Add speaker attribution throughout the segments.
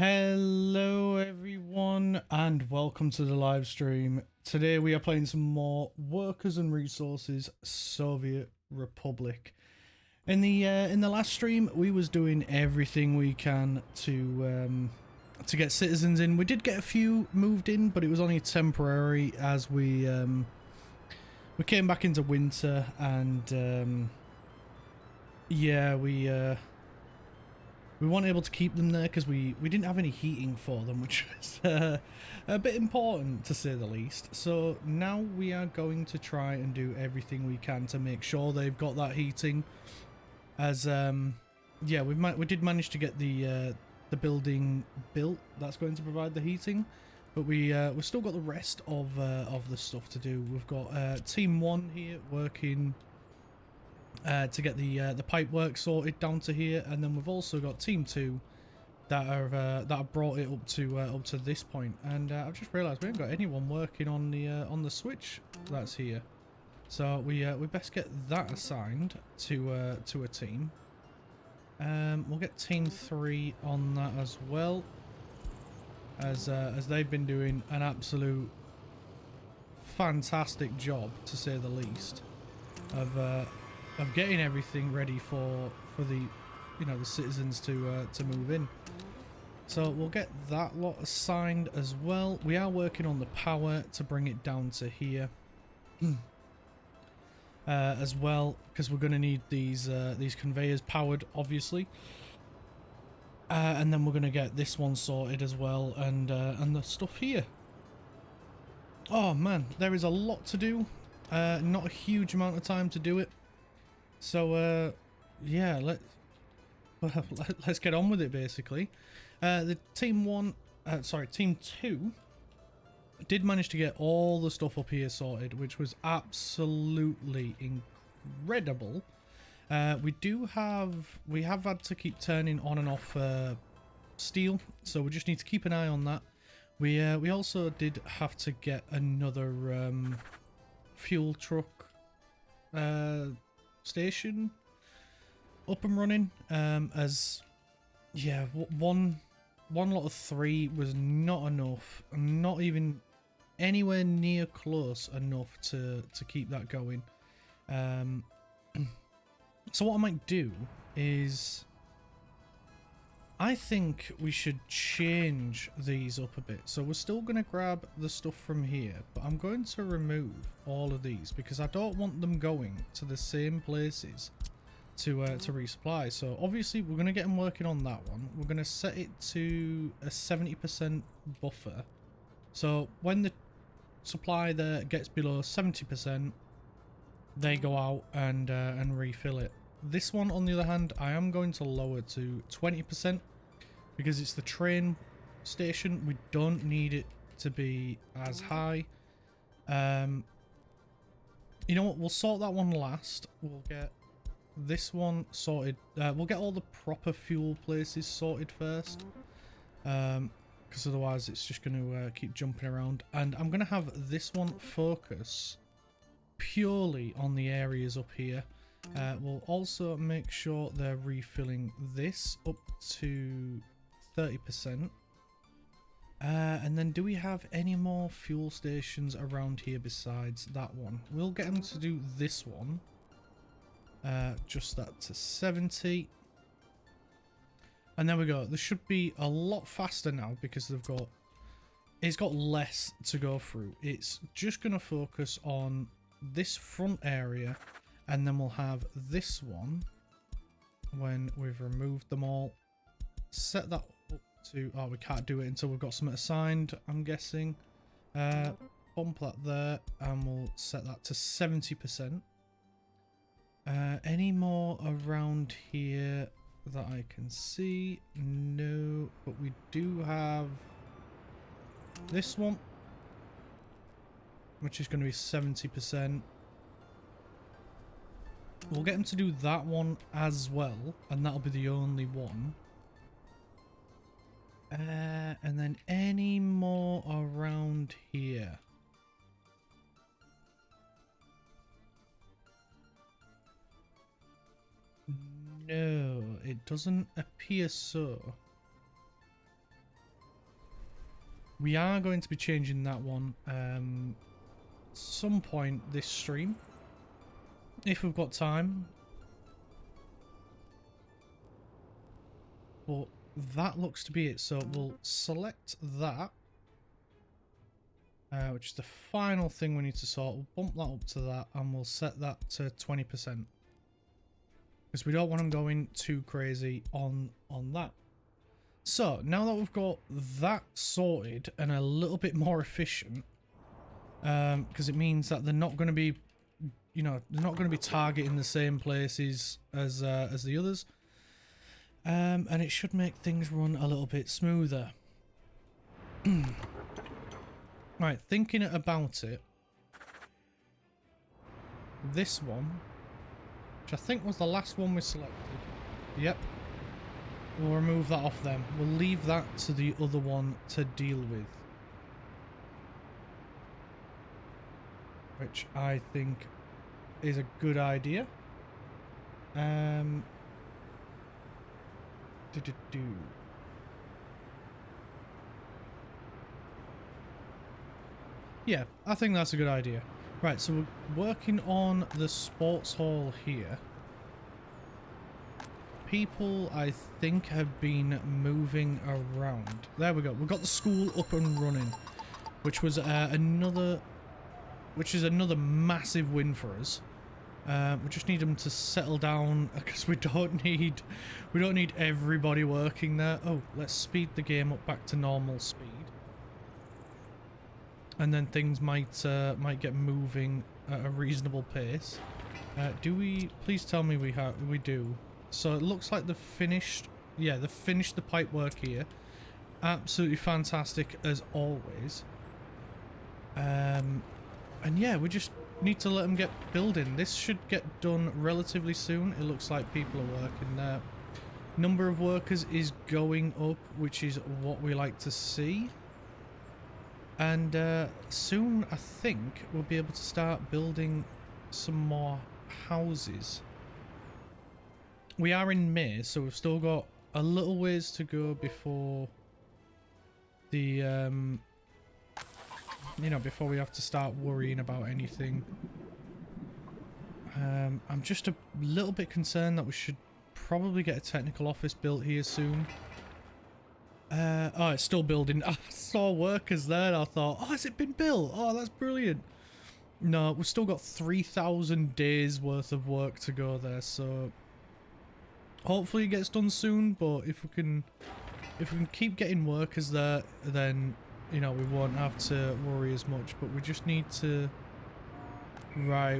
Speaker 1: Hello everyone and welcome to the live stream. Today we are playing some more Workers and Resources Soviet Republic. In the last stream we was doing everything we can to get citizens in. We did get a few moved in, but it was only temporary as we came back into winter and yeah, we weren't able to keep them there because we didn't have any heating for them, which was a bit important to say the least. So now we are going to try and do everything we can to make sure they've got that heating. As yeah, we did manage to get the building built that's going to provide the heating, but we've still got the rest of the stuff to do. We've got Team 1 here working to get the pipe work sorted down to here, and then we've also got Team 2 that have brought it up to this point. And I've just realised we haven't got anyone working on the switch that's here, so we best get that assigned to a team. We'll get Team 3 on that as well, as they've been doing an absolute fantastic job, to say the least, of getting everything ready for the the citizens to move in. So we'll get that lot assigned as well. We are working on the power to bring it down to here as well, because we're going to need these conveyors powered, obviously. And then we're going to get this one sorted as well, and the stuff here. Oh man, there is a lot to do. Not a huge amount of time to do it. So yeah, let's get on with it, basically. The Team 2 did manage to get all the stuff up here sorted, which was absolutely incredible. We have had to keep turning on and off steel, so we just need to keep an eye on that. We also did have to get another fuel truck station up and running, as yeah, one lot of 3 was not enough, not even anywhere near close enough to keep that going. So what I might do is, I think we should change these up a bit. So we're still going to grab the stuff from here, but I'm going to remove all of these because I don't want them going to the same places to resupply. So obviously we're going to get them working on that one. We're going to set it to a 70% buffer. So when the supply there gets below 70%, they go out and refill it. This one, on the other hand, I am going to lower to 20%. Because it's the train station, we don't need it to be as high. You know what, we'll sort that one last. We'll get this one sorted. We'll get all the proper fuel places sorted first. Because otherwise it's just going to keep jumping around. And I'm going to have this one focus purely on the areas up here. We'll also make sure they're refilling this up to 30%. And then do we have any more fuel stations around here besides that one? We'll get them to do this one. Just that to 70. And there we go. This should be a lot faster now because it's got less to go through. It's just going to focus on this front area, and then we'll have this one when we've removed them all. Set that up to, oh, we can't do it until we've got something assigned, I'm guessing. Bump that there, and we'll set that to 70%. Any more around here that I can see? No, but we do have this one, which is going to be 70%. We'll get him to do that one as well, and that'll be the only one. And then any more around here? No, it doesn't appear so. We are going to be changing that one some point this stream, if we've got time. But that looks to be it. So we'll select that, which is the final thing we need to sort. We'll bump that up to that, and we'll set that to 20%. Because we don't want them going too crazy on that. So, now that we've got that sorted and a little bit more efficient, because it means that they're not going to be, you know, they're not going to be targeting the same places as the others. And it should make things run a little bit smoother. Right, thinking about it, this one, which I think was the last one we selected. Yep. We'll remove that off them. We'll leave that to the other one to deal with. Which I think is a good idea. Yeah, I think that's a good idea. Right, so we're working on the sports hall here. People, I think, have been moving around. There we go. We've got the school up and running, which was another massive win for us. We just need them to settle down because we don't need everybody working there. Oh, let's speed the game up back to normal speed, and then things might get moving at a reasonable pace. Do we? Please tell me we do. So it looks like they've finished. Yeah, they've finished the pipe work here. Absolutely fantastic as always. And yeah, we just need to let them get building. This should get done relatively soon. It looks like people are working there. Number of workers is going up, which is what we like to see. And soon, I think, we'll be able to start building some more houses. We are in May, so we've still got a little ways to go before the, you know, before we have to start worrying about anything. I'm just a little bit concerned that we should probably get a technical office built here soon. Oh, it's still building. I saw workers there and I thought, oh, has it been built? Oh, that's brilliant. No, we've still got 3,000 days worth of work to go there, so hopefully it gets done soon. But if we can keep getting workers there, then, you know, we won't have to worry as much. But we just need to, right,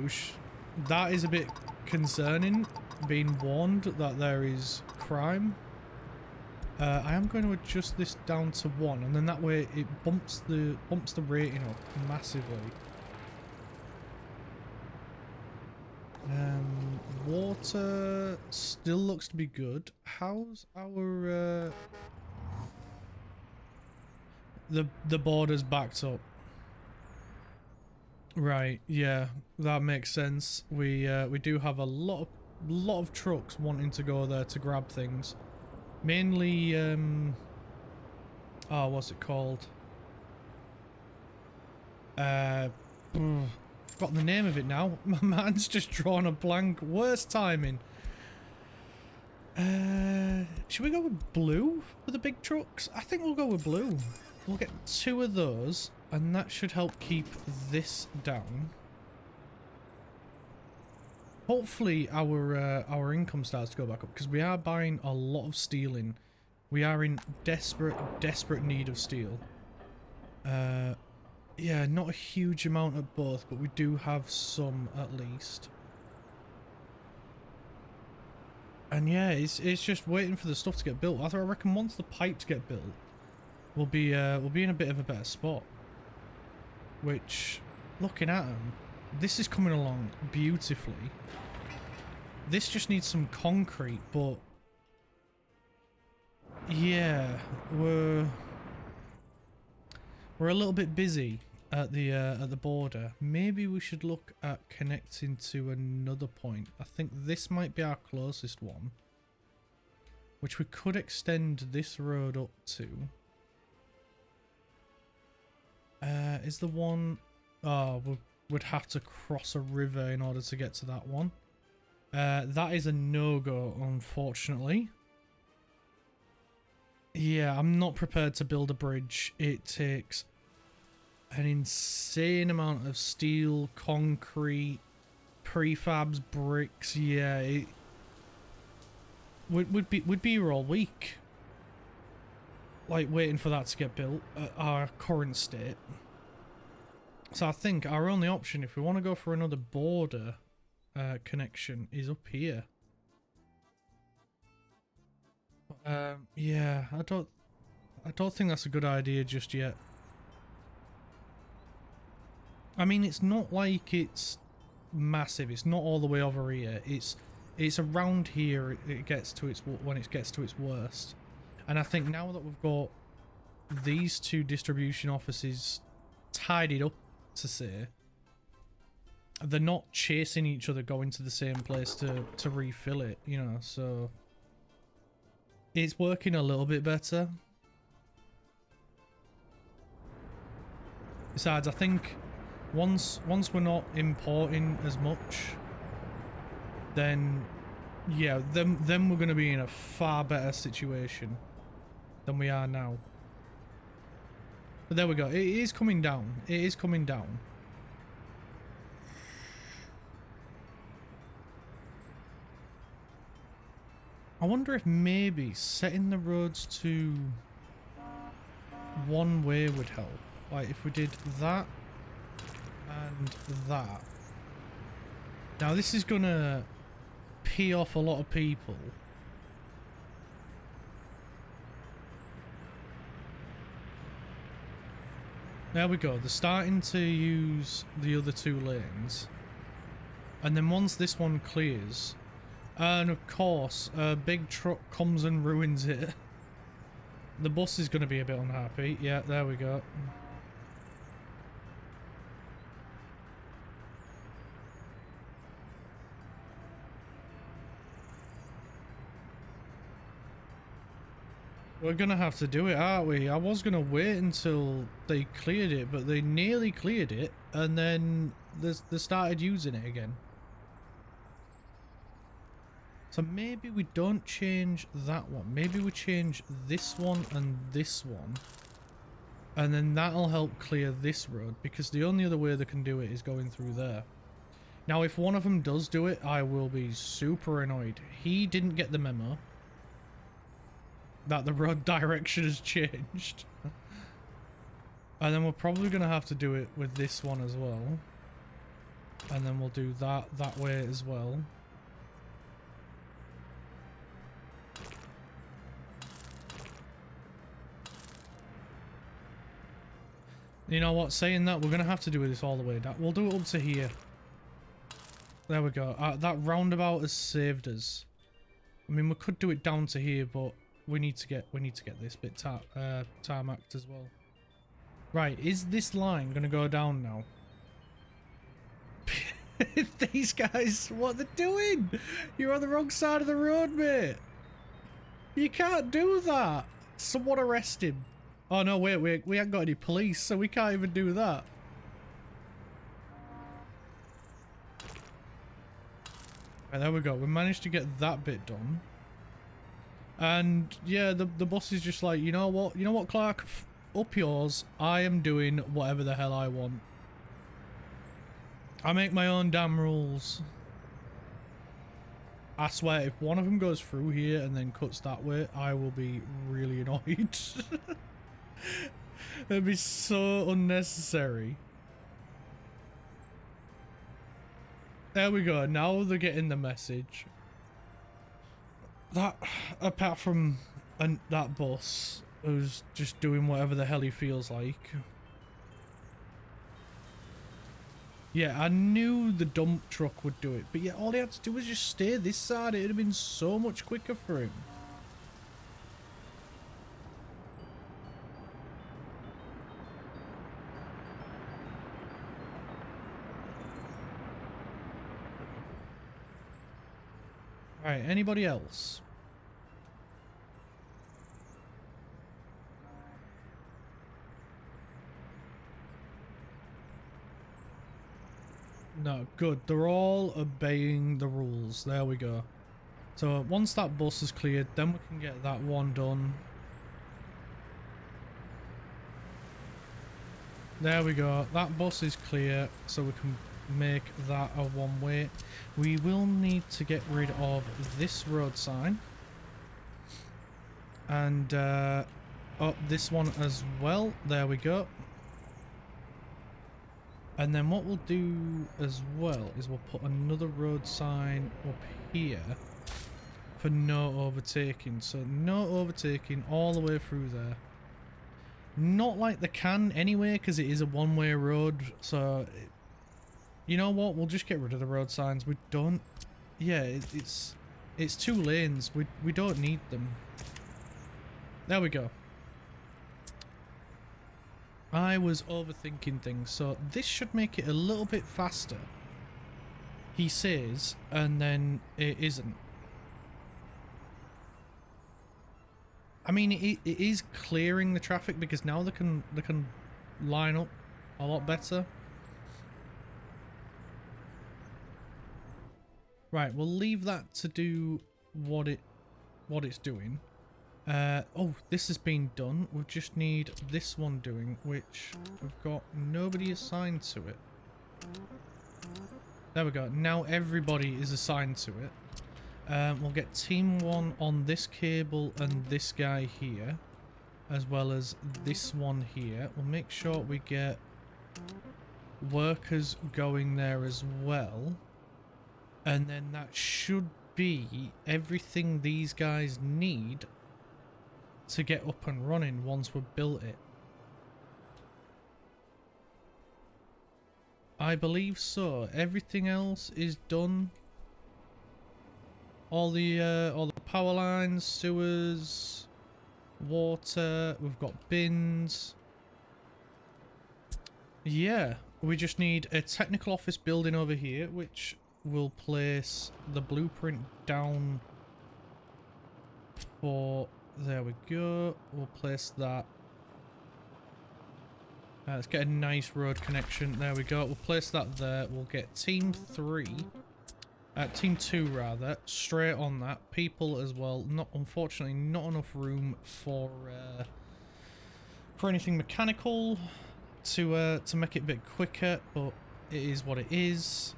Speaker 1: that is a bit concerning, being warned that there is crime. I am going to adjust this down to 1, and then that way it bumps the rating up massively. Water still looks to be good. How's our the borders backed up? Right, yeah, that makes sense. We do have a lot of trucks wanting to go there to grab things. Mainly, oh, what's it called? Forgotten the name of it now. My man's just drawn a blank. Worst timing. Should we go with blue for the big trucks? I think we'll go with blue. We'll get 2 of those, and that should help keep this down. Hopefully our income starts to go back up, because we are buying a lot of steel in. We are in desperate need of steel. Yeah, not a huge amount of both, but we do have some at least. And yeah, it's just waiting for the stuff to get built. I reckon once the pipes get built, we'll be in a bit of a better spot. Which, looking at them, this is coming along beautifully. This just needs some concrete, but yeah, we're a little bit busy at the border. Maybe we should look at connecting to another point. I think this might be our closest one, which we could extend this road up to. Is the one... Oh, we'd have to cross a river in order to get to that one. That is a no-go, unfortunately. Yeah, I'm not prepared to build a bridge. It takes an insane amount of steel, concrete, prefabs, bricks. Yeah, it would be here all week, like waiting for that to get built at our current state. So I think our only option, if we want to go for another border connection, is up here. Yeah, I don't think that's a good idea just yet. I mean, it's not like it's massive. It's not all the way over here. It's around here. It gets to its when it gets to its worst. And I think now that we've got these two distribution offices tidied up, to say, they're not chasing each other going to the same place to refill it, you know, so it's working a little bit better. Besides, I think once we're not importing as much, then yeah, then we're going to be in a far better situation than we are now. But there we go. It is coming down. It is coming down. I wonder if maybe setting the roads to one way would help. Like if we did that and that. Now this is gonna pee off a lot of people. There we go. They're starting to use the other two lanes. And then once this one clears, and of course a big truck comes and ruins it, the bus is going to be a bit unhappy. Yeah, there we go. We're gonna have to do it, aren't we? I was gonna wait until they cleared it, but they nearly cleared it, and then they started using it again. So maybe we don't change that one. Maybe we change this one and this one. And then that'll help clear this road, because the only other way they can do it is going through there. Now, if one of them does do it, I will be super annoyed. He didn't get the memo that the road direction has changed. And then we're probably going to have to do it with this one as well. And then we'll do that way as well. You know what, saying that, we're going to have to do this all the way down. We'll do it up to here. There we go. That roundabout has saved us. I mean, we could do it down to here, but we need to get this bit tarmacked as well. Right, is this line going to go down now? These guys, what they're doing? You're on the wrong side of the road, mate. You can't do that. Someone arrest him. Oh no, wait, we haven't got any police, so we can't even do that. Right, there we go. We managed to get that bit done. And yeah, the boss is just like, you know what, Clark? Up yours. I am doing whatever the hell I want. I make my own damn rules. I swear, if one of them goes through here and then cuts that way, I will be really annoyed. It'd be so unnecessary. There we go. Now they're getting the message. That, apart from that boss who's just doing whatever the hell he feels like. Yeah, I knew the dump truck would do it, but yeah, all he had to do was just stay this side. It would have been so much quicker for him. Alright, anybody else? No, good. They're all obeying the rules. There we go. So once that bus is cleared, then we can get that one done. There we go. That bus is clear, so we can make that a one-way. We will need to get rid of this road sign. And this one as well. There we go. And then what we'll do as well is we'll put another road sign up here for no overtaking. So no overtaking all the way through there. Not like they can anyway, because it is a one-way road. So you know what? We'll just get rid of the road signs. We don't. Yeah, it's 2 lanes. We don't need them. There we go. I was overthinking things, so this should make it a little bit faster. He says, and then it isn't. I mean, it is clearing the traffic because now they can line up a lot better. Right, we'll leave that to do what it's doing. Oh, this has been done. We just need this one doing, which we've got nobody assigned to it. There we go. Now everybody is assigned to it. We'll get team 1 on this cable and this guy here, as well as this one here. We'll make sure we get workers going there as well. And then that should be everything these guys need to get up and running once we've built it. I believe so. Everything else is done. All the power lines, sewers, water, we've got bins. Yeah, we just need a technical office building over here, which will place the blueprint down for... There we go. We'll place that. Let's get a nice road connection. There we go. We'll place that there. We'll get team 3. Team 2 rather. Straight on that. People as well. Unfortunately, not enough room for anything mechanical to make it a bit quicker, but it is what it is.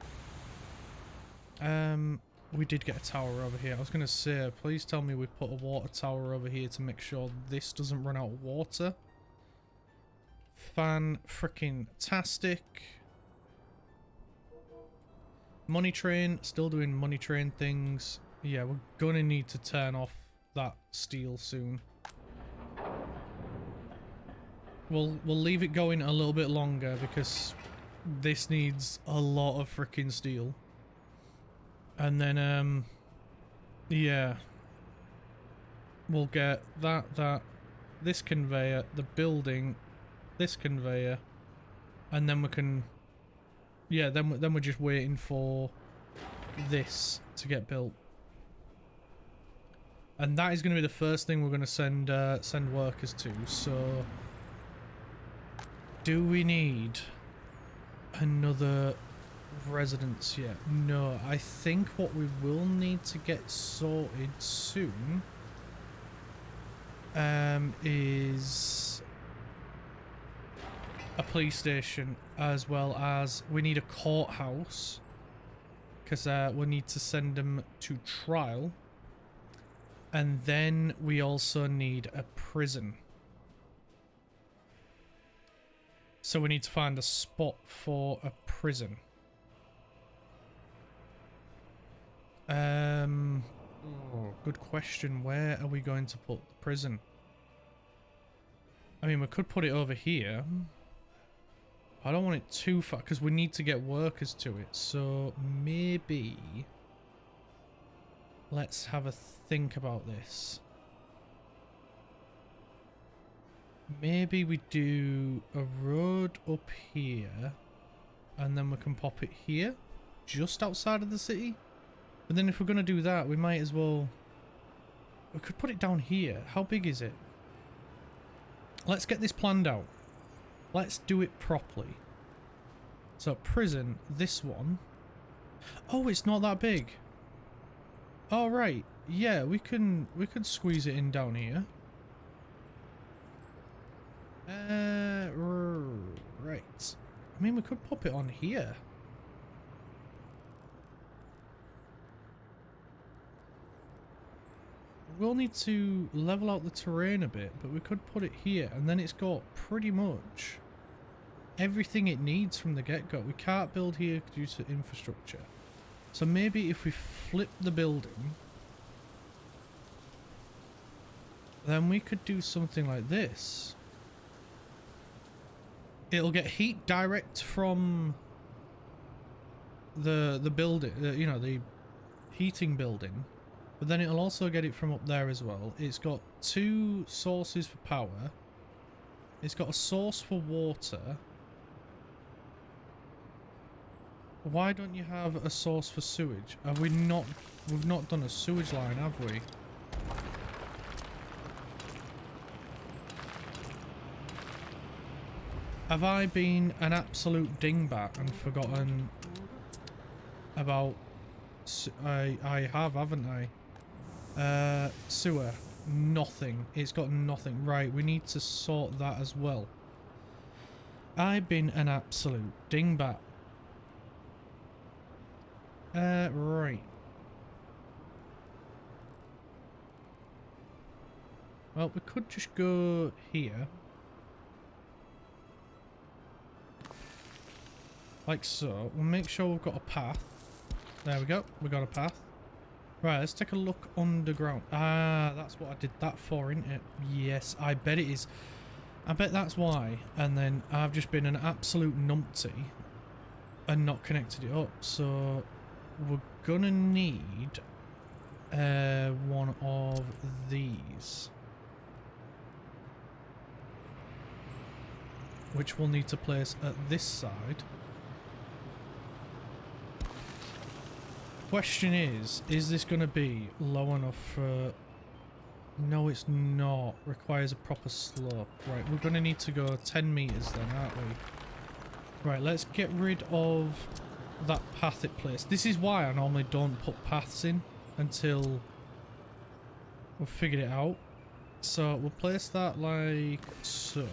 Speaker 1: We did get a tower over here. I was going to say, please tell me we put a water tower over here to make sure this doesn't run out of water. Fan-fricking-tastic. Money train, still doing money train things. Yeah, we're going to need to turn off that steel soon. We'll leave it going a little bit longer because this needs a lot of freaking steel. And then, yeah. We'll get this conveyor, the building, this conveyor, and then we can... Yeah, then we're just waiting for this to get built. And that is going to be the first thing we're going to send workers to, so... Do we need another residence yet? No, I think what we will need to get sorted soon is a police station, as well as we need a courthouse, because we need to send them to trial, and then we also need a prison. So we need to find a spot for a prison. Good question. Where are we going to put the prison? I mean, we could put it over here. I don't want it too far because we need to get workers to it. So maybe let's have a think about this. Maybe we do a road up here and then we can pop it here, just outside of the city. But then if we're going to do that, we might as well... We could put it down here. How big is it? Let's get this planned out. Let's do it properly. So prison, this one. Oh, it's not that big. Oh, right. Yeah, we could squeeze it in down here. Right. I mean, we could pop it on here. We'll need to level out the terrain a bit, but we could put it here, and then it's got pretty much everything it needs from the get-go. We can't build here due to infrastructure. So maybe if we flip the building, then we could do something like this. It'll get heat direct from the building, you know, the heating building, but then it'll also get it from up there as well. It's got 2 sources for power. It's got a source for water. Why don't you have a source for sewage? Have we not? We've not done a sewage line, have we? Have I been an absolute dingbat and forgotten about... I have, haven't I? Sewer. Nothing. It's got nothing. Right, we need to sort that as well. I've been an absolute dingbat. Right. Well, we could just go here. Like so. We'll make sure we've got a path. There we go. We got a path. Right, let's take a look underground. Ah, that's what I did that for, isn't it? Yes, I bet it is. I bet that's why. And then I've just been an absolute numpty and not connected it up. So we're gonna need one of these, which we'll need to place at this side. Question is this going to be low enough for... No, it's not. Requires a proper slope. Right, we're going to need to go 10 meters then, aren't we? Right, let's get rid of that path it placed. This is why I normally don't put paths in until we've figured it out. So we'll place that like so.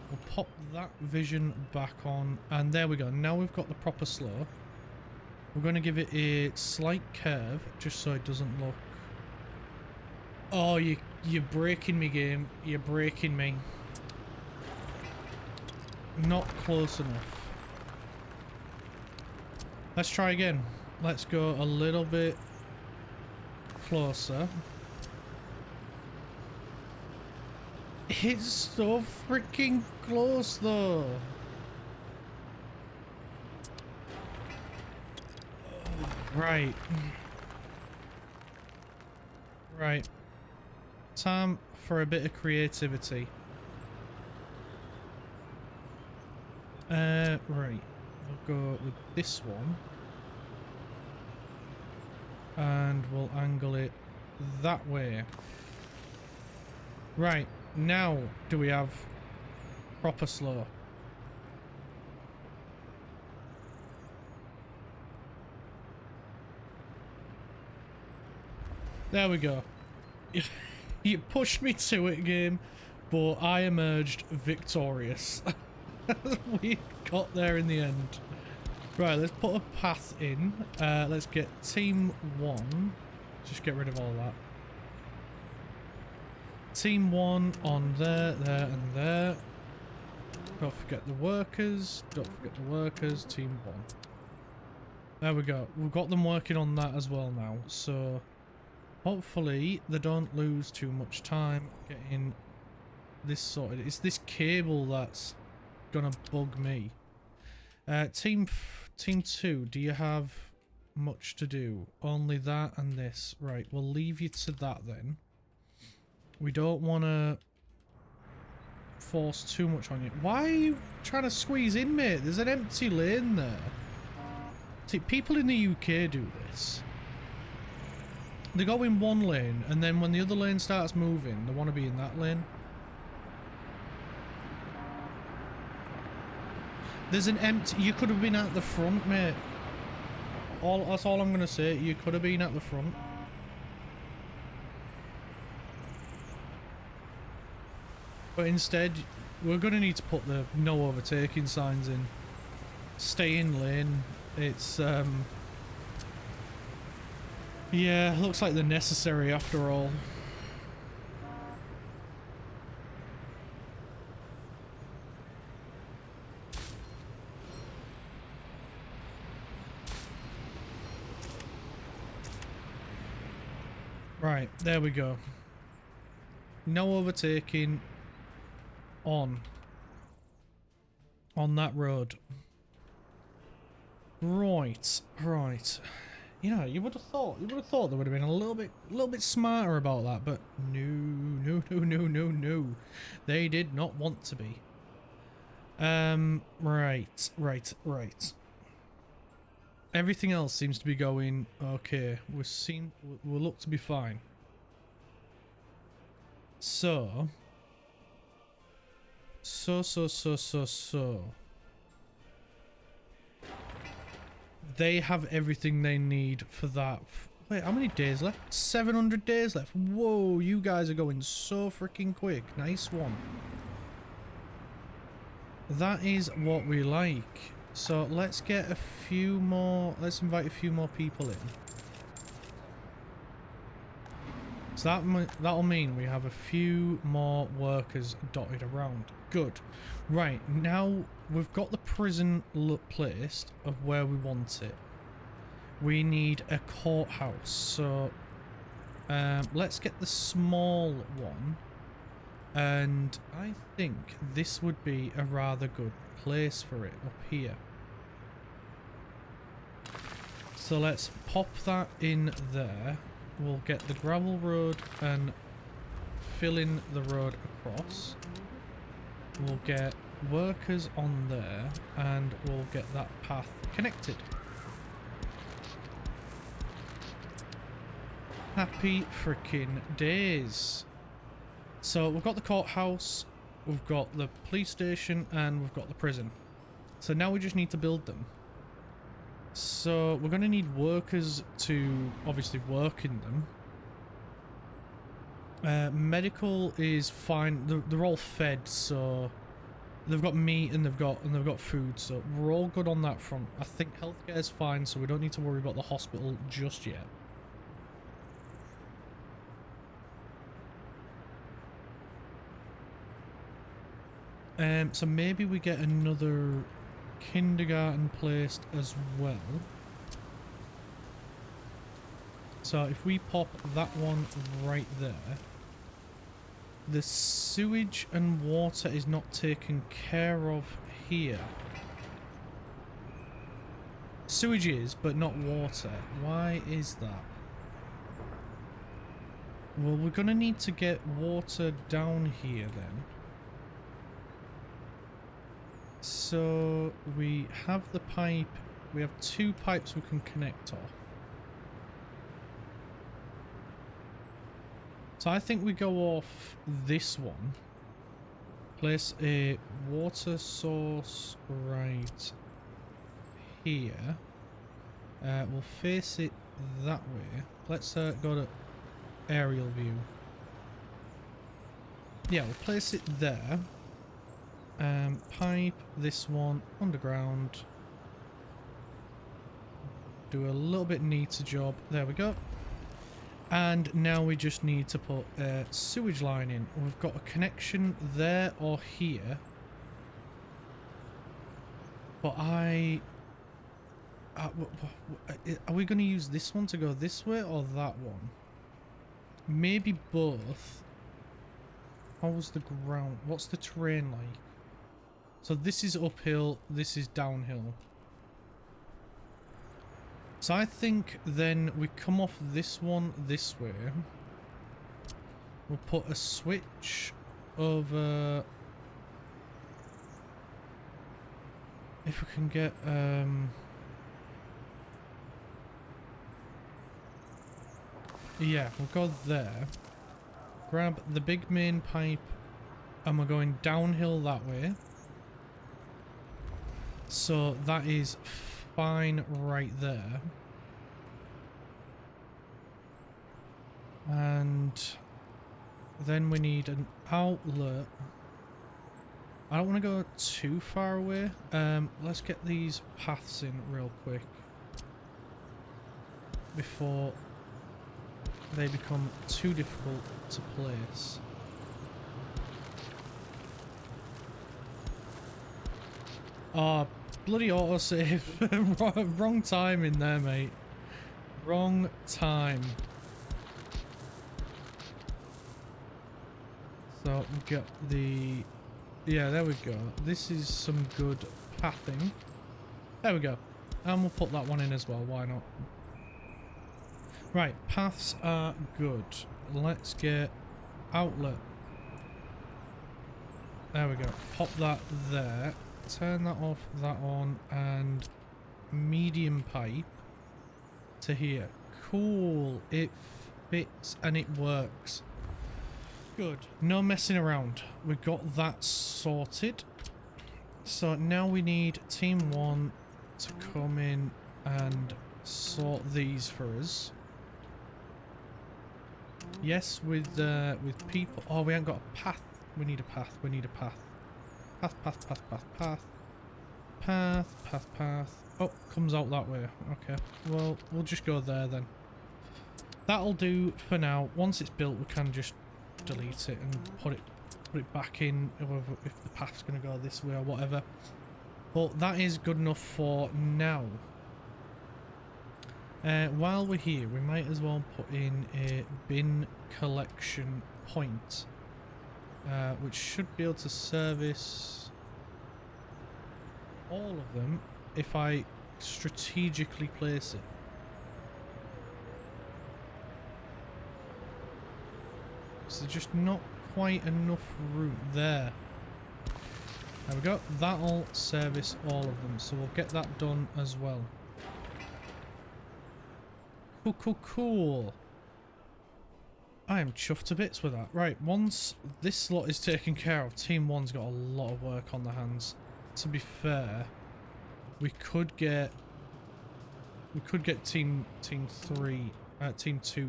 Speaker 1: We'll pop that vision back on, and there we go. Now we've got the proper slope. We're going to give it a slight curve, just so it doesn't look... Oh, you're breaking me, game. You're breaking me. Not close enough. Let's try again. Let's go a little bit closer. It's so freaking close, though. Right. Right. Time for a bit of creativity. Right. We'll go with this one. And we'll angle it that way. Right. Now, do we have proper slope? There we go. You pushed me to it, game, but I emerged victorious. We got there in the end. Right, let's put a path in. Let's get team 1. Just get rid of all that. Team 1 on there, there, and there. Don't forget the workers. Don't forget the workers. Team 1. There we go. We've got them working on that as well now. So hopefully they don't lose too much time getting this sorted. It's this cable that's gonna bug me. Team 2, do you have much to do? Only that and this. Right, we'll leave you to that then. We don't want to force too much on you. Why are you trying to squeeze in, mate? There's an empty lane there. See, people in the UK do this. They go in one lane, and then when the other lane starts moving, they want to be in that lane. There's an empty... You could have been at the front, mate. That's all I'm going to say. You could have been at the front. But instead, we're going to need to put the no overtaking signs in. Stay in lane. It's, yeah, looks like they're necessary after all. Right, there we go. No overtaking on that road. Right. You know, you would have thought they would have been a little bit smarter about that, but no. They did not want to be. Right. Everything else seems to be going okay. We'll look to be fine. So. They have everything they need for that. Wait, how many days left? 700 days left. Whoa, you guys are going so freaking quick. Nice one. That is what we like. So let's get a few more, let's invite a few more people in. So that'll mean we have a few more workers dotted around. Good. Right, now we've got the prison placed of where we want it. We need a courthouse. So let's get the small one. And I think this would be a rather good place for it up here. So let's pop that in there. We'll get the gravel road and fill in the road across. We'll get workers on there and we'll get that path connected. Happy freaking days. So we've got the courthouse, we've got the police station, and we've got the prison. So now we just need to build them. So we're going to need workers to obviously work in them. Medical is fine. They're all fed, so they've got meat and they've got food. So we're all good on that front. I think healthcare is fine, so we don't need to worry about the hospital just yet. So maybe we get another kindergarten placed as well. So if we pop that one right there. The sewage and water is not taken care of here. Sewage is, but not water. Why is that? Well, we're gonna need to get water down here then. So we have the pipe, we have 2 pipes we can connect off. So I think we go off this one. Place a water source right here. We'll face it that way. Let's go to aerial view. Yeah, we'll place it there. Pipe this one underground. Do a little bit neater job. There we go. And now we just need to put a sewage line in. We've got a connection there or here. But are we going to use this one to go this way or that one? Maybe both. How's the ground? What's the terrain like? So this is uphill, this is downhill. So I think then we come off this one this way. We'll put a switch over... If we can get... Yeah, we'll go there. Grab the big main pipe and we're going downhill that way. So that is fine right there. And then we need an outlet. I don't want to go too far away. Let's get these paths in real quick before they become too difficult to place. Oh, bloody autosave. Wrong time in there, mate. Wrong time. So we got the... Yeah, there we go. This is some good pathing. There we go. And we'll put that one in as well. Why not? Right, paths are good. Let's get outlet. There we go. Pop that there. Turn that off, that on, and medium pipe to here. Cool. It fits and it works. Good. No messing around. We got that sorted. So now we need Team 1 to come in and sort these for us. Yes, with people. Oh, we haven't got a path. We need a path. We need a path. Path, path, path, path, path. Path, path, path. Oh, comes out that way. Okay. Well, we'll just go there then. That'll do for now. Once it's built, we can just delete it and put it back in if the path's going to go this way or whatever. But that is good enough for now. While we're here, we might as well put in a bin collection point, which should be able to service all of them if I strategically place it. So there's just not quite enough room there. There we go. That'll service all of them. So we'll get that done as well. Cool, cool, cool. I am chuffed to bits with that. Right, once this slot is taken care of, Team 1's got a lot of work on their hands. To be fair, we could get Team 2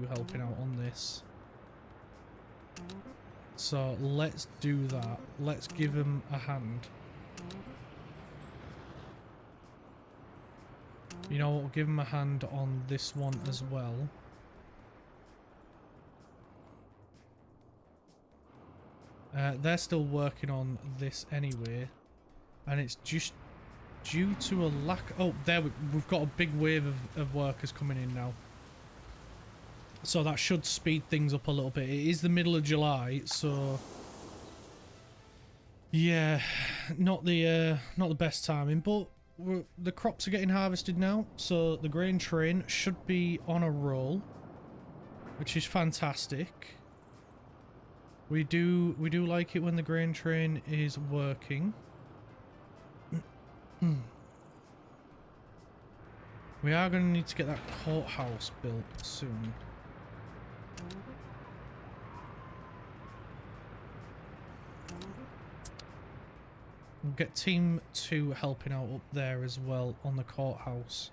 Speaker 1: helping out on this. So let's do that. Let's give them a hand. You know what, we'll give them a hand on this one as well. They're still working on this anyway. And it's just due to a lack... Oh, there we've got a big wave of workers coming in now. So that should speed things up a little bit. It is the middle of July, so... Yeah, not the best timing, but the crops are getting harvested now, so the grain train should be on a roll, which is fantastic. We do like it when the grain train is working. We are going to need to get that courthouse built soon. We'll get Team 2 helping out up there as well on the courthouse.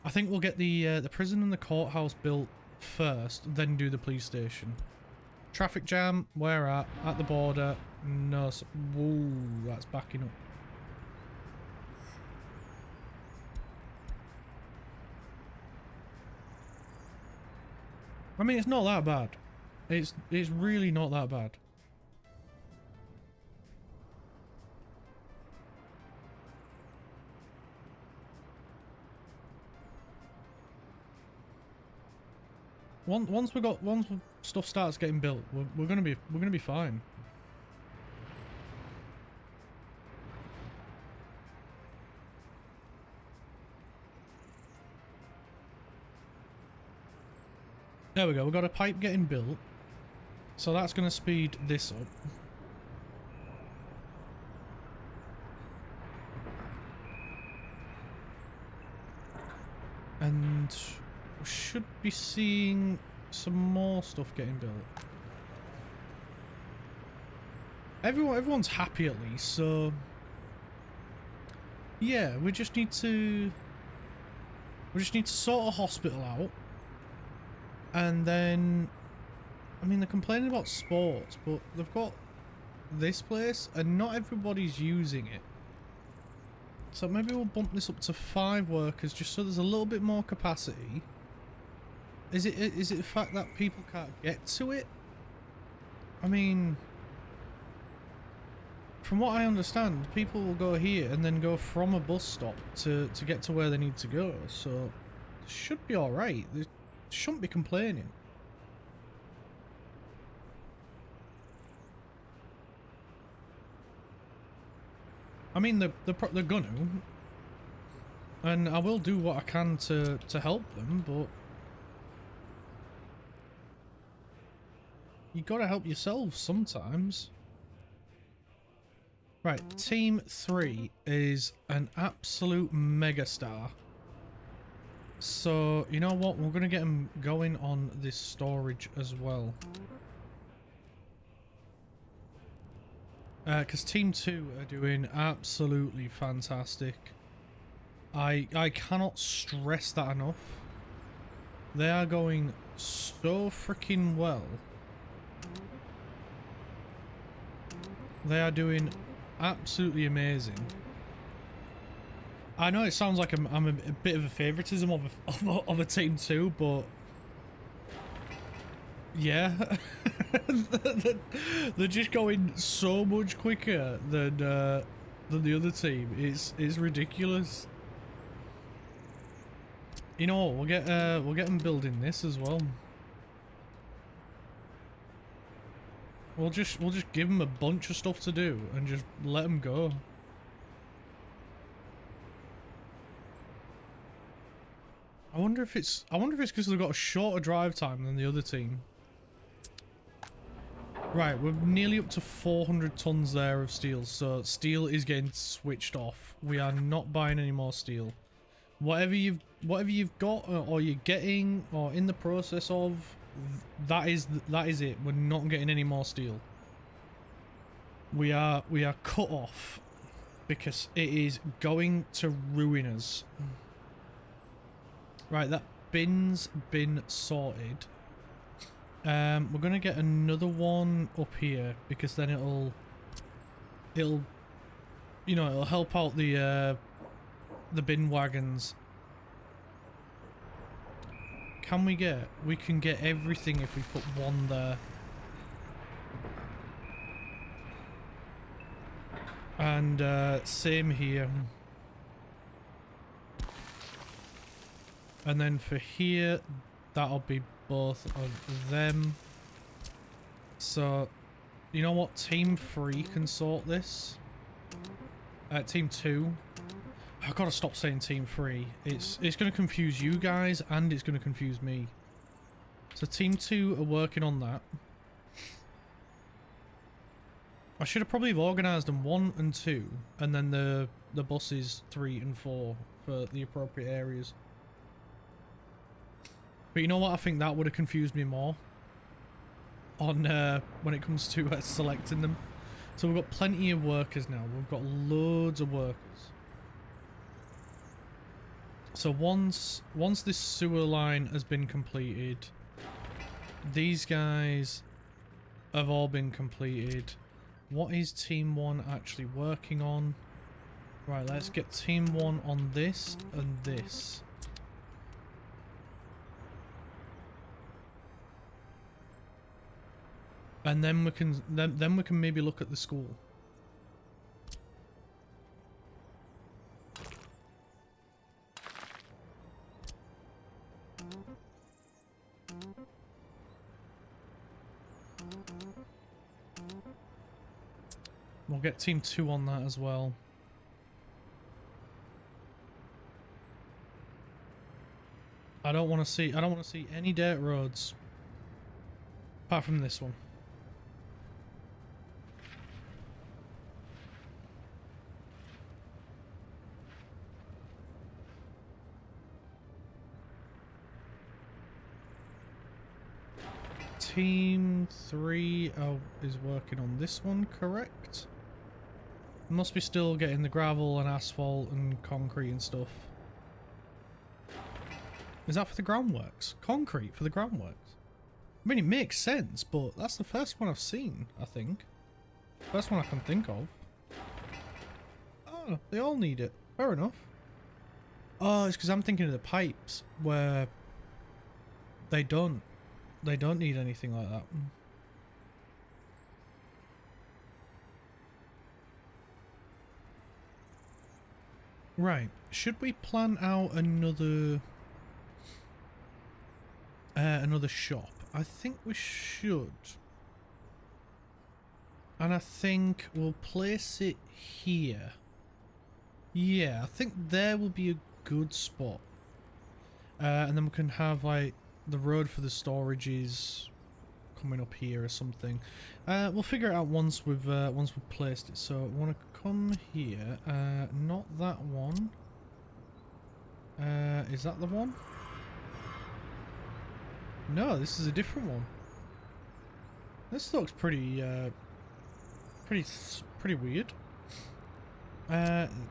Speaker 1: I think we'll get the prison and the courthouse built first, then do the police station. Traffic jam, where at? At the border. No, whoa, that's backing up. I mean, it's not that bad. It's really not that bad. Once stuff starts getting built, we're gonna be fine. There we go. We've got a pipe getting built, so that's gonna speed this up. And we should be seeing some more stuff getting built. Everyone's happy at least, so Yeah, we just need to sort a hospital out, and then, I mean, they're complaining about sports, but they've got this place, and not everybody's using it. So maybe we'll bump this up to 5 workers, just so there's a little bit more capacity. Is it the fact that people can't get to it? I mean, from what I understand, people will go here and then go from a bus stop to get to where they need to go, so it should be alright. They shouldn't be complaining. I mean, they're gonna, and I will do what I can to help them, but you gotta help yourselves sometimes. Right, Team 3 is an absolute megastar. So, you know what? We're gonna get them going on this storage as well. Because Team 2 are doing absolutely fantastic. I cannot stress that enough. They are going so freaking well. They are doing absolutely amazing. I know it sounds like I'm a bit of a favoritism of a Team 2, but yeah, they're just going so much quicker than the other team. It's ridiculous. You know what? We'll get them building this as well. We'll just give them a bunch of stuff to do and just let them go. I wonder if it's because they've got a shorter drive time than the other team. Right, we're nearly up to 400 tons there of steel, so steel is getting switched off. We are not buying any more steel. Whatever you've got or you're getting or in the process of, that is it. We're not getting any more steel. We are cut off because it is going to ruin us. Right, that bin's been sorted. We're gonna get another one up here because then it'll you know, it'll help out the bin wagons. We can get everything if we put one there. And same here. And then for here, that'll be both of them. So, you know what? Team 3 can sort this. Team 2. I've got to stop saying Team 3. It's going to confuse you guys and it's going to confuse me. So Team 2 are working on that. I should have probably organised them 1 and 2, and then the buses 3 and 4 for the appropriate areas. But you know what? I think that would have confused me more on when it comes to selecting them. So we've got plenty of workers now. We've got loads of workers. So once this sewer line has been completed, these guys have all been completed. What is Team 1 actually working on? Right, let's get Team 1 on this and this. And then we can maybe look at the school. We'll get Team 2 on that as well. I don't want to see any dirt roads apart from this one. Team 3 is working on this one, correct? Must be still getting the gravel and asphalt and concrete and stuff. Is that for the groundworks? Concrete for the groundworks? I mean, it makes sense, but that's the first one I've seen, I think. First one I can think of. Oh, they all need it. Fair enough. Oh, it's because I'm thinking of the pipes where they don't need anything like that. Right, should we plan out another shop? I think we should. And I think we'll place it here. Yeah, I think there will be a good spot. And then we can have like the road for the storages coming up here or something. We'll figure it out once we've placed it. So I want to come here. Not that one. Is that the one? No, this is a different one. This looks pretty weird.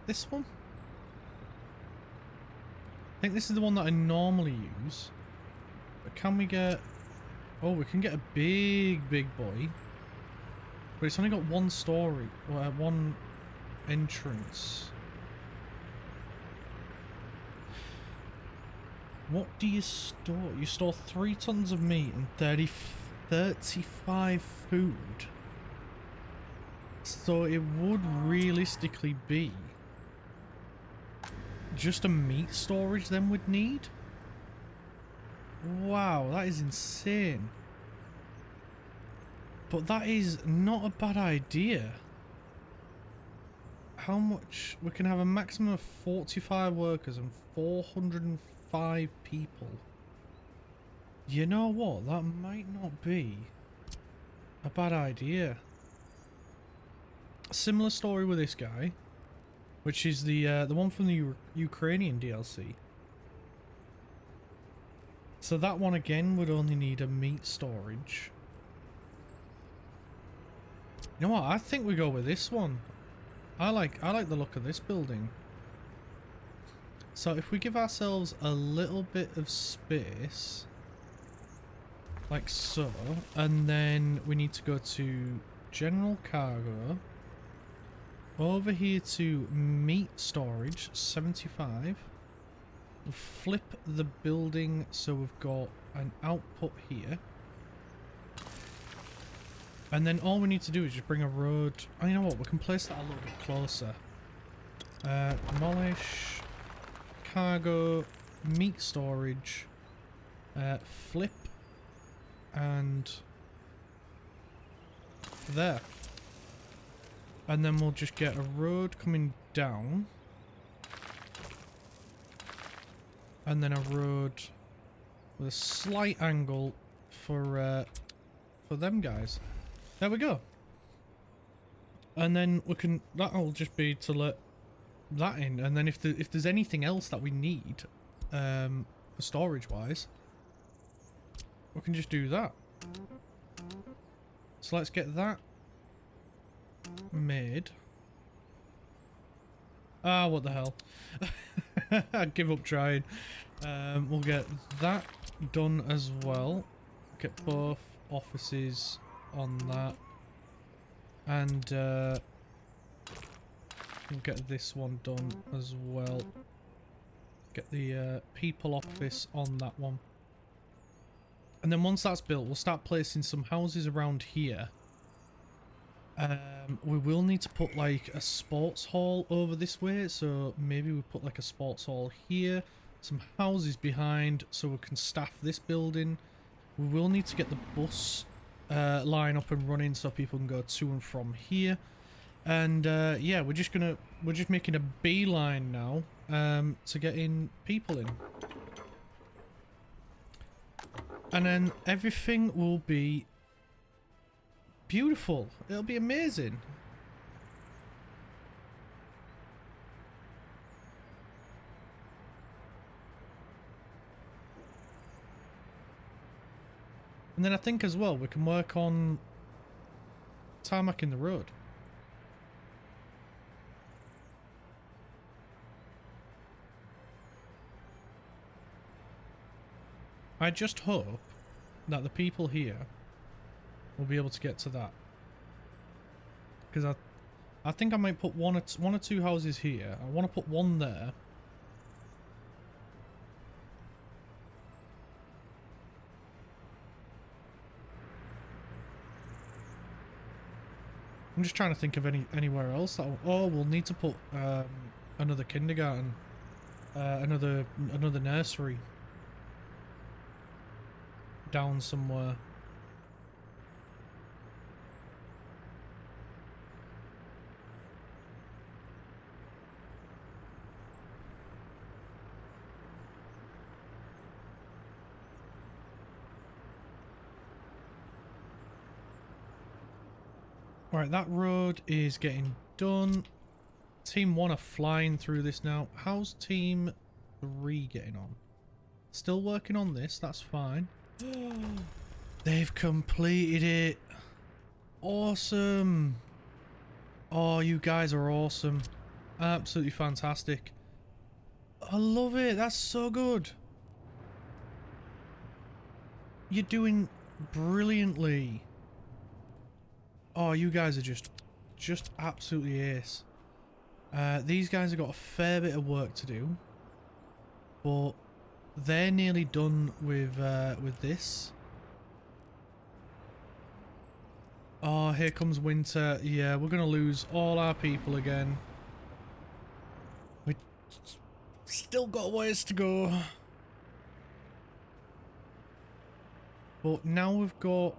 Speaker 1: This one? I think this is the one that I normally use. But can we get... Oh, we can get a big boy. But it's only got one story, one entrance. What do you store? You store 3 tons of meat and 35 food. So it would realistically be just a meat storage then we'd need. Wow, that is insane. But that is not a bad idea. How much? We can have a maximum of 45 workers and 405 people. You know what? That might not be a bad idea. Similar story with this guy, which is the one from the Ukrainian DLC. So that one again would only need a meat storage. You know what? I think we go with this one. I like the look of this building. So if we give ourselves a little bit of space, like so, and then we need to go to general cargo. Over here to meat storage, 75. We'll flip the building so we've got an output here. And then all we need to do is just bring a road. Oh, you know what? We can place that a little bit closer. Demolish. Cargo. Meat storage. Flip. And there. And then we'll just get a road coming down. And then a road with a slight angle for them guys. There we go. And then we can, that'll just be to let that in. And then if there's anything else that we need, for storage wise, we can just do that. So let's get that made. Ah, what the hell. I give up trying. We'll get that done as well. Get both offices on that. And we'll get this one done as well. Get the people office on that one. And then once that's built, we'll start placing some houses around here. We will need to put like a sports hall over this way, so maybe we put like a sports hall here, some houses behind so we can staff this building. We will need to get the bus line up and running so people can go to and from here. And yeah, we're just making a beeline now to getting people in. And then everything will be beautiful. It'll be amazing. And then I think as well we can work on tarmacking the road. I just hope that the people here will be able to get to that. Because I think I might put one or two houses here. I want to put one there. I'm just trying to think of anywhere else. Oh, we'll need to put another kindergarten, another nursery down somewhere. Right, that road is getting done. Team 1 are flying through this now. How's Team 3 getting on? Still working on this, that's fine. They've completed it. Awesome. Oh, you guys are awesome. Absolutely fantastic. I love it, that's so good. You're doing brilliantly. Oh, you guys are just absolutely ace. These guys have got a fair bit of work to do, but they're nearly done with this. Oh, here comes winter. Yeah, we're gonna lose all our people again. We still got ways to go, but now we've got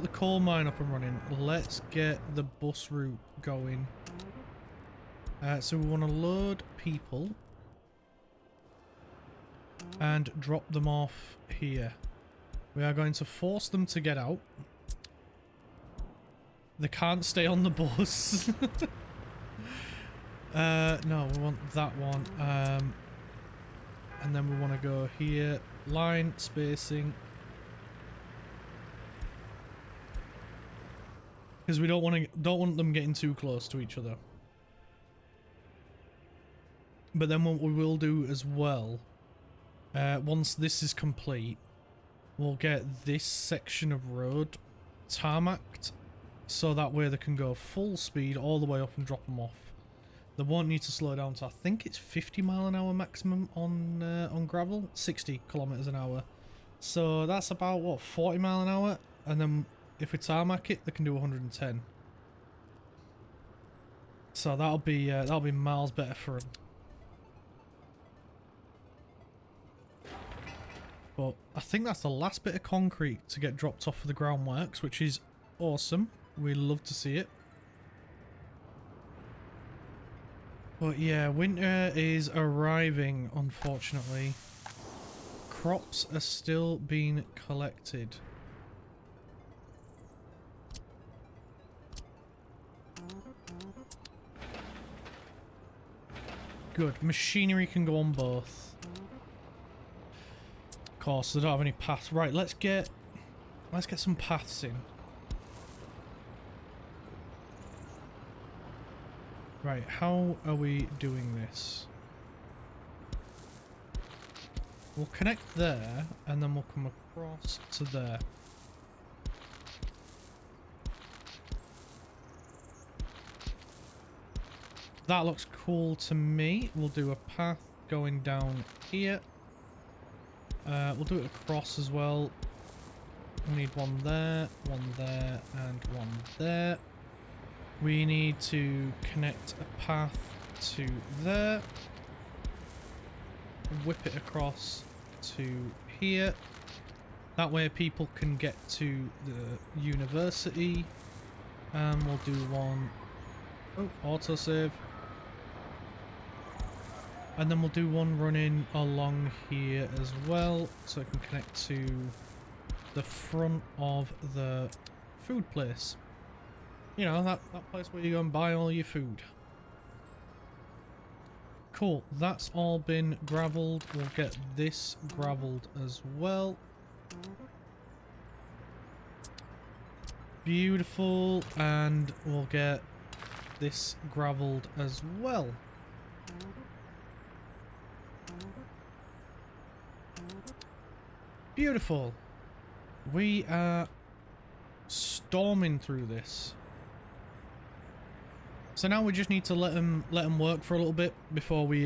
Speaker 1: the coal mine up and running. Let's get the bus route going. So we want to load people and drop them off here. We are going to force them to get out. They can't stay on the bus. No, we want that one. And then we want to go here. Line spacing. Because we don't want them getting too close to each other. But then what we will do as well, once this is complete, we'll get this section of road tarmacked, so that way they can go full speed all the way up and drop them off. They won't need to slow down to, I think it's 50 mile an hour maximum on gravel, 60 kilometers an hour. So that's about what, 40 mile an hour, and then if we tarmac it, they can do 110. So that'll be miles better for them. But I think that's the last bit of concrete to get dropped off for the groundworks, which is awesome. We love to see it. But yeah, winter is arriving, unfortunately. Crops are still being collected. Good. Machinery can go on both. Of course, they don't have any paths. Right, let's get some paths in. Right, how are we doing this? We'll connect there, and then we'll come across to there. That looks cool to me. We'll do a path going down here. We'll do it across as well. We need one there, and one there. We need to connect a path to there. Whip it across to here. That way people can get to the university. And we'll do one... Oh, autosave. And then we'll do one running along here as well, so it can connect to the front of the food place. You know, that place where you go and buy all your food. Cool, that's all been gravelled. We'll get this gravelled as well. Beautiful, and we'll get this gravelled as well. Beautiful. We are storming through this. So now we just need to let them work for a little bit before we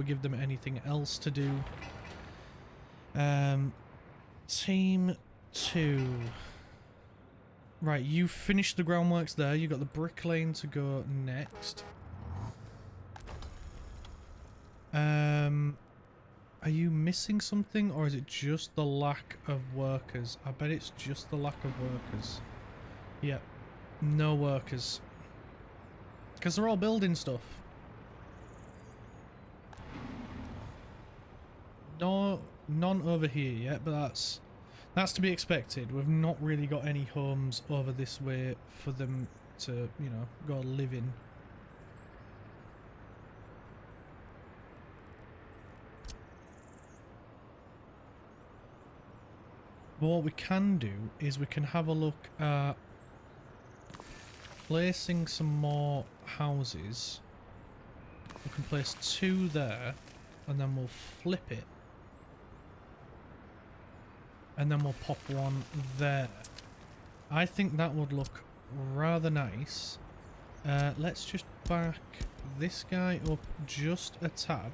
Speaker 1: give them anything else to do. Team 2. Right, you finished the groundworks there. You got the brick lane to go next. Are you missing something, or is it just the lack of workers? I bet it's just the lack of workers. Yep, no workers. Because they're all building stuff. No, none over here yet, but that's to be expected. We've not really got any homes over this way for them to, you know, go live in. But what we can do is we can have a look at placing some more houses. We can place 2 there, and then we'll flip it. And then we'll pop 1 there. I think that would look rather nice. Let's just back this guy up just a tad,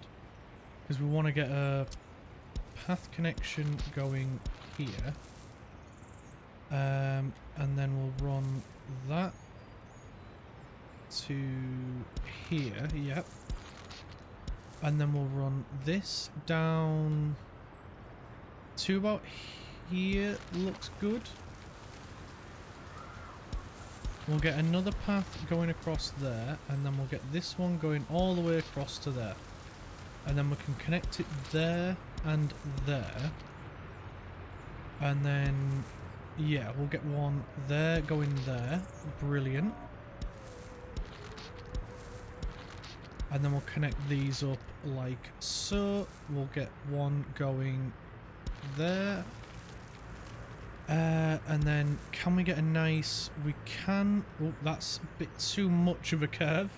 Speaker 1: because we want to get a path connection going here. And then we'll run that to here, yep. And then we'll run this down to about here. Looks good. We'll get another path going across there, and then we'll get this one going all the way across to there. And then we can connect it there and there. And then, yeah, we'll get one there going there. Brilliant. And then we'll connect these up like so. We'll get one going there. And then can we get a nice... We can... Oh, that's a bit too much of a curve.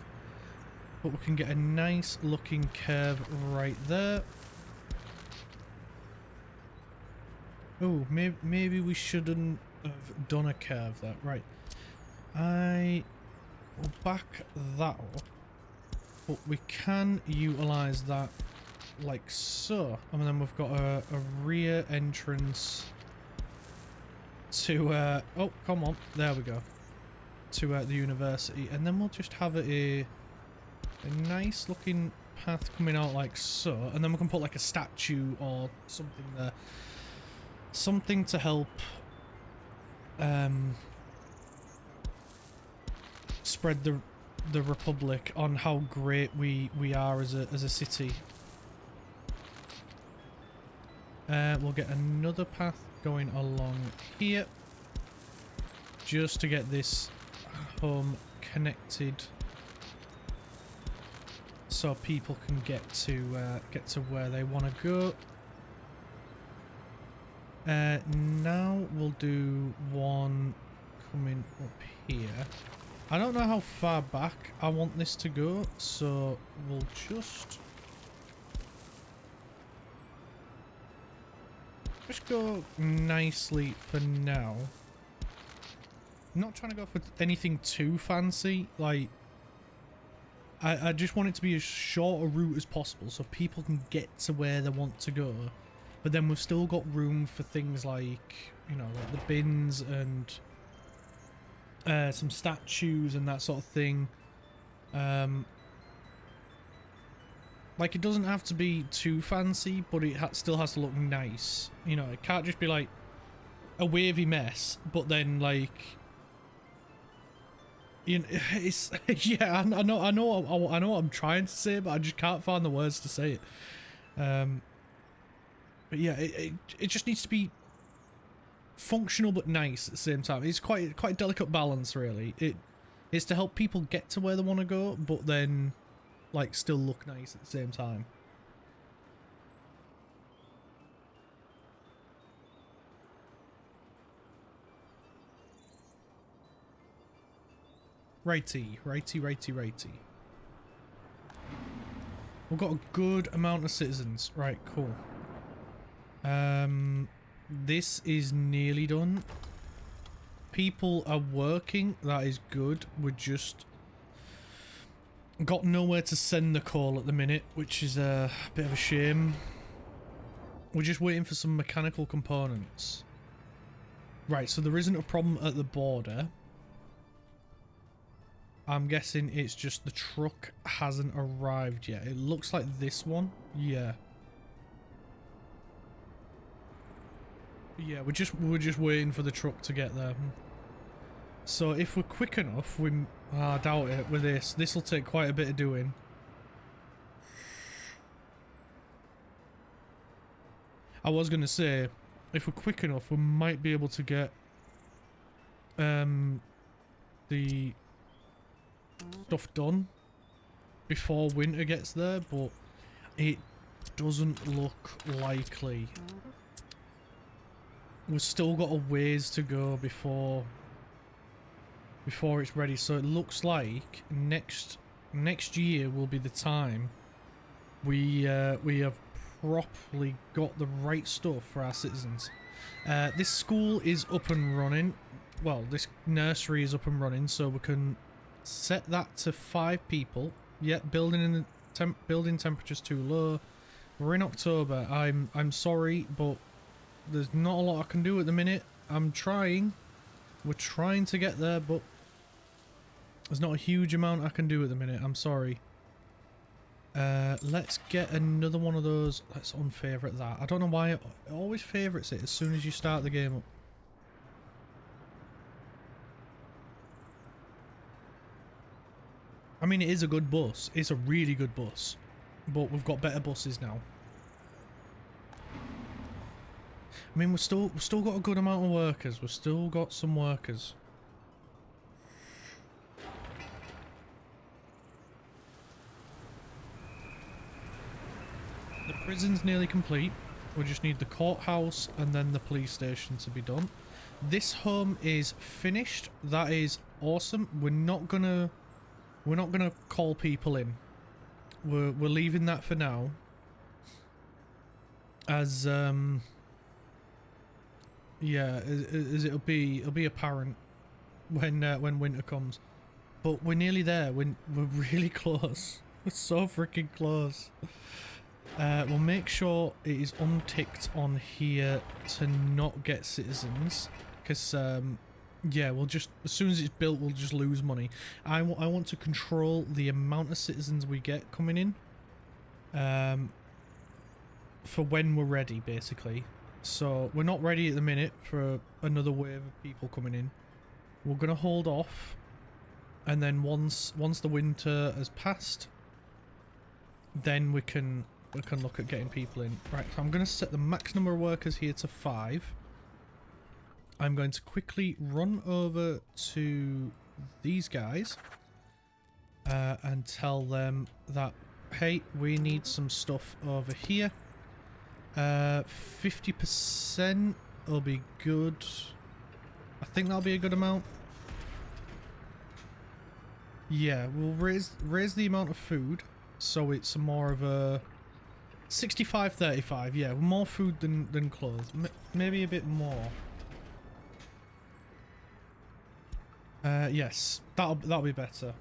Speaker 1: But we can get a nice looking curve right there. Oh, maybe we shouldn't have done a curve there. Right. I will back that up. But we can utilise that like so. And then we've got a rear entrance to, oh, come on. There we go. To the university. And then we'll just have a nice looking path coming out like so. And then we can put like a statue or something there. Something to help spread the Republic on how great we are as a city. We'll get another path going along here just to get this home connected so people can get to where they want to go. Now we'll do one coming up here. I don't know how far back I want this to go, so we'll just go nicely for now. I'm not trying to go for anything too fancy. Like, I just want it to be as short a route as possible so people can get to where they want to go. But then we've still got room for things like, you know, like the bins and some statues and that sort of thing. Like, it doesn't have to be too fancy, but it still has to look nice. You know, it can't just be like a wavy mess, but then like, you know, it's yeah. I know what I'm trying to say, but I just can't find the words to say it. But yeah, it just needs to be functional but nice at the same time. It's quite a delicate balance, really. It's to help people get to where they want to go, but then like still look nice at the same time. Righty. We've got a good amount of citizens. Right, cool. This is nearly done. People are working, that is good. We're just got nowhere to send the call at the minute, which is a bit of a shame. We're just waiting for some mechanical components. Right, so there isn't a problem at the border. I'm guessing it's just the truck hasn't arrived yet. It looks like this one. Yeah. Yeah, we're just waiting for the truck to get there. So if we're quick enough, I doubt it with this. This will take quite a bit of doing. I was going to say, if we're quick enough, we might be able to get the stuff done before winter gets there, but it doesn't look likely. We've still got a ways to go before it's ready, so it looks like next year will be the time we have properly got the right stuff for our citizens. This school is up and running. Well, this nursery is up and running, so we can set that to 5 people. Yet building temperature's too low. We're in October. I'm sorry, but there's not a lot I can do at the minute. I'm trying. We're trying to get there, but there's not a huge amount I can do at the minute. I'm sorry. Let's get another one of those. Let's unfavorite that. I don't know why it always favorites it as soon as you start the game up. I mean, it is a good bus. It's a really good bus. But we've got better buses now. I mean, we've still got a good amount of workers. We've still got some workers. The prison's nearly complete. We just need the courthouse and then the police station to be done. This home is finished. That is awesome. We're not gonna call people in. We're leaving that for now. As yeah, as it'll be apparent when winter comes. But we're nearly there. We're really close. We're so freaking close. We'll make sure it is unticked on here to not get citizens, because yeah, we'll just, as soon as it's built, we'll just lose money. I want to control the amount of citizens we get coming in, for when we're ready, basically. So we're not ready at the minute for another wave of people coming in. We're gonna hold off, and then once the winter has passed, then we can look at getting people in. Right, so I'm gonna set the max number of workers here to 5. I'm going to quickly run over to these guys and tell them that, hey, we need some stuff over here. 50% will be good. I think that'll be a good amount. Yeah, we'll raise the amount of food, so it's more of a 65-35. Yeah, more food than clothes. Maybe a bit more. Yes, that'll be better.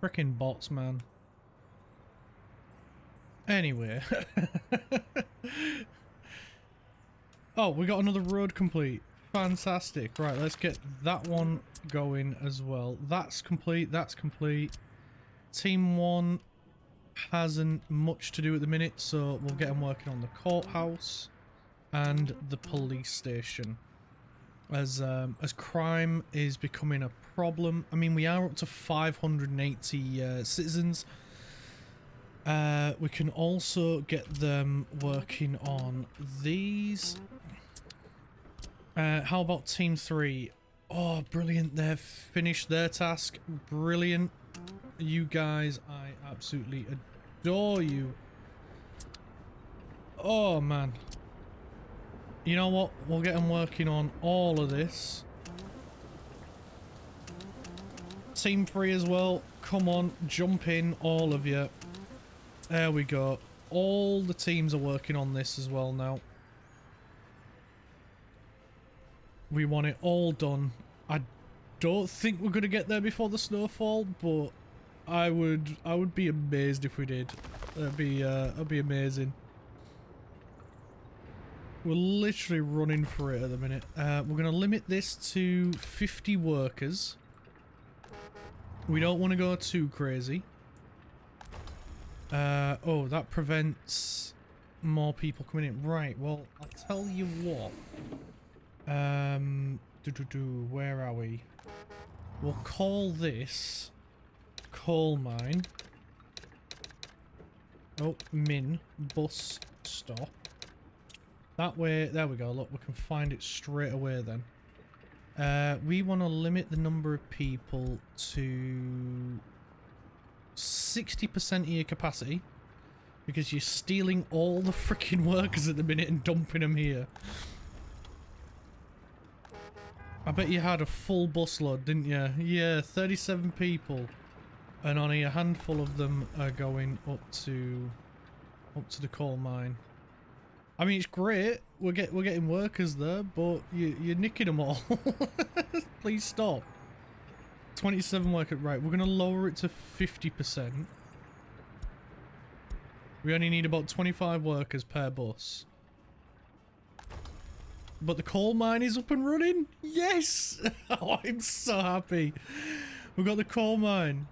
Speaker 1: Frickin' bots, man. Anyway. Oh, we got another road complete. Fantastic. Right, let's get that one going as well. That's complete. That's complete. Team 1 hasn't much to do at the minute, so we'll get them working on the courthouse and the police station. As crime is becoming a problem. I mean, we are up to 580 citizens. We can also get them working on these. How about Team 3? Oh, brilliant. They've finished their task. Brilliant. You guys, I absolutely adore you. Oh, man. You know what? We'll get them working on all of this. Team 3 as well. Come on, jump in, all of you. There we go. All the teams are working on this as well now. We want it all done. I don't think we're going to get there before the snowfall, but I would be amazed if we did. That'd be amazing. We're literally running for it at the minute. We're going to limit this to 50 workers. We don't want to go too crazy. Oh, that prevents more people coming in. Right, well, I'll tell you what. Where are we? We'll call this coal mine. Oh, min bus stop. That way, there we go, look, we can find it straight away then. We want to limit the number of people to 60% of your capacity, because you're stealing all the freaking workers at the minute and dumping them here. I bet you had a full busload, didn't you? Yeah, 37 people, and only a handful of them are going up to the coal mine. I mean, it's great. We're getting workers there, but you're nicking them all. Please stop. 27 workers. Right, we're gonna lower it to 50%. We only need about 25 workers per bus. But the coal mine is up and running. Yes! Oh, I'm so happy. We've got the coal mine.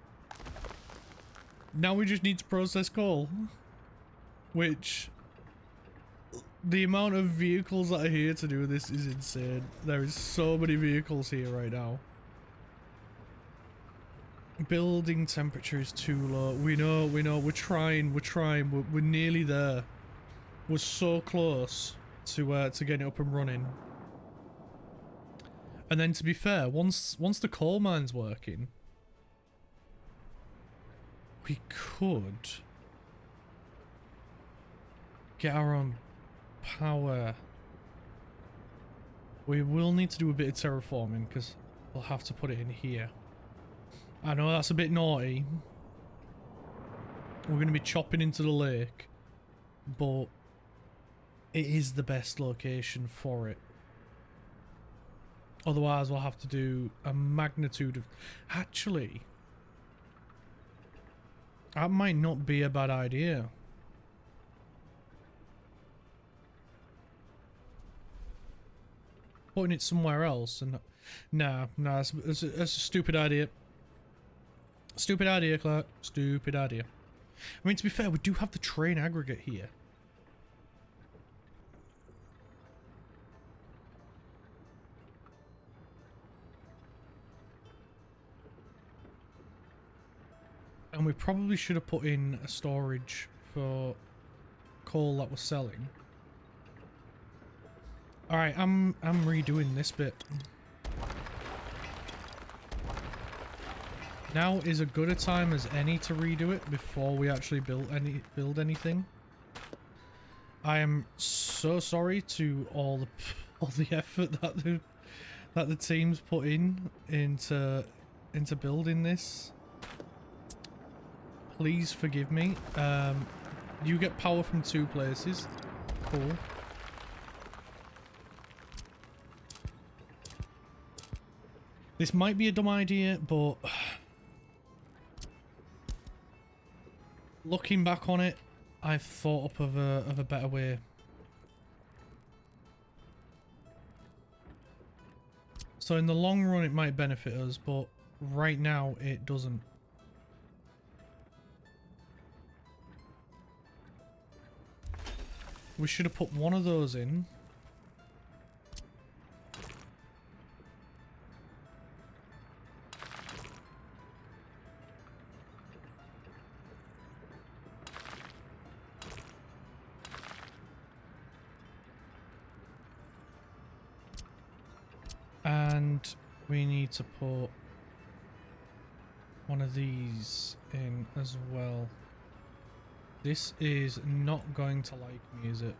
Speaker 1: Now we just need to process coal, which. The amount of vehicles that are here to do this is insane. There is so many vehicles here right now. Building temperature is too low. We know, we're trying, we're nearly there. We're so close to getting it up and running. And then to be fair, once the coal mine's working, we could get our own power. We will need to do a bit of terraforming because we'll have to put it in here. I know that's a bit naughty. We're going to be chopping into the lake, but it is the best location for it. Otherwise we'll have to do a magnitude of... Actually, that might not be a bad idea. Putting it somewhere else and nah, it's a stupid idea. Stupid idea, Clark. Stupid idea. I mean, to be fair, we do have the train aggregate here. And we probably should have put in a storage for coal that we're selling. Alright, I'm redoing this bit. Now is as good a time as any to redo it before we actually build anything. I am so sorry to all the effort that the teams put into building this. Please forgive me. You get power from 2 places. Cool. This might be a dumb idea, but looking back on it, I've thought up of a better way. So in the long run it might benefit us, but right now it doesn't. We should have put one of those in. And we need to put one of these in as well. This is not going to like me, is it?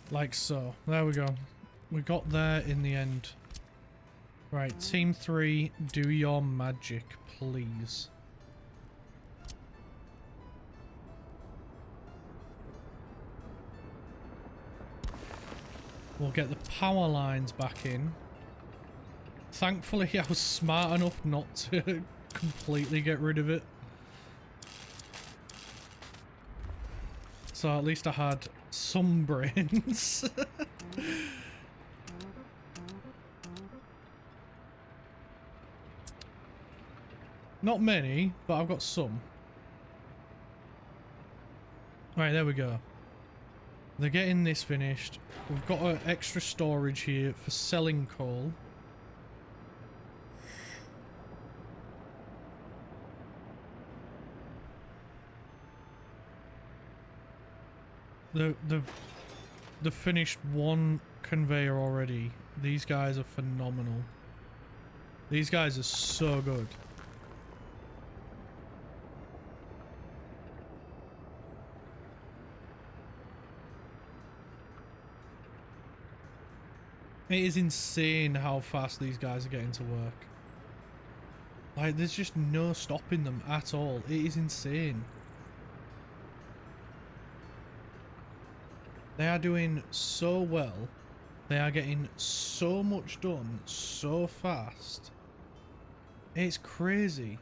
Speaker 1: Like so. There we go. We got there in the end. Right, team 3, do your magic, please. We'll get the power lines back in. Thankfully, I was smart enough not to completely get rid of it. So at least I had some brains. Not many, but I've got some. Right, there we go. They're getting this finished. We've got extra storage here for selling coal. They've finished one conveyor already. These guys are phenomenal. These guys are so good. It is insane how fast these guys are getting to work. Like, there's just no stopping them at all. It is insane. They are doing so well. They are getting so much done so fast. It's crazy.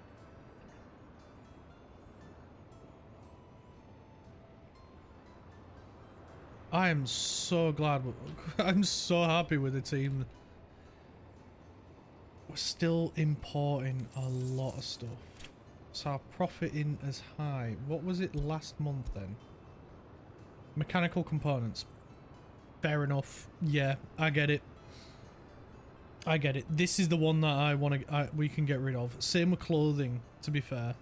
Speaker 1: I am so glad. I'm so happy with the team. We're still importing a lot of stuff. So our profit in as high. What was it last month then? Mechanical components. Fair enough. Yeah, I get it. I get it. This is the one that I want to. We can get rid of. Same with clothing, to be fair,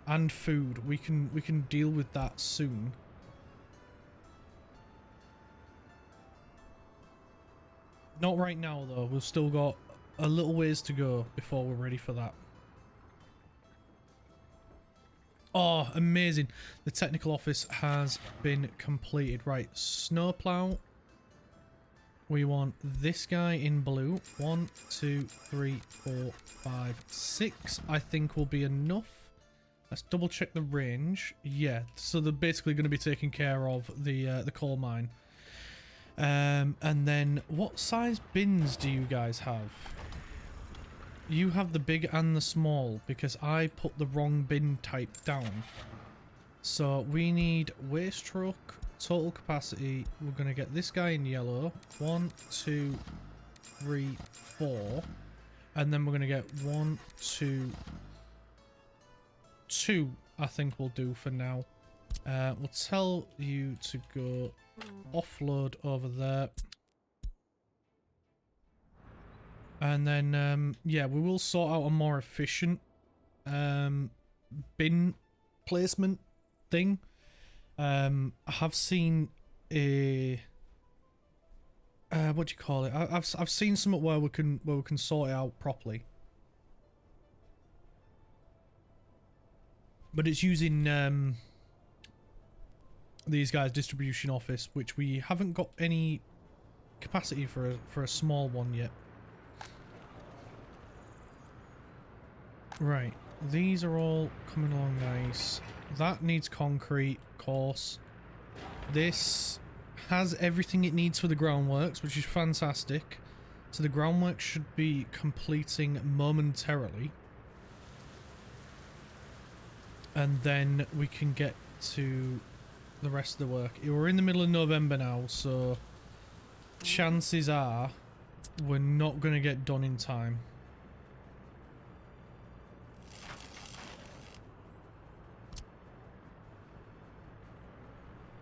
Speaker 1: and food. We can deal with that soon. Not right now though. We've still got a little ways to go before we're ready for that. Oh, amazing. The technical office has been completed. Right, snowplow. We want this guy in blue. 1, 2, 3, 4, 5, 6. I think will be enough. Let's double check the range. Yeah, so they're basically going to be taking care of the coal mine. And then what size bins do you guys have? You have the big and the small because I put the wrong bin type down. So we need waste truck, total capacity. We're going to get this guy in yellow. 1, 2, 3, 4. And then we're going to get 1, 2, 2 I think we'll do for now. We'll tell you to go offload over there. And then, yeah, we will sort out a more efficient bin placement thing. I have seen a what do you call it? I've seen something where we can sort it out properly. But it's using these guys' distribution office, which we haven't got any capacity for a small one yet. Right, these are all coming along nice. That needs concrete, of course. This has everything it needs for the groundworks, which is fantastic. So the groundworks should be completing momentarily. and then we can get to the rest of the work. We're in the middle of November now, so chances are we're not going to get done in time.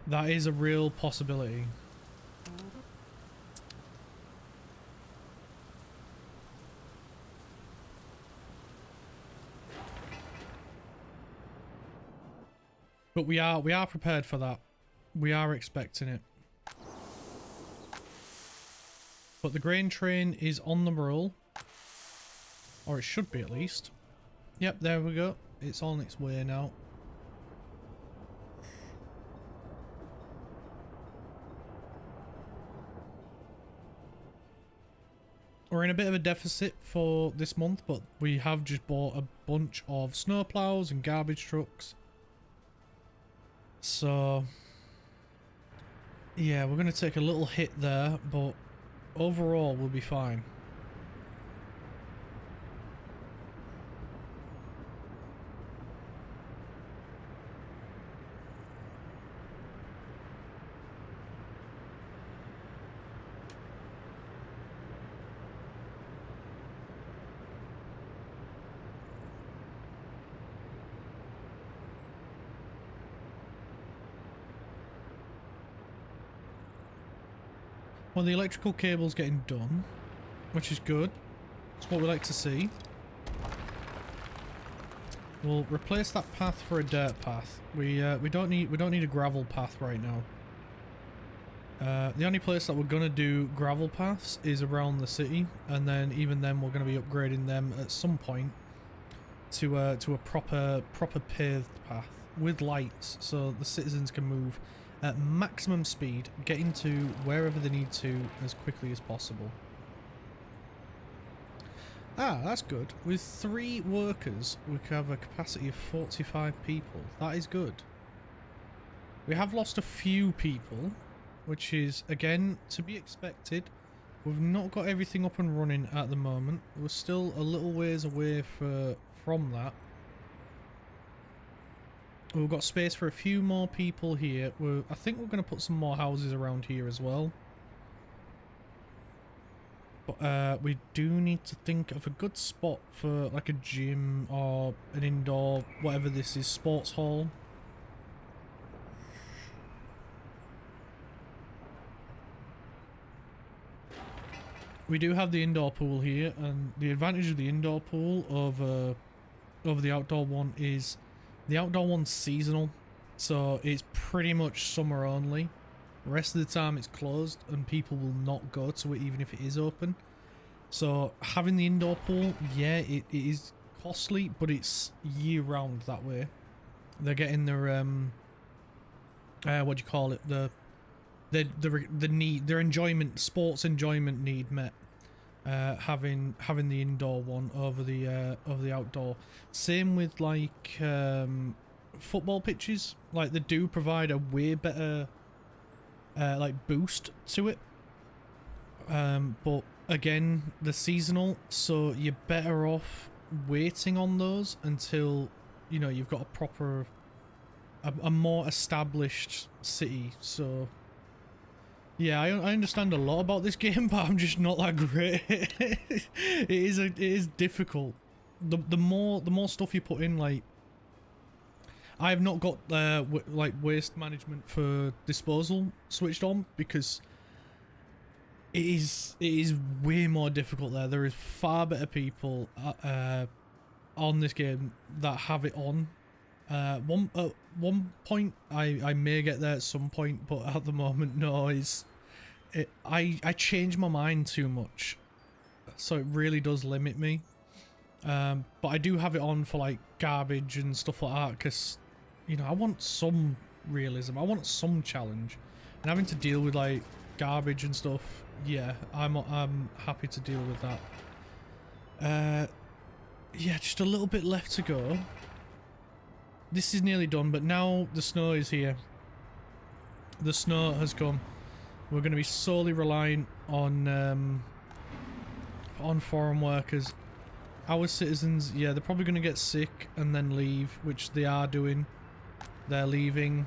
Speaker 1: That is a real possibility. But we are prepared for that. We are expecting it. But the grain train is on the roll. Or it should be at least. Yep, there we go. It's on its way now. We're in a bit of a deficit for this month, but we have just bought a bunch of snowplows and garbage trucks. So, yeah, we're going to take a little hit there, but overall we'll be fine. Well, the electrical cable's getting done, which is good. It's what we like to see. We'll replace that path for a dirt path. We don't need a gravel path right now. The only place that we're gonna do gravel paths is around the city, and then even then we're gonna be upgrading them at some point to a proper paved path with lights, so the citizens can move at maximum speed, getting to wherever they need to as quickly as possible. Ah, that's good. With 3 workers, we can have a capacity of 45 people. That is good. We have lost a few people, which is, again, to be expected. We've not got everything up and running at the moment. We're still a little ways away from that. We've got space for a few more people here. I think we're going to put some more houses around here as well. But we do need to think of a good spot for like a gym or an indoor, whatever this is, sports hall. We do have the indoor pool here, and the advantage of the indoor pool over the outdoor one is the outdoor one's seasonal, so it's pretty much summer only. The rest of the time it's closed and people will not go to it even if it is open. So having the indoor pool, yeah, it is costly, but it's year round that way. They're getting their what do you call it, the need, their enjoyment, sports enjoyment need met. Having the indoor one over the outdoor. Same with like football pitches. Like they do provide a way better like boost to it. But again, the seasonal, so you're better off waiting on those until you know you've got a more established city. So yeah, I understand a lot about this game, but I'm just not that great. It is difficult. The more stuff you put in, like I have not got like waste management for disposal switched on because it is way more difficult there. There is far better people on this game that have it on. One point I may get there at some point, but at the moment no. I change my mind too much, so it really does limit me. But I do have it on for like garbage and stuff like that because, you know, I want some realism. I want some challenge, and having to deal with like garbage and stuff. Yeah, I'm happy to deal with that. Yeah, just a little bit left to go. This is nearly done, but now the snow is here. The snow has come. We're going to be solely reliant on foreign workers. our citizens, yeah, they're probably going to get sick and then leave, which they are doing. They're leaving.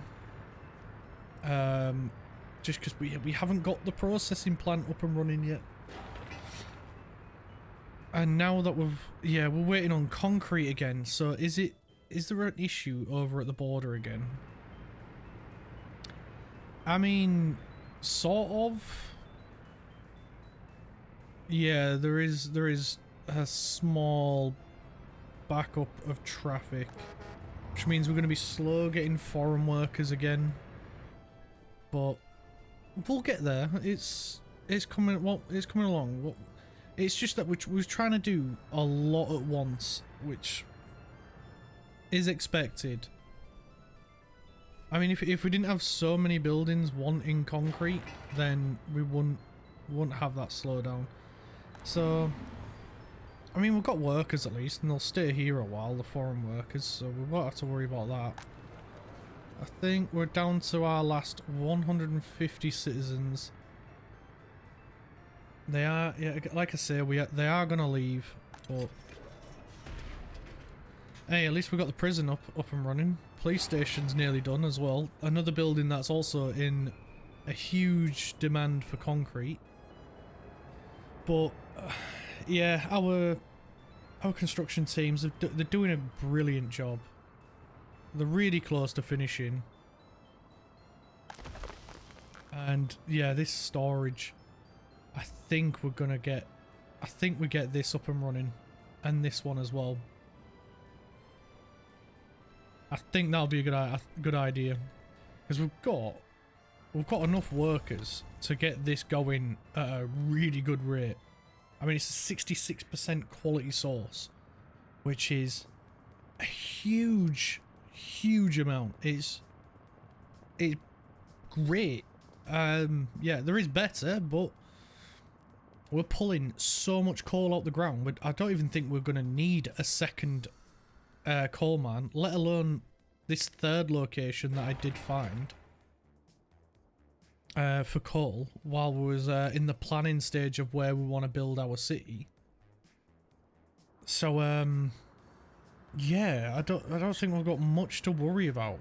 Speaker 1: Just because we haven't got the processing plant up and running yet. And now that we're waiting on concrete again. So is there an issue over at the border again? I mean, sort of. Yeah, there is a small backup of traffic, which means we're going to be slow getting foreign workers again. But we'll get there. It's coming. Well, it's coming along. It's just that we're trying to do a lot at once, which is expected. I mean, if we didn't have so many buildings wanting concrete, then we wouldn't have that slowdown. So, I mean, we've got workers at least, and they'll stay here a while, the foreign workers, so we won't have to worry about that. I think we're down to our last 150 citizens. They are, yeah, like I say, they are gonna leave, but hey, at least we got the prison up and running. Police station's nearly done as well. Another building that's also in a huge demand for concrete. But yeah, our construction teams they're doing a brilliant job. They're really close to finishing. And yeah, this storage, I think we get this up and running, and this one as well. I think that'll be a good idea, because we've got enough workers to get this going at a really good rate. I mean, it's a 66% quality source, which is a huge amount. It's great. Yeah, there is better, but we're pulling so much coal out the ground. I don't even think we're going to need a second coal mine, let alone this third location that I did find for coal while we was in the planning stage of where we want to build our city. So yeah, I don't think we've got much to worry about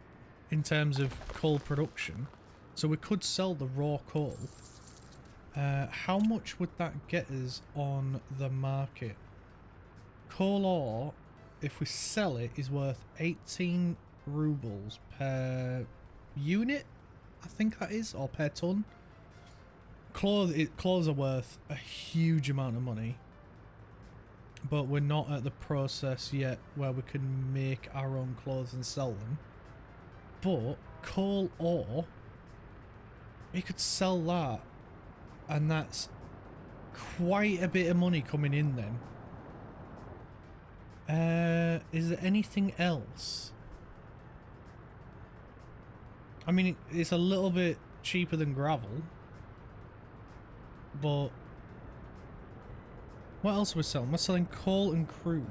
Speaker 1: in terms of coal production. So we could sell the raw coal. How much would that get us on the market? Coal ore, if we sell it, is worth 18 rubles per unit, I think that is, or per ton. Clothes are worth a huge amount of money, but we're not at the process yet where we can make our own clothes and sell them. But coal ore, we could sell that, and that's quite a bit of money coming in then. Is there anything else? I mean, it's a little bit cheaper than gravel, but what else are we selling? We're selling coal and crude.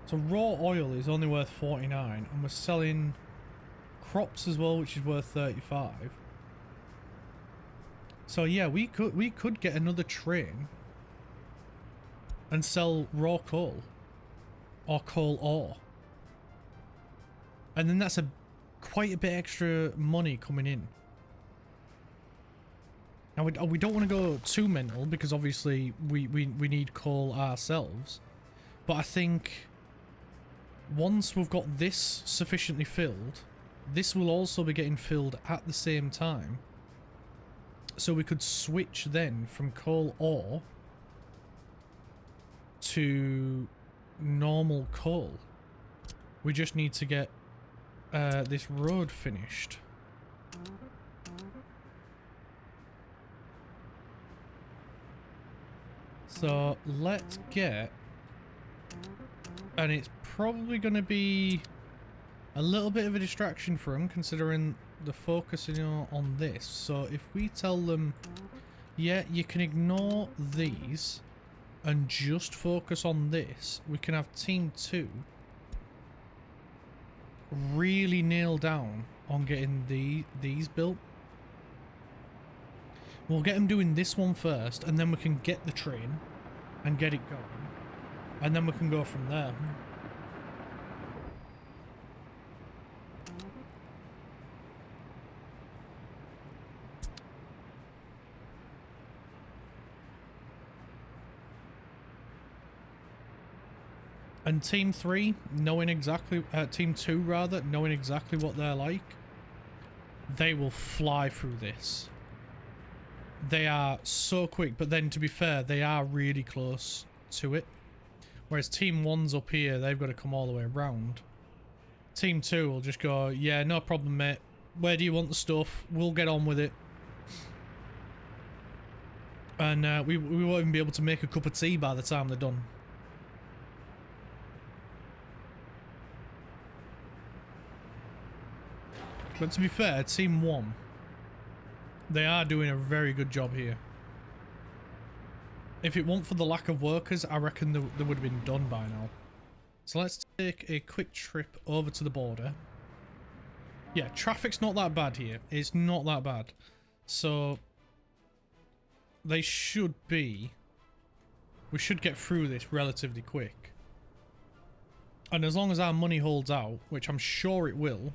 Speaker 1: So raw oil is only worth 49, and we're selling crops as well, which is worth 35. So yeah, we could get another train and sell raw coal or coal ore, and then that's quite a bit extra money coming in. Now we don't want to go too mental, because obviously we need coal ourselves, but I think once we've got this sufficiently filled, this will also be getting filled at the same time, so we could switch then from coal ore to normal coal. We just need to get this road finished. So let's get, and it's probably going to be a little bit of a distraction for them, considering the focusing on this. So if we tell them, yeah, you can ignore these and just focus on this, we can have team 2 really nail down on getting these built. We'll get them doing this one first, and then we can get the train, and get it going. And then we can go from there. And team 3, knowing exactly, team 2 rather, knowing exactly what they're like, they will fly through this. They are so quick, but then to be fair, they are really close to it. Whereas team 1's up here, they've got to come all the way around. Team 2 will just go, yeah, no problem, mate. Where do you want the stuff? We'll get on with it. And we won't even be able to make a cup of tea by the time they're done. But to be fair, Team 1, they are doing a very good job here. If it weren't for the lack of workers, I reckon they would have been done by now. So let's take a quick trip over to the border. Yeah, traffic's not that bad here. It's not that bad. So they should be... we should get through this relatively quick. And as long as our money holds out, which I'm sure it will,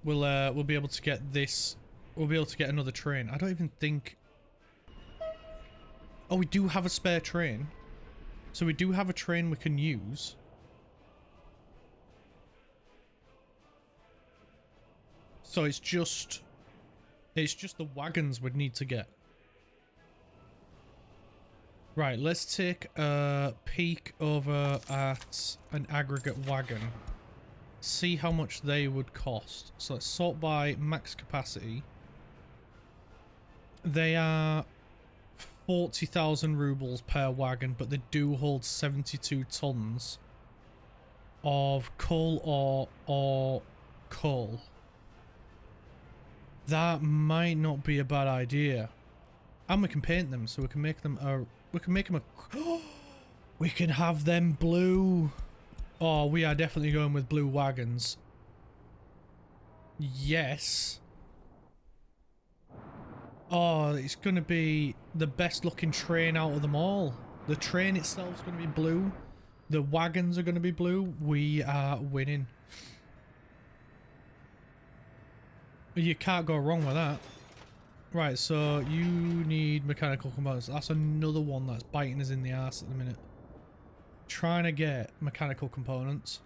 Speaker 1: we'll be able to get this. We'll be able to get another train. I don't even think. Oh, we do have a spare train. So we do have a train we can use. So it's just the wagons we'd need to get. Right, let's take a peek over at an aggregate wagon. See how much they would cost. So let's sort by max capacity. They are 40,000 rubles per wagon, but they do hold 72 tons of coal or coal. That might not be a bad idea. And we can paint them, so we can make them a... we can make them a... we can have them blue. Oh, we are definitely going with blue wagons. Yes. Oh, it's going to be the best looking train out of them all. The train itself is going to be blue. The wagons are going to be blue. We are winning. You can't go wrong with that. Right, so you need mechanical components. That's another one that's biting us in the ass at the minute. Trying to get mechanical components.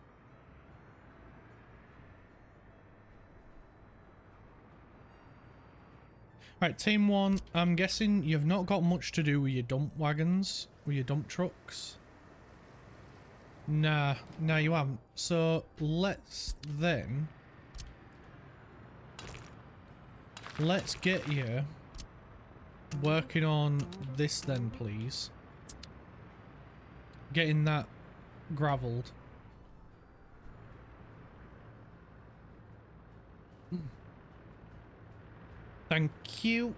Speaker 1: Right, team 1, I'm guessing you've not got much to do with your dump wagons, with your dump trucks. Nah, you haven't. So let's get you working on this then, please. Getting that gravelled. Thank you.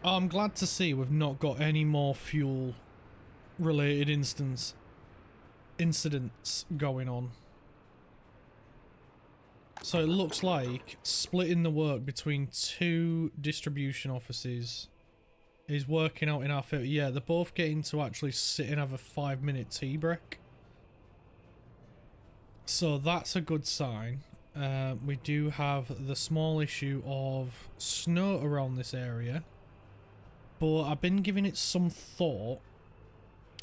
Speaker 1: Oh, I'm glad to see we've not got any more fuel related incidents going on. So it looks like splitting the work between 2 distribution offices is working out in our favour. Yeah, they're both getting to actually sit and have a 5-minute tea break. So that's a good sign. We do have the small issue of snow around this area. But I've been giving it some thought.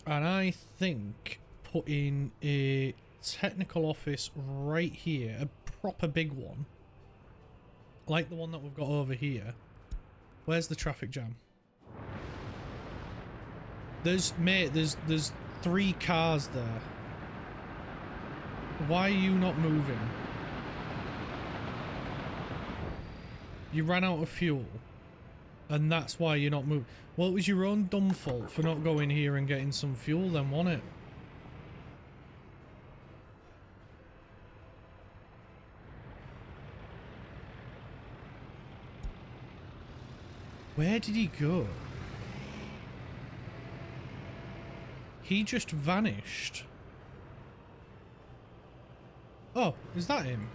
Speaker 1: And I think putting a technical office right here, a proper big one, like the one that we've got over here. Where's the traffic jam? There's 3 cars there. Why are you not moving? You ran out of fuel. And that's why you're not moving. Well, it was your own dumb fault for not going here and getting some fuel then, wasn't it? Where did he go? He just vanished. Oh, is that him?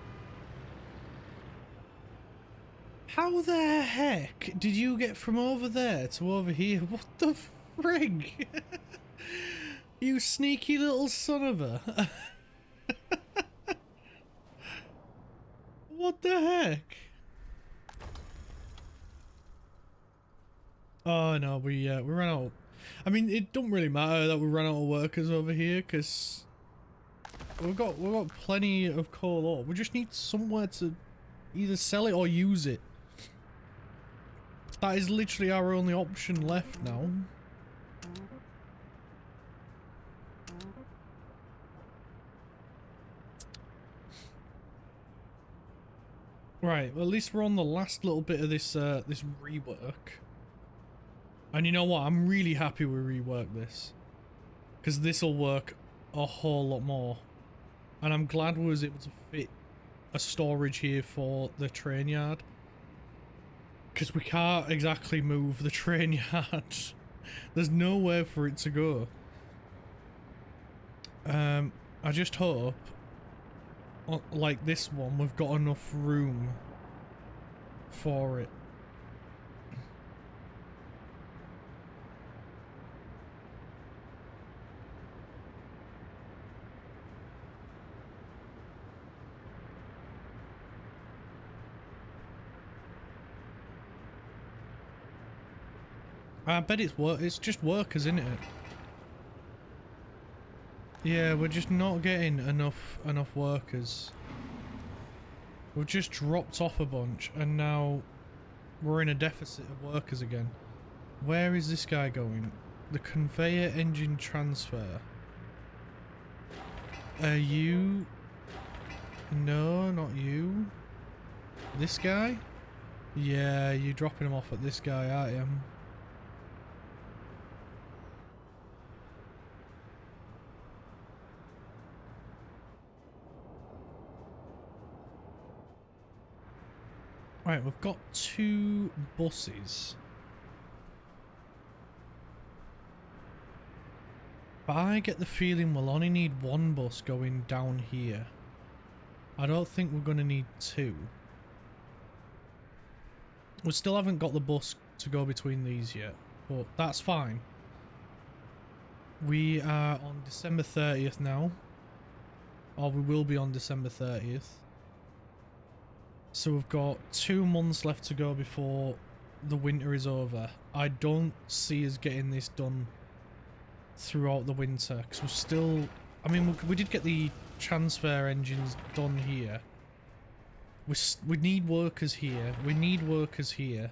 Speaker 1: How the heck did you get from over there to over here? What the frig? You sneaky little son of a. What the heck? Oh no, we ran out. I mean, it don't really matter that we ran out of workers over here, because we've got plenty of coal ore. We just need somewhere to either sell it or use it. That is literally our only option left now. Right, well, at least we're on the last little bit of this this rework. And you know what? I'm really happy we reworked this, because this will work a whole lot more. And I'm glad we was able to fit a storage here for the train yard, because we can't exactly move the train yard. There's nowhere for it to go. I just hope, like this one, we've got enough room for it. I bet it's just workers, isn't it? Yeah, we're just not getting enough workers. We've just dropped off a bunch, and now we're in a deficit of workers again. Where is this guy going? The conveyor engine transfer. Are you? No, not you. This guy? Yeah, you're dropping him off at this guy, aren't you? Right, we've got 2 buses. But I get the feeling we'll only need 1 bus going down here. I don't think we're going to need 2. We still haven't got the bus to go between these yet, but that's fine. We are on December 30th now. Or we will be on December 30th. So we've got 2 months left to go before the winter is over. I don't see us getting this done throughout the winter, because we're still... I mean, we did get the transfer engines done here. We need workers here. We need workers here.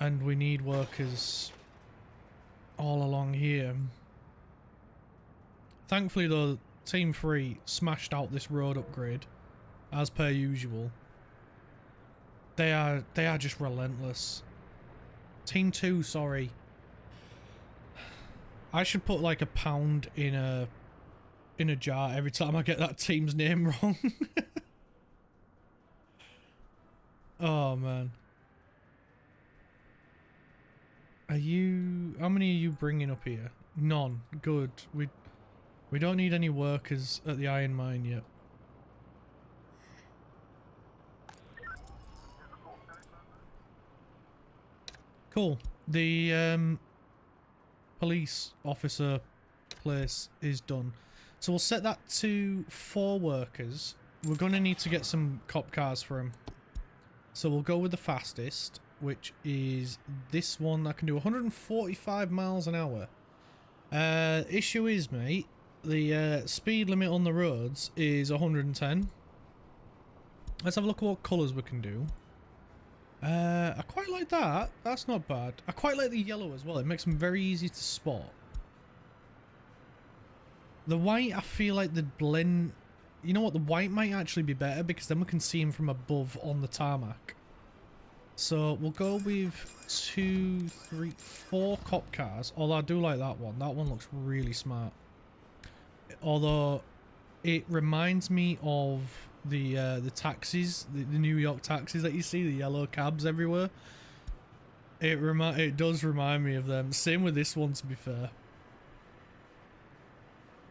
Speaker 1: And we need workers all along here. Thankfully though, Team 3 smashed out this road upgrade, as per usual. They are just relentless. Team 2, sorry. I should put like £1 in a jar every time I get that team's name wrong. Oh man. Are you... How many are you bringing up here? None. Good. We don't need any workers at the iron mine yet. Cool. The police officer place is done. So we'll set that to 4 workers. We're going to need to get some cop cars for him. So we'll go with the fastest, which is this one that can do 145 miles an hour. Issue is, mate, the speed limit on the roads is 110. Let's have a look at what colours we can do. I quite like that. That's not bad. I quite like the yellow as well. It makes them very easy to spot. The white, I feel like the blend... You know what? The white might actually be better, because then we can see him from above on the tarmac. So we'll go with 2, 3, 4 cop cars. Although I do like that one. That one looks really smart. Although it reminds me of the taxis, the New York taxis that you see, the yellow cabs everywhere. It does remind me of them. Same with this one, to be fair.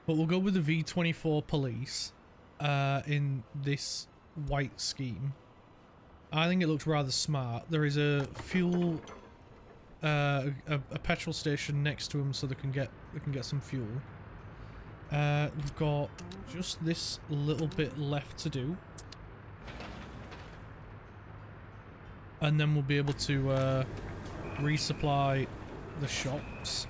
Speaker 1: But we'll go with the V24 police in this white scheme. I think it looks rather smart. There is a fuel, a petrol station next to them, so they can get some fuel. We've got just this little bit left to do, and then we'll be able to resupply the shops.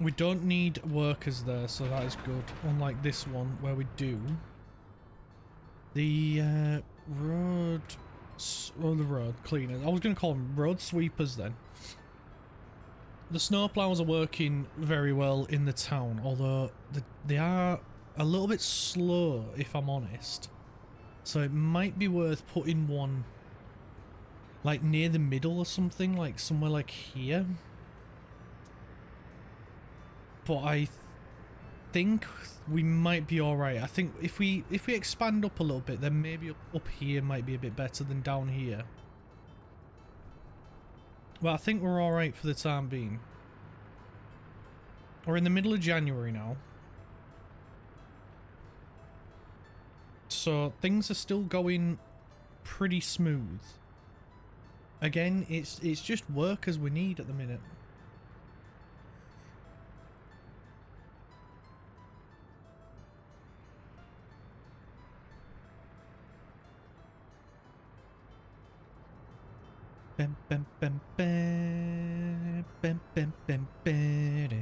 Speaker 1: We don't need workers there, so that is good. Unlike this one, where we do. The road cleaners. I was going to call them road sweepers then. The snowplows are working very well in the town, although they are a little bit slow, if I'm honest. So it might be worth putting one like near the middle or something, like somewhere like here. But I think we might be alright. I think if we expand up a little bit, then maybe up here might be a bit better than down here. Well, I think we're alright for the time being. We're in the middle of January now. So things are still going pretty smooth. Again, it's just workers we need at the minute. Bam bam bam bam bam bam bam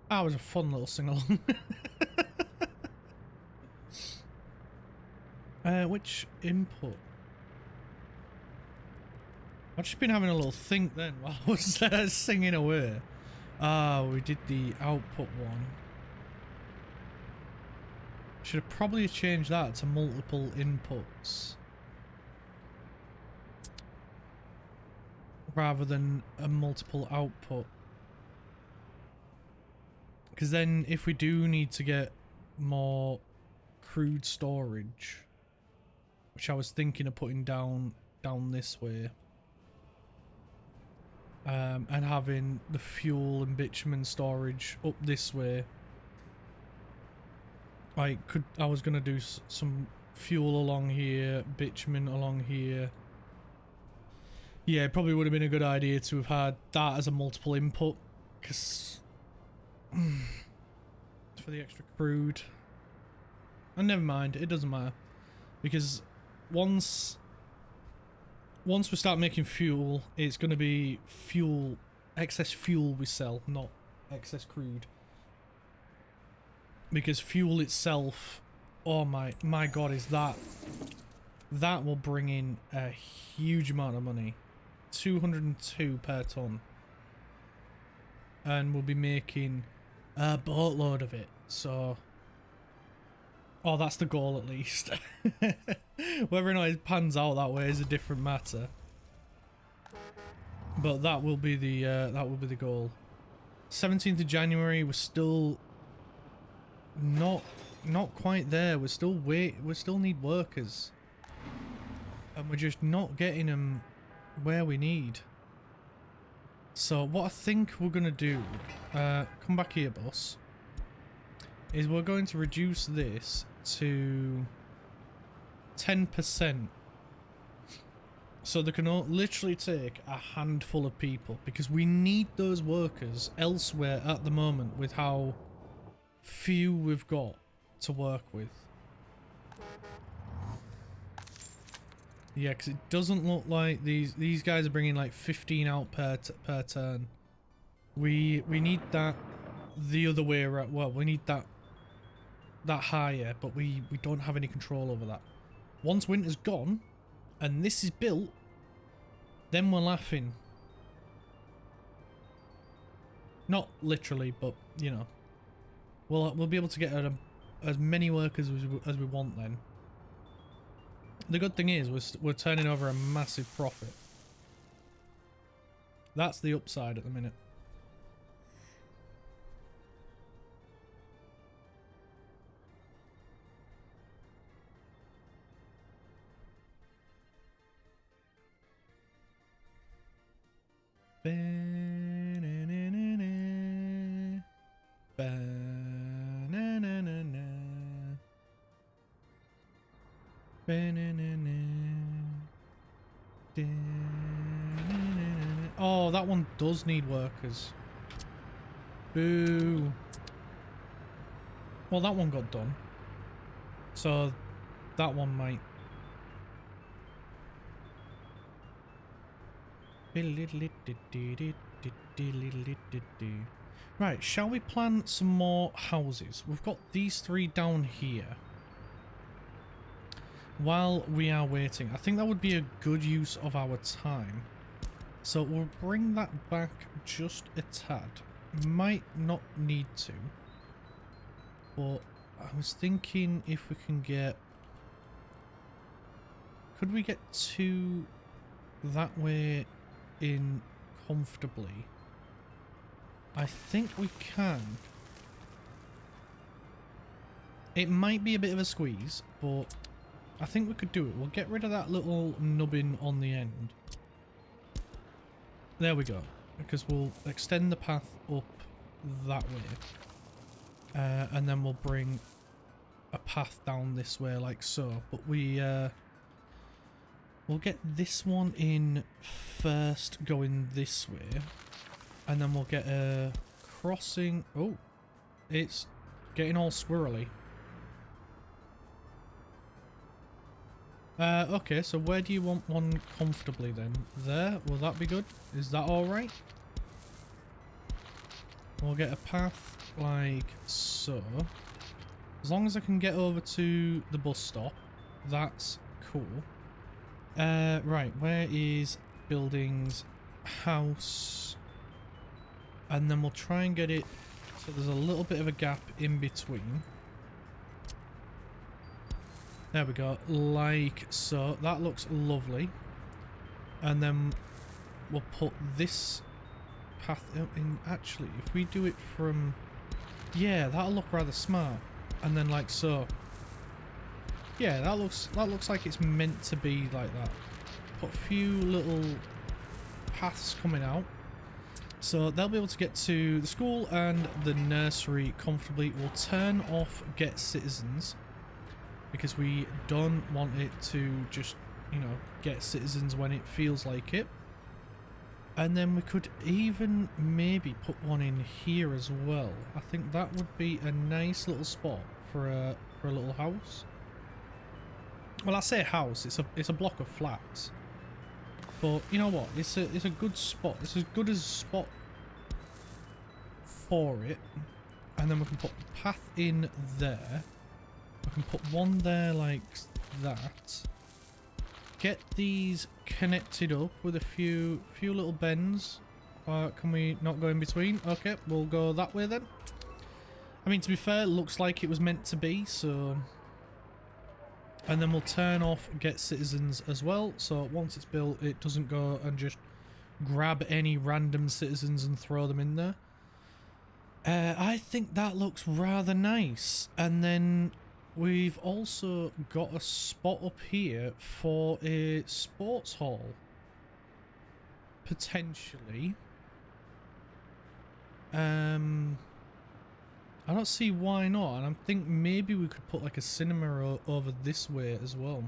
Speaker 1: That was a fun little sing-along. Which input? I've just been having a little think then while I was singing away. Ah, we did the output one. Should have probably changed that to multiple inputs. Rather than a multiple output. Because then if we do need to get more crude storage, which I was thinking of putting down this way, and having the fuel and bitumen storage up this way, I was gonna do some fuel along here, bitumen along here. Yeah, it probably would have been a good idea to have had that as a multiple input, because for the extra crude. And never mind, it doesn't matter, because once we start making fuel, it's going to be excess fuel we sell, not excess crude. Because fuel itself, oh my god, is that will bring in a huge amount of money. 202 per ton. And we'll be making a boatload of it, so... Oh, that's the goal at least. Whether or not it pans out that way is a different matter. But that will be the goal. 17th of January, we're still not quite there. We still need workers. And we're just not getting them where we need. So what I think we're gonna do, come back here, boss, is we're going to reduce this to 10%. So they can literally take a handful of people, because we need those workers elsewhere at the moment with how few we've got to work with. Yeah, because it doesn't look like these guys are bringing like 15 out per turn. We need that the other way around. Well, we need that higher, but we don't have any control over that. Once winter's gone and this is built, then we're laughing. Not literally, but you know, we'll be able to get as many workers as we want then. The good thing is we're turning over a massive profit. That's the upside at the minute. Oh, that one does need workers. Boo. Well, that one got done. So that one might. Right, shall we plan some more houses? We've got these 3 down here. While we are waiting, I think that would be a good use of our time. So we'll bring that back just a tad. Might not need to. But I was thinking if we can get... Could we get 2 that way in comfortably? I think we can. It might be a bit of a squeeze, but I think we could do it. We'll get rid of that little nubbin on the end. There we go. Because we'll extend the path up that way. And then we'll bring a path down this way like so. But we'll get this one in first going this way. And then we'll get a crossing. Oh, it's getting all squirrely. Okay, so where do you want one comfortably then? There? Will that be good? Is that alright? We'll get a path like so. As long as I can get over to the bus stop, that's cool. Right, where is buildings, house, and then we'll try and get it so there's a little bit of a gap in between. There we go, like so. That looks lovely. And then we'll put this path in. Actually, if we do it from... Yeah, that'll look rather smart. And then like so. Yeah, that looks like it's meant to be like that. Put a few little paths coming out. So they'll be able to get to the school and the nursery comfortably. We'll turn off Get Citizens, because we don't want it to just, you know, get citizens when it feels like it. And then we could even maybe put one in here as well. I think that would be a nice little spot for a little house. Well, I say house, it's a block of flats. But you know what? It's a good spot. It's as good as a spot for it. And then we can put the path in there. I can put one there like that. Get these connected up with a few little bends. Can we not go in between? Okay, we'll go that way then. I mean, to be fair, it looks like it was meant to be, so... And then we'll turn off Get Citizens as well, so once it's built, it doesn't go and just grab any random citizens and throw them in there. I think that looks rather nice. And then... we've also got a spot up here for a sports hall. Potentially. I don't see why not, and I think maybe we could put like a cinema over this way as well.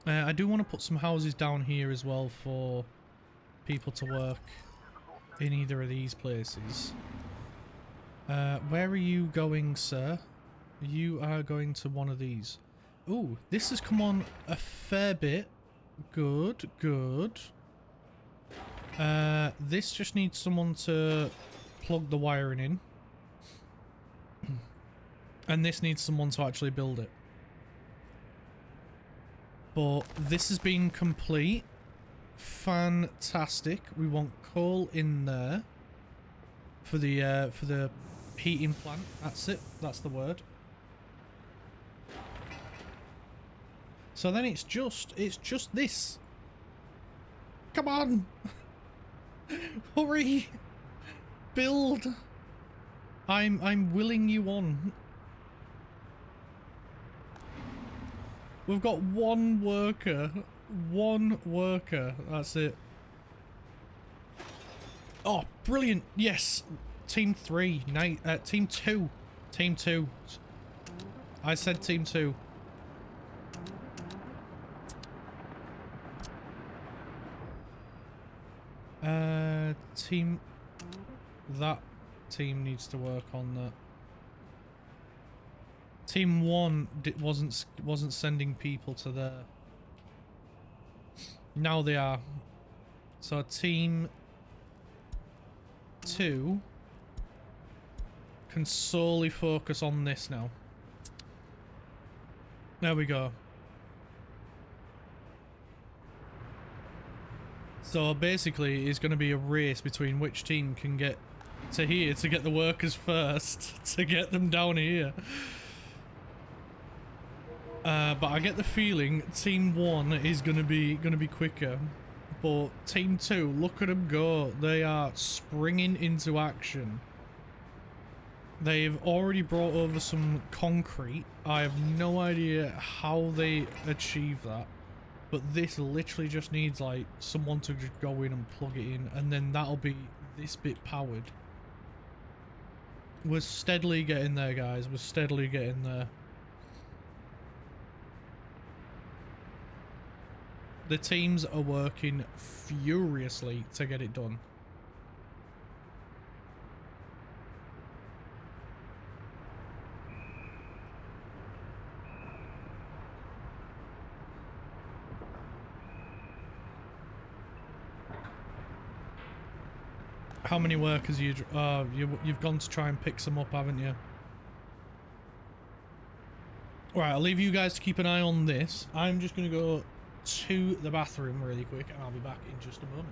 Speaker 1: I do want to put some houses down here as well for people to work in either of these places. Where are you going, sir? You are going to one of these. Ooh, this has come on a fair bit. Good, good. This just needs someone to plug the wiring in. And this needs someone to actually build it. But this has been complete. Fantastic. We want coal in there for the heating plant. That's it. That's the word. So then it's just this. Come on. Hurry. Build. I'm willing you on. We've got one worker. One worker. That's it. Oh, brilliant. Yes. Team 3. Team 2. Team 2. I said team 2. Team... That team needs to work on that. Team 1 wasn't sending people to there. Now they are. So team 2 can solely focus on this now. There we go. So basically it's going to be a race between which team can get to here to get the workers first to get them down here. But I get the feeling team 1 is gonna be quicker, but team 2, look at them go. They are springing into action. They've already brought over some concrete. I have no idea how they achieve that, but this literally just needs like someone to just go in and plug it in, and then that'll be this bit powered. We're steadily getting there, guys. We're steadily getting there. The teams are working furiously to get it done. How many workers you've gone to try and pick some up, haven't you? Right, I'll leave you guys to keep an eye on this. I'm just going to go to the bathroom really quick and I'll be back in just a moment.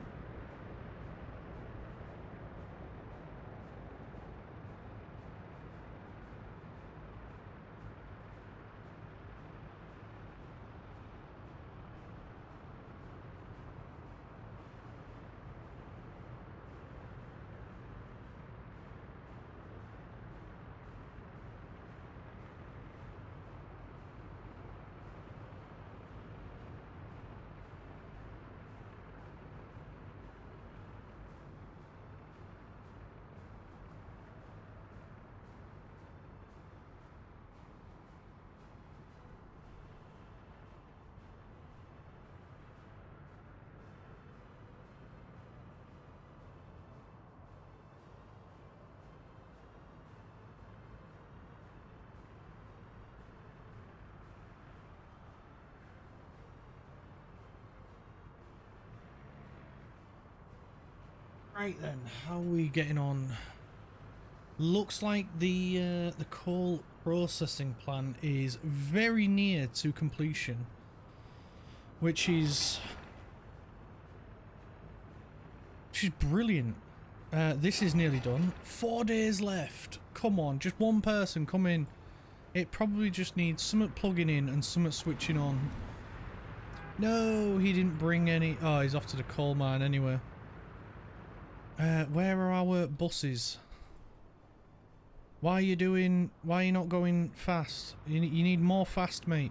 Speaker 1: Right then, how are we getting on? Looks like the coal processing plant is very near to completion, which is brilliant. This is nearly done. 4 days left. Come on, just one person come in. It probably just needs something plugging in and something switching on. No, he didn't bring any. Oh, he's off to the coal mine anyway. Where are our buses? Why are you not going fast? You need more fast, mate.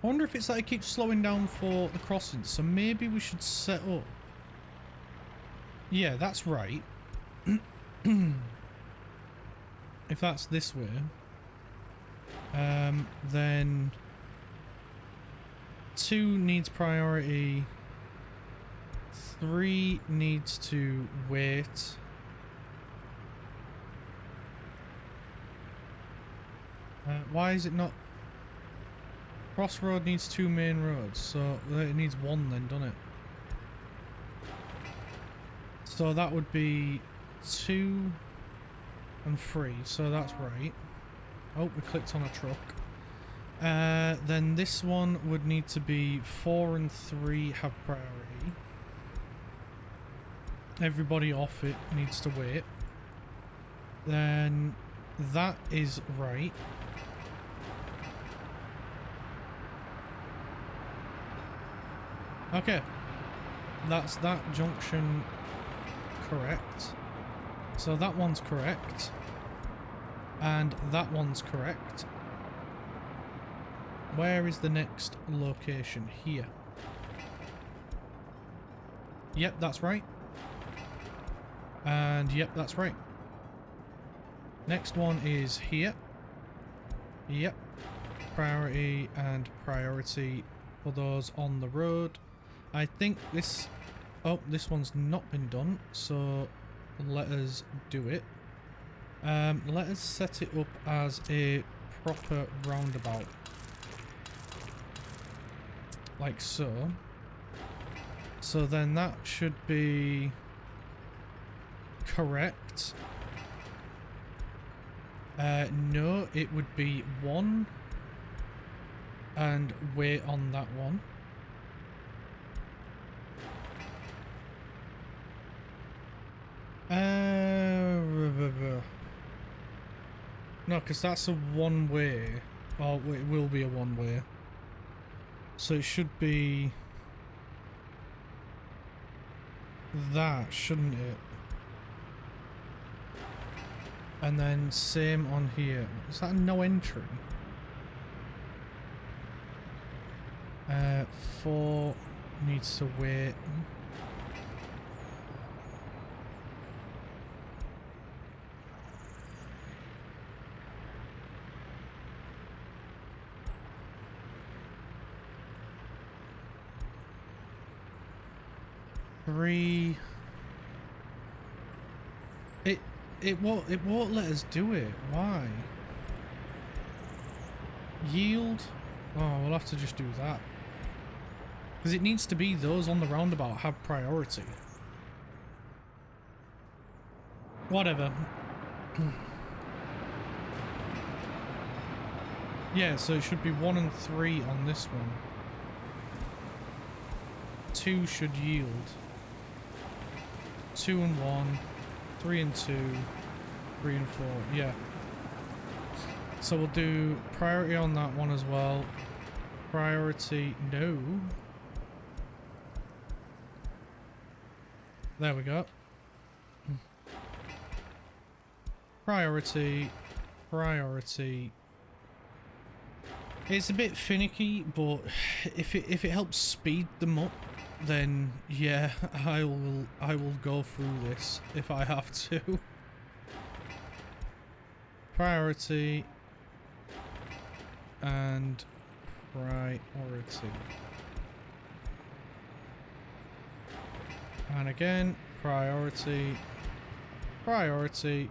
Speaker 1: I wonder if it's that it keeps slowing down for the crossings, so maybe we should set up. Yeah, that's right. If that's this way, then 2 needs priority, 3 needs to wait, Why is it not? Crossroad needs 2 main roads, so it needs 1 then, doesn't it? So that would be 2 and 3, so that's right. Oh, we clicked on a truck. Then this one would need to be 4 and 3 have priority. Everybody off it needs to wait. Then that is right. Okay. That's that junction correct. So that one's correct. And that one's correct. Where is the next location? Here. Yep, that's right. And yep, that's right. Next one is here. Yep. Priority and priority for those on the road. I think this... Oh, this one's not been done, so let us do it. Let us set it up as a proper roundabout. Like so. So then that should be correct. No, it would be 1 and wait on that one. No, because that's a 1-way. Oh, it will be a 1-way. So it should be that, shouldn't it? And then same on here. Is that a no entry? 4 needs to wait. Three. It won't let us do it. Why? Yield? Oh, we'll have to just do that. Because it needs to be those on the roundabout have priority. Whatever. Yeah, so it should be 1 and 3 on this one. 2 should yield. 2 and 1. 3 and 2. 3 and 4. Yeah. So we'll do priority on that one as well. Priority, no. There we go. Priority. Priority. It's a bit finicky, but if it helps speed them up, then yeah, I will go through this if I have to. Priority and priority. And again, priority, priority.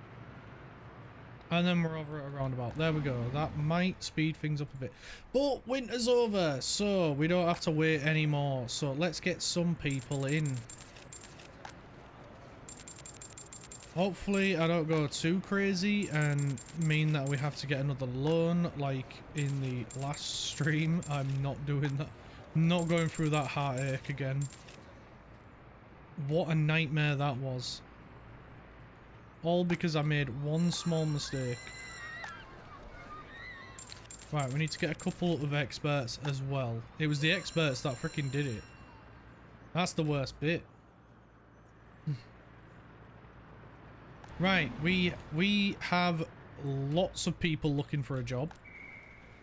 Speaker 1: And then we're over at a roundabout. There we go. That might speed things up a bit. But winter's over, so we don't have to wait anymore. So let's get some people in. Hopefully I don't go too crazy and mean that we have to get another loan like in the last stream. I'm not doing that. Not going through that heartache again. What a nightmare that was. All because I made one small mistake. Right, we need to get a couple of experts as well. It was the experts that freaking did it. That's the worst bit. Right, we have lots of people looking for a job.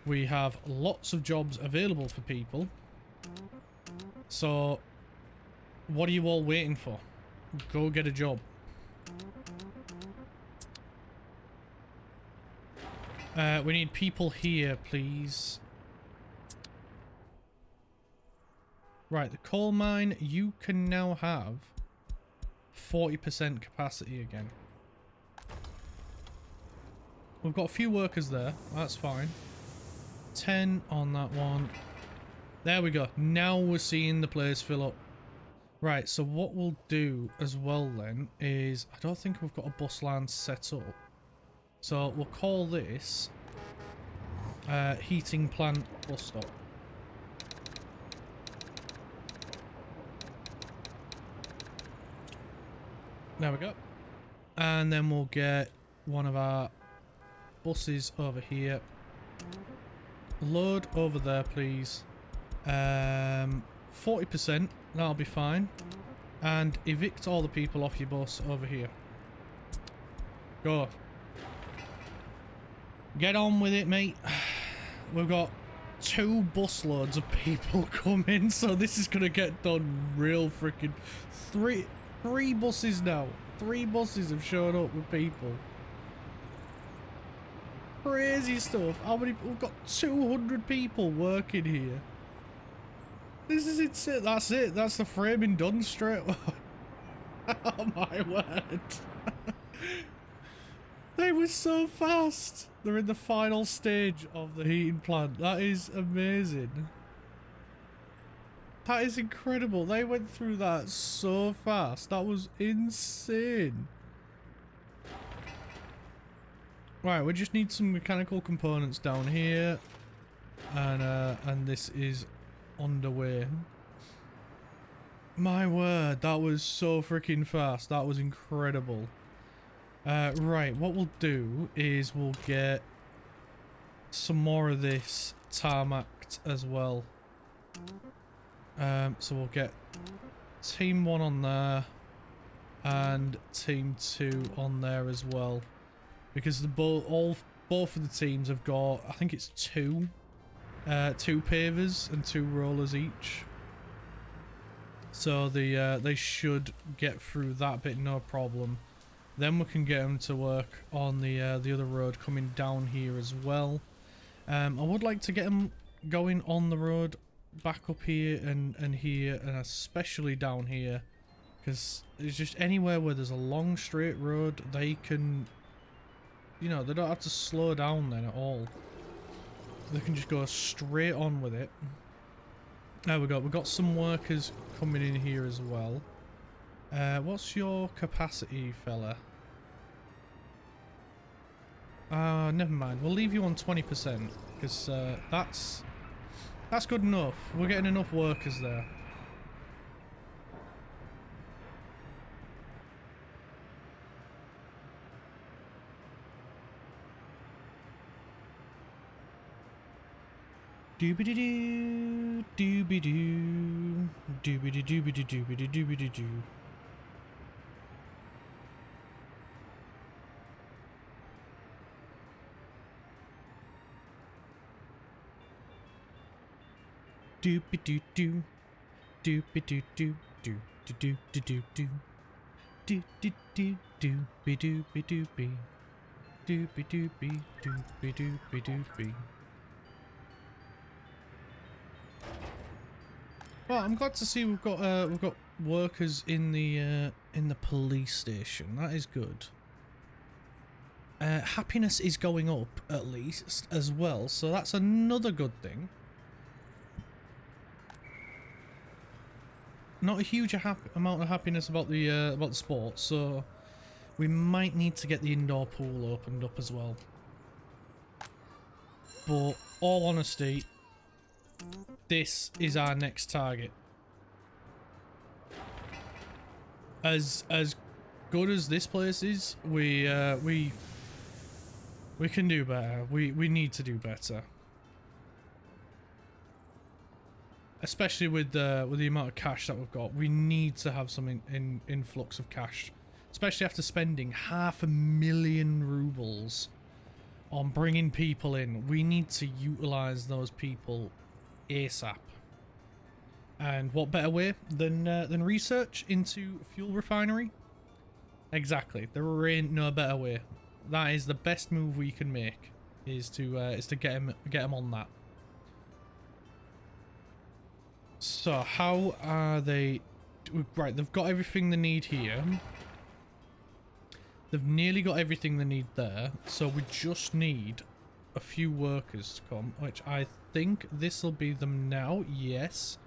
Speaker 1: We have lots of jobs available for people. So, what are you all waiting for? Go get a job. We need people here, please. Right, the coal mine, you can now have 40% capacity again. We've got a few workers there. That's fine. 10 on that one. There we go. Now we're seeing the place fill up. Right, so what we'll do as well then is... I don't think we've got a bus line set up. So we'll call this... heating plant bus stop. There we go. And then we'll get one of our buses over here. Load over there, please. 40%, that'll be fine. And evict all the people off your bus over here. Go. Get on with it, mate. We've got 2 busloads of people coming, so this is gonna get done real freaking... Three buses now. 3 buses have shown up with people. Crazy stuff. How many? We've got 200 people working here. This is insane. That's it. That's the framing done straight away. Oh my word. They were so fast. They're in the final stage of the heating plant. That is amazing. That is incredible. They went through that so fast. That was insane. Right, we just need some mechanical components down here, and this is underway. My word, that was so freaking fast. That was incredible. Right, what we'll do is we'll get some more of this tarmacked as well. So we'll get team 1 on there and team 2 on there as well. Because both of the teams have got, I think it's 2 pavers and 2 rollers each. So they should get through that bit no problem. Then we can get them to work on the other road coming down here as well. I would like to get them going on the road back up here and here, and especially down here, because it's just anywhere where there's a long straight road, they can... You know, they don't have to slow down then at all. They can just go straight on with it. There we go. We've got some workers coming in here as well. What's your capacity, fella? Never mind. We'll leave you on 20%, because that's good enough. We're getting enough workers there. Doobity-doo, doobity-doo, doobity-doobity-doobity-doobity-doo. Doobity-doo, doobity-doo, doo-doo-doo-doo-doo. Do-do-do, doobie-doobie-doobie. Doobie-doobie, doobie-doobie-doobie. Well, I'm glad to see we've got workers in the police station. That is good. Happiness is going up at least as well, so that's another good thing. Not a huge amount of happiness about the sport, so we might need to get the indoor pool opened up as well. But all honesty, this is our next target. As good as this place is, we can do better. We need to do better. Especially with the amount of cash that we've got, we need to have some influx of cash. Especially after spending 500,000 rubles on bringing people in. We need to utilize those people ASAP. And what better way than research into fuel refinery? Exactly. There ain't no better way. That is the best move we can make. Is to get him on that. So how are they? Right, they've got everything they need here. They've nearly got everything they need there, so we just need a few workers to come, which I think this will be them now. Yes.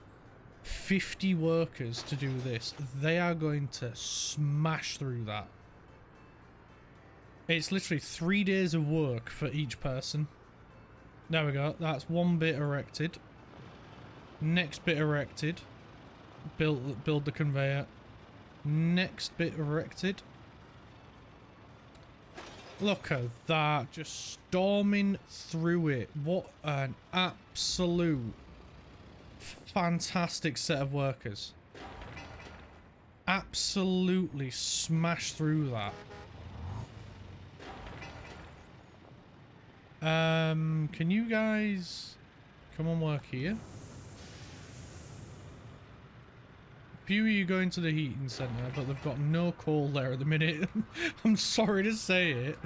Speaker 1: 50 workers to do this. They are going to smash through that. It's literally 3 days of work for each person. There we go. That's one bit erected. Next bit erected. Build the conveyor. Next bit erected. Look at that. Just storming through it. What an absolute fantastic set of workers. Absolutely smash through that. Can you guys come and work here? Few of you going to the heating centre, but they've got no coal there at the minute. I'm sorry to say it.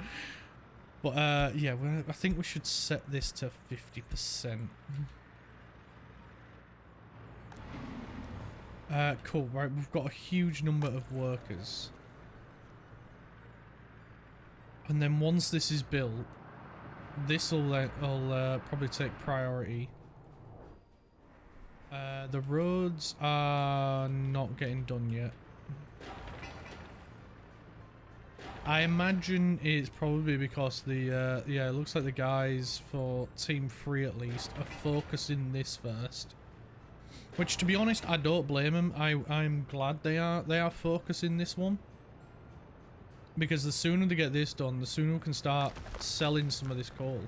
Speaker 1: But, yeah, I think we should set this to 50%. Cool, right, we've got a huge number of workers. And then once this is built, this will probably take priority. The roads are not getting done yet. I imagine it's probably because the, yeah, it looks like the guys for Team 3 at least are focusing this first. Which, to be honest, I don't blame them. I'm glad they are focusing this one. Because the sooner they get this done, the sooner we can start selling some of this coal.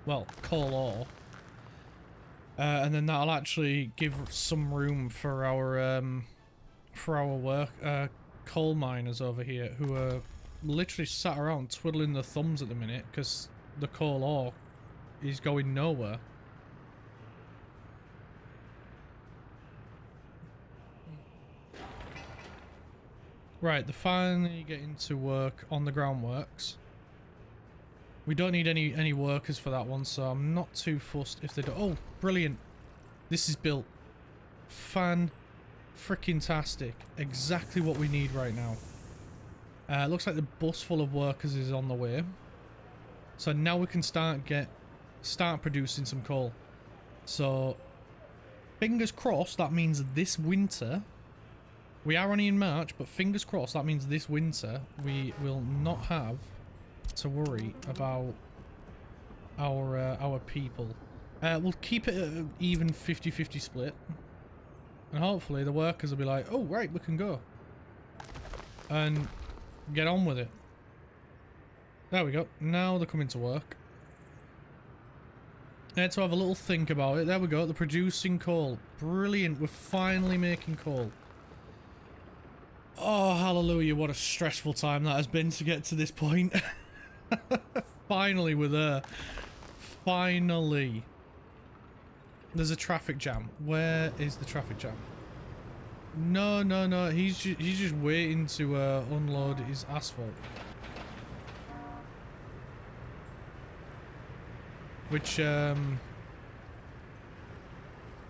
Speaker 1: Well, coal ore. And then that'll actually give some room for our coal miners over here who are literally sat around twiddling their thumbs at the minute because the coal ore is going nowhere. Right, they're finally getting to work on the groundworks. We don't need any workers for that one, so I'm not too fussed if they do. Oh, brilliant. This is built. Fan-freaking-tastic. Exactly what we need right now. It looks like the bus full of workers is on the way. So now we can start producing some coal. So, fingers crossed, that means this winter... We are only in March, but fingers crossed, that means this winter we will not have to worry about our people. We'll keep it at an even 50-50 split. And hopefully the workers will be like, oh, right, we can go. And get on with it. There we go. Now they're coming to work. I had to have a little think about it. There we go. They're producing coal. Brilliant. We're finally making coal. Oh, hallelujah. What a stressful time that has been to get to this point. Finally, we're there. Finally. There's a traffic jam. Where is the traffic jam? No, no, no. He's just waiting to unload his asphalt. Which, ain't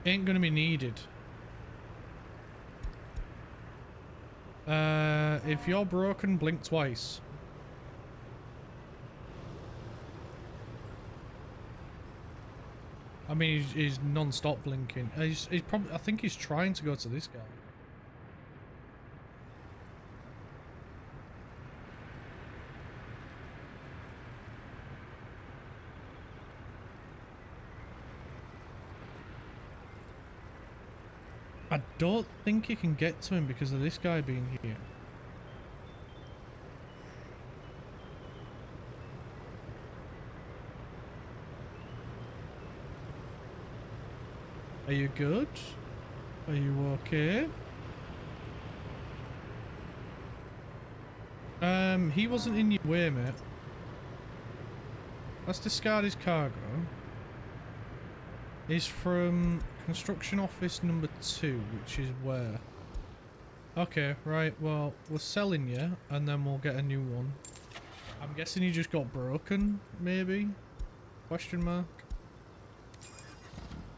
Speaker 1: gonna be needed. If you're broken, blink twice. I mean, he's non-stop blinking. He's probably, I think he's trying to go to this guy. I don't think he can get to him because of this guy being here. Are you good? Are you okay? He wasn't in your way, mate. Let's discard his cargo. He's from construction office number 2, which is where? Okay, right, well, we're selling you, and then we'll get a new one. I'm guessing he just got broken, maybe? Question mark?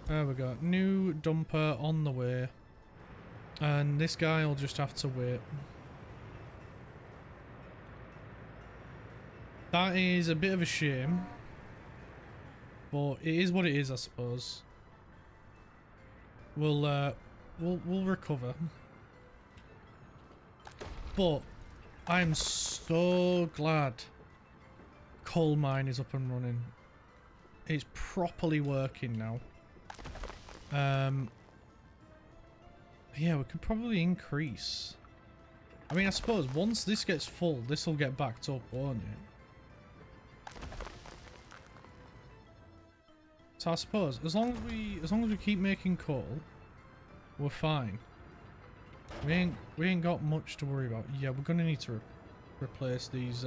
Speaker 1: There we go. New dumper on the way. And this guy will just have to wait. That is a bit of a shame. But it is what it is, I suppose. We'll recover. But I am so glad coal mine is up and running. It's properly working now. Yeah, we could probably increase. I mean, I suppose once this gets full, this will get backed up, won't it? So I suppose as long as we keep making coal, we're fine. We ain't got much to worry about. Yeah, we're gonna need to replace these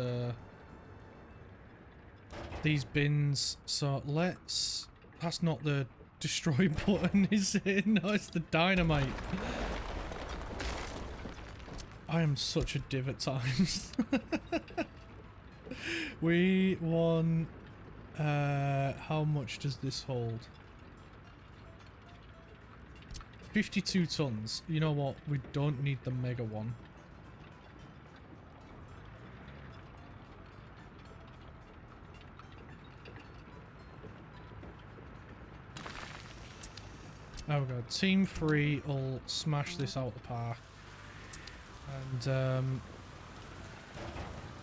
Speaker 1: bins. So let's. That's not the destroy button, is it? No, it's the dynamite. I am such a div at times. We won. How much does this hold? 52 tons. You know what? We don't need the mega one. Oh god. Team 3 will smash this out the park. And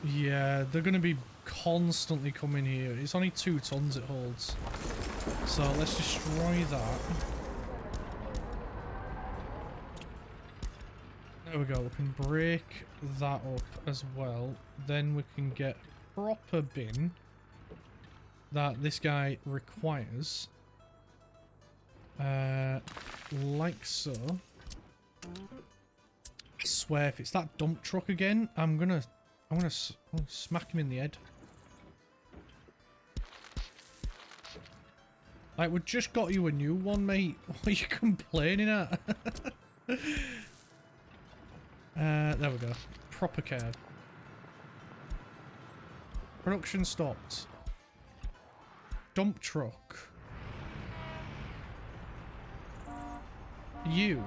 Speaker 1: yeah, they're gonna be constantly coming here. It's only 2 tons it holds. So let's destroy that. There we go, we can break that up as well. Then we can get a proper bin that this guy requires. Like so. I swear if it's that dump truck again, I'm gonna smack him in the head. Like, we just got you a new one, mate. What are you complaining at? There we go. Proper care. Production stopped. Dump truck. You?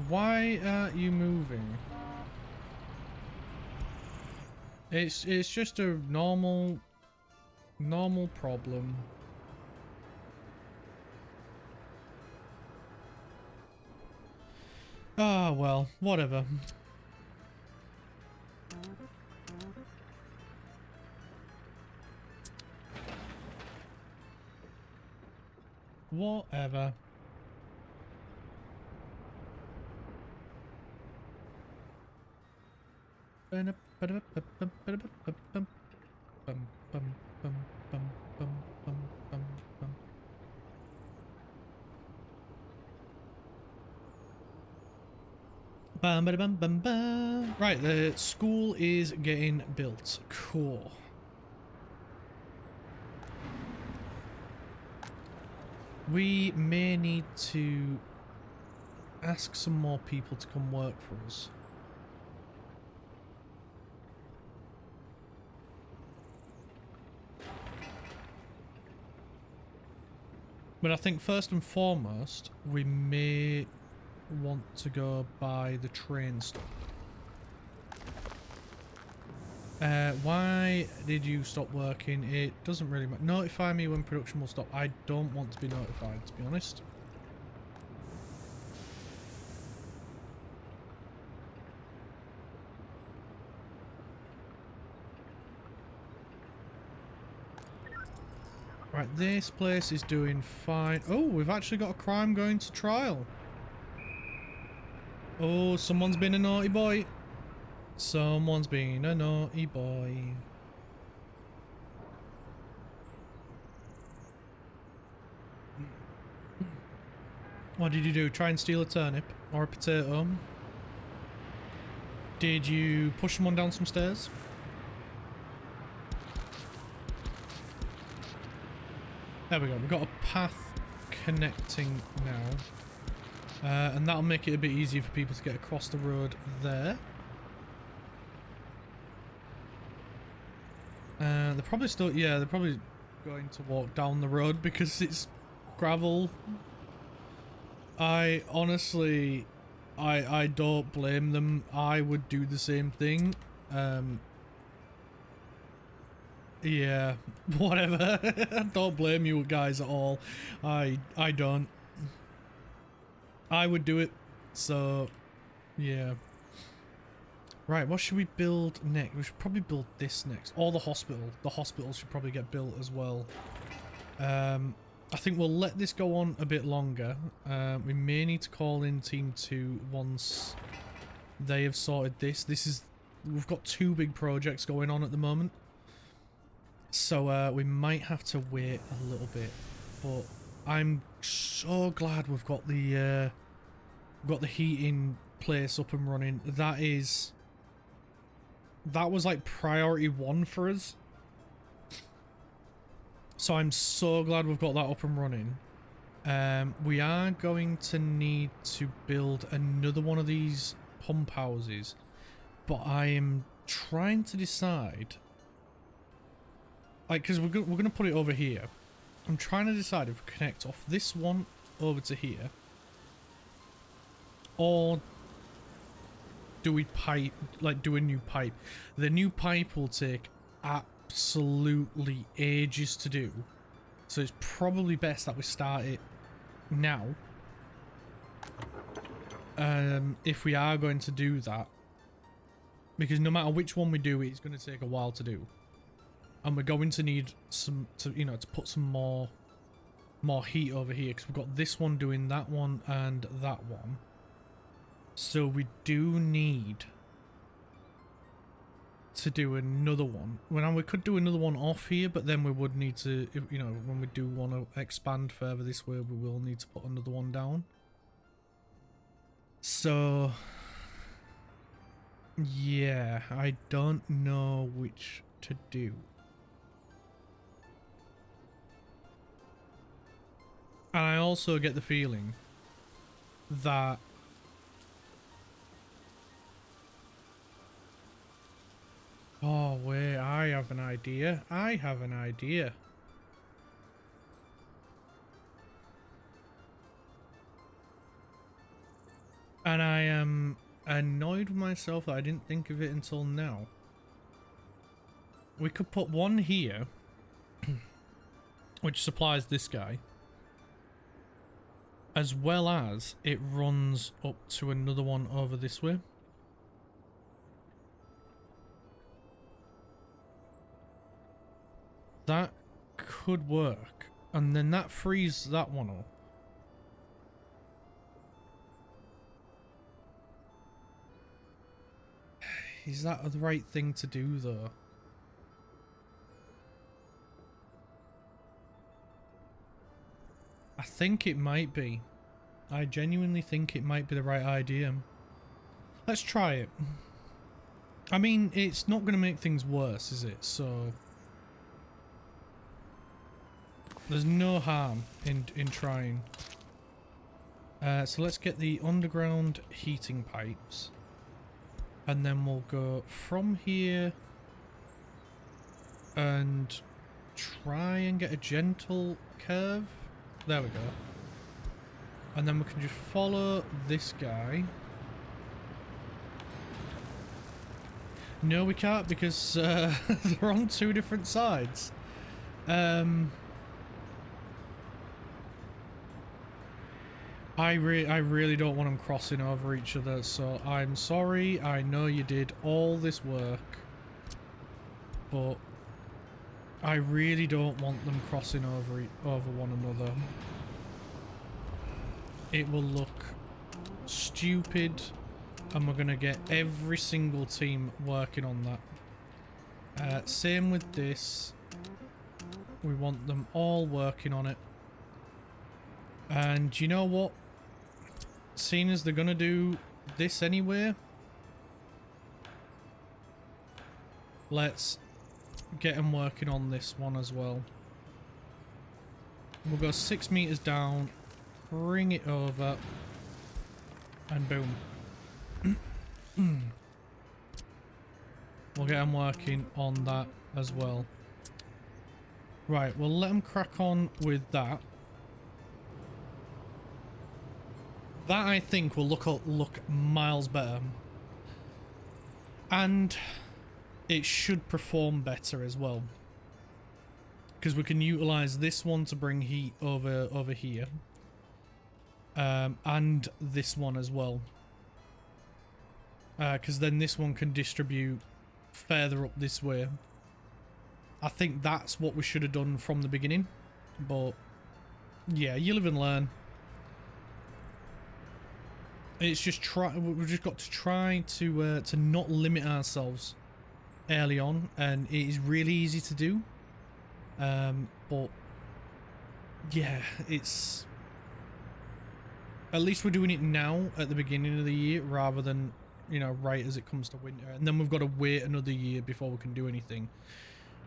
Speaker 1: Why aren't you moving? It's just a normal problem. Ah, well, whatever. Whatever. Bum, ba, bum, bum, bum. Right, the school is getting built. Cool. We may need to ask some more people to come work for us. But I think first and foremost, we may want to go by the train stop. Why did you stop working? It doesn't really matter. Notify me when production will stop. I don't want to be notified, to be honest. Right, this place is doing fine. Oh, we've actually got a crime going to trial. Oh, someone's been a naughty boy. Someone's been a naughty boy. What did you do? Try and steal a turnip or a potato? Did you push someone down some stairs? There we go. We've got a path connecting now. And that'll make it a bit easier for people to get across the road there. They're probably still, yeah, they're probably going to walk down the road because it's gravel. I honestly, I don't blame them. I would do the same thing. Yeah, whatever. Don't blame you guys at all. I don't. I would do it. So, yeah. Right, what should we build next? We should probably build this next. Or the hospital. The hospital should probably get built as well. I think we'll let this go on a bit longer. We may need to call in Team 2 once they have sorted this. We've got 2 big projects going on at the moment. So we might have to wait a little bit. But I'm so glad we've got the heating place up and running. That was like priority 1 for us. So I'm so glad we've got that up and running. We are going to need to build another one of these pump houses. But I am trying to decide... Like, because we're going to put it over here. I'm trying to decide if we connect off this one over to here. Or do we pipe, like do a new pipe? The new pipe will take absolutely ages to do. So it's probably best that we start it now. If we are going to do that. Because no matter which one we do, it's going to take a while to do. And we're going to need to put some more heat over here. Because we've got this one doing that one and that one. So we do need to do another one. Well, we could do another one off here, but then we would need to, when we do want to expand further this way, we will need to put another one down. So, yeah, I don't know which to do. And I also get the feeling that oh, wait, I have an idea. I have an idea. And I am annoyed with myself that I didn't think of it until now. We could put one here, which supplies this guy, as well as it runs up to another one over this way. That could work, and then that frees that one up. Is that the right thing to do, though? I think it might be. I genuinely think it might be the right idea. Let's try it. I mean, it's not going to make things worse, is it? So there's no harm in trying. So let's get the underground heating pipes. And then we'll go from here and try and get a gentle curve. There we go. And then we can just follow this guy. No, we can't because they're on 2 different sides. I really don't want them crossing over each other, so I'm sorry. I know you did all this work, but I really don't want them crossing over one another. It will look stupid, and we're gonna get every single team working on that. Same with this. We want them all working on it. And you know what? Seeing as they're gonna do this anyway, let's get them working on this one as well. We'll go 6 meters down, bring it over, and boom. We'll get them working on that as well. Right, we'll let them crack on with that. That, I think, will look miles better. And it should perform better as well. because we can utilize this one to bring heat over here, and this one as well, because then this one can distribute further up this way. I think that's what we should have done from the beginning, but yeah, you live and learn. It's just we've just got to try to not limit ourselves early on, and it is really easy to do. But yeah, it's at least we're doing it now at the beginning of the year rather than, you know, right as it comes to winter, and then we've got to wait another year before we can do anything.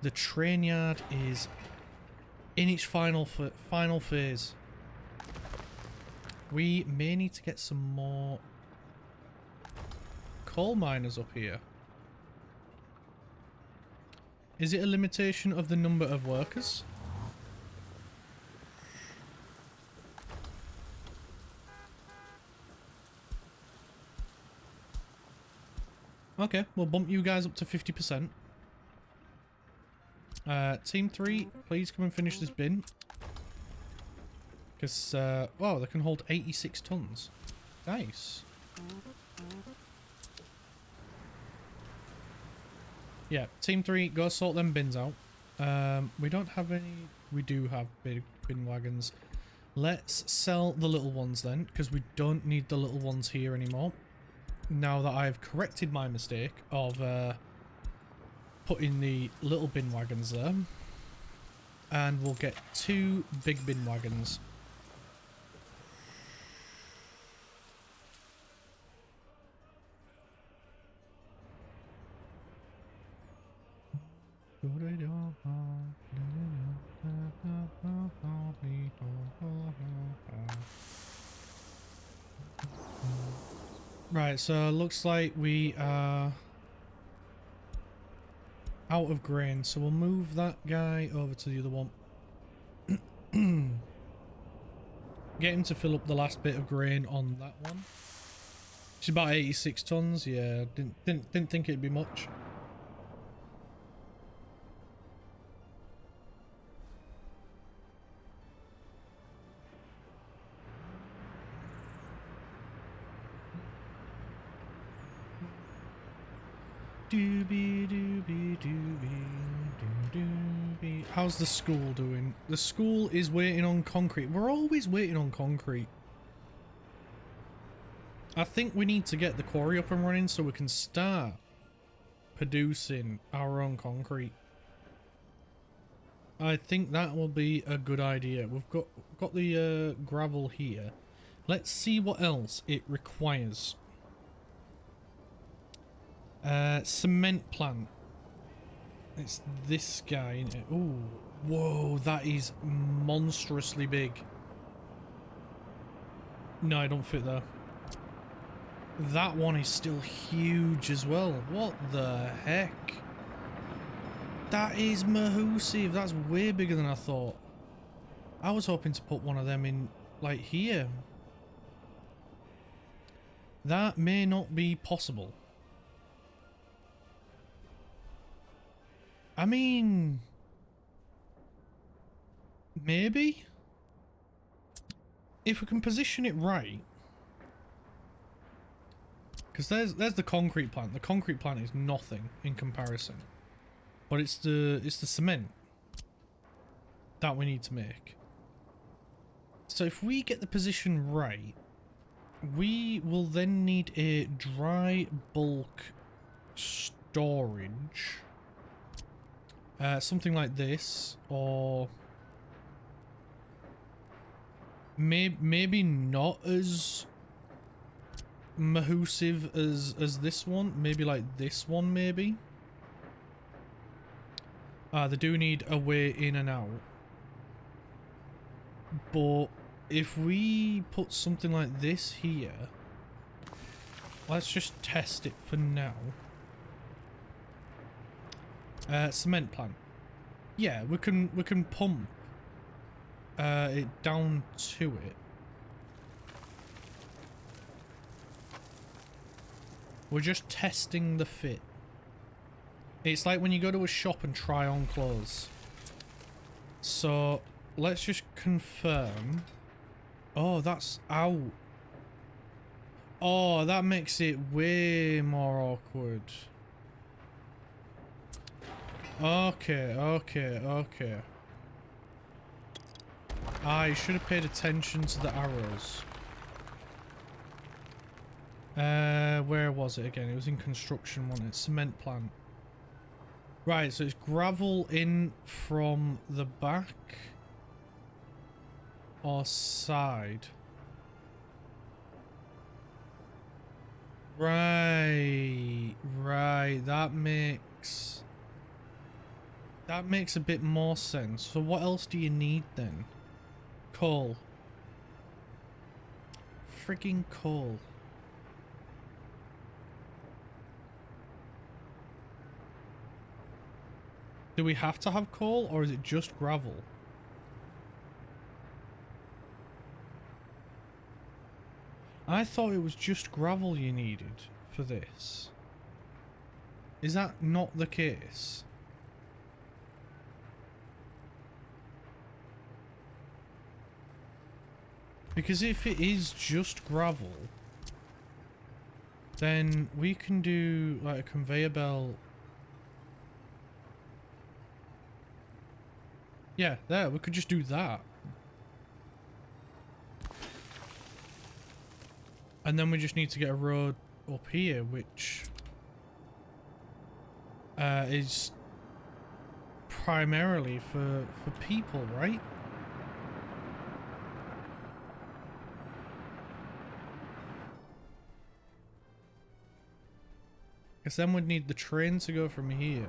Speaker 1: The train yard is in its final phase. We may need to get some more coal miners up here. Is it a limitation of the number of workers? Okay, we'll bump you guys up to 50%. Team 3, please come and finish this bin. Because, wow, they can hold 86 tons. Nice. Yeah, Team 3, go sort them bins out. We don't have any... We do have big bin wagons. Let's sell the little ones then, because we don't need the little ones here anymore. Now that I've corrected my mistake of putting the little bin wagons there. And we'll get 2 big bin wagons. Right, so looks like we are out of grain, so we'll move that guy over to the other one. Get him to fill up the last bit of grain on that one. It's about 86 tons. Yeah, didn't think it'd be much. Doobie doobie doobie doobie. How's the school doing? The school is waiting on concrete. We're always waiting on concrete. I think we need to get the quarry up and running so we can start producing our own concrete. I think that will be a good idea. We've got the gravel here. Let's see what else it requires. Cement plant. It's this guy, isn't it? Ooh, whoa, that is monstrously big. No, I don't fit there. That one is still huge as well. What the heck? That is massive. That's way bigger than I thought. I was hoping to put one of them in, like, here. That may not be possible. I mean, maybe if we can position it right, because there's the concrete plant. The concrete plant is nothing in comparison, but it's the cement that we need to make. So if we get the position right, we will then need a dry bulk storage. Something like this, or maybe not as massive as this one. Maybe like this one, maybe. They do need a way in and out. But if we put something like this here, let's just test it for now. Cement plant. Yeah, we can pump it down to it. We're just testing the fit. It's like when you go to a shop and try on clothes. So let's just confirm. Oh, that's out. Oh, that makes it way more awkward. Okay, okay, okay. I should have paid attention to the arrows. Where was it again? It was in construction, wasn't it? Cement plant. Right, so it's gravel in from the back or side. Right, right. That makes a bit more sense. So what else do you need then? Coal. Frigging coal. Do we have to have coal or is it just gravel? I thought it was just gravel you needed for this. Is that not the case? Because if it is just gravel, then we can do like a conveyor belt. Yeah, there, we could just do that. And then we just need to get a road up here, which is primarily for people, right? Because then we'd need the train to go from here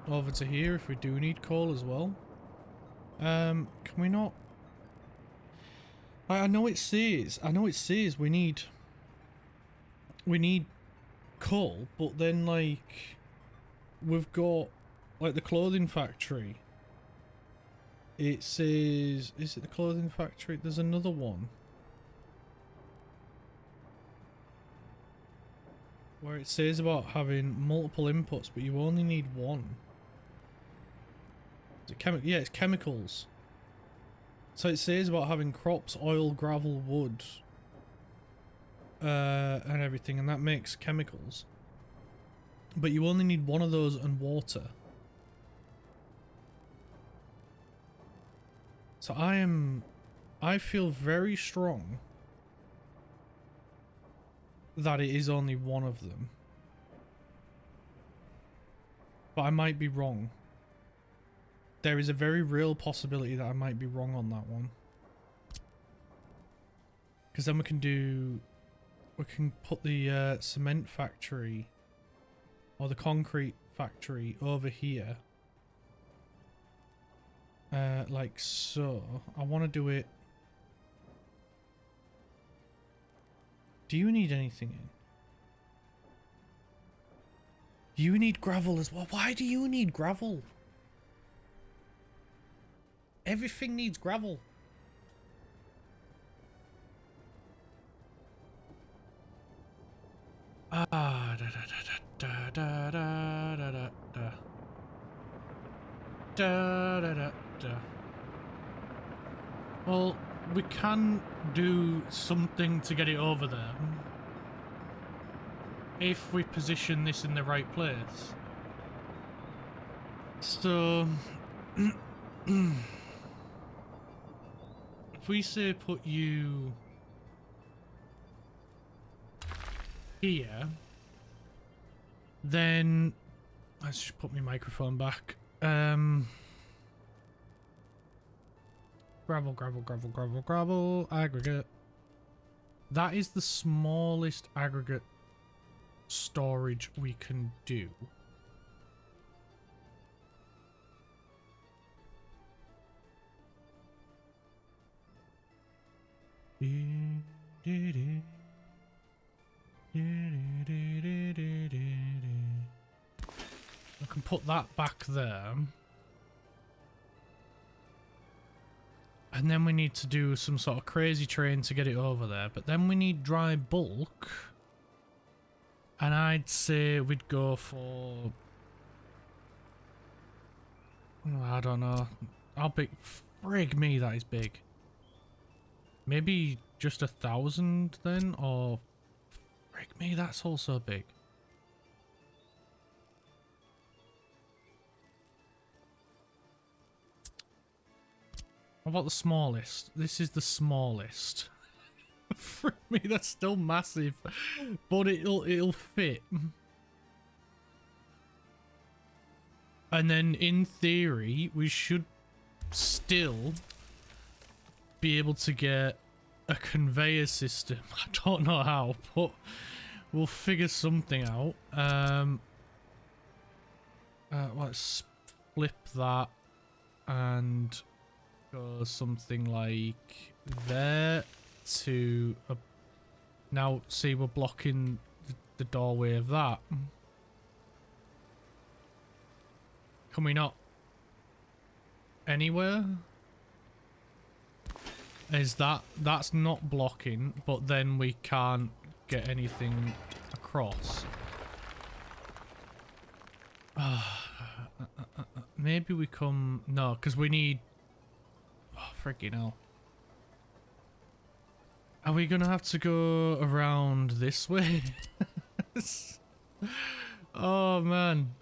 Speaker 1: over to here if we do need coal as well. Can we not? I know it says we need coal, but then like we've got like the clothing factory. It says, is it the clothing factory? There's another one where it says about having multiple inputs, but you only need one. Is it yeah, it's chemicals. So it says about having crops, oil, gravel, wood, and everything, and that makes chemicals. But you only need one of those and water. So I feel very strong that it is only one of them. But I might be wrong. There is a very real possibility that I might be wrong on that one. Because then we can put the cement factory or the concrete factory over here. Like so. I want to do it. Do you need anything in? You need gravel as well. Why do you need gravel? Everything needs gravel. Ah, da da da da da da da da da da da da da. Well, we can do something to get it over there if we position this in the right place. So if we say put you here, then let's just put my microphone back. Gravel, gravel, gravel, gravel, gravel, aggregate. That is the smallest aggregate storage we can do. I can put that back there. And then we need to do some sort of crazy train to get it over there. But then we need dry bulk. And I'd say we'd go for... I don't know. How big? Frig me, that is big. Maybe just 1,000 then? Or... Frig me, that's also big. How about the smallest? This is the smallest. Frig me, that's still massive. But it'll fit. And then, in theory, we should still be able to get a conveyor system. I don't know how, but we'll figure something out. Let's flip that and go something like there to... now, see, we're blocking the doorway of that. Can we not? Anywhere? Is that's not blocking, but then we can't get anything across. Maybe we come... no, because we need... oh, freaking hell. Are we gonna have to go around this way? Oh, man.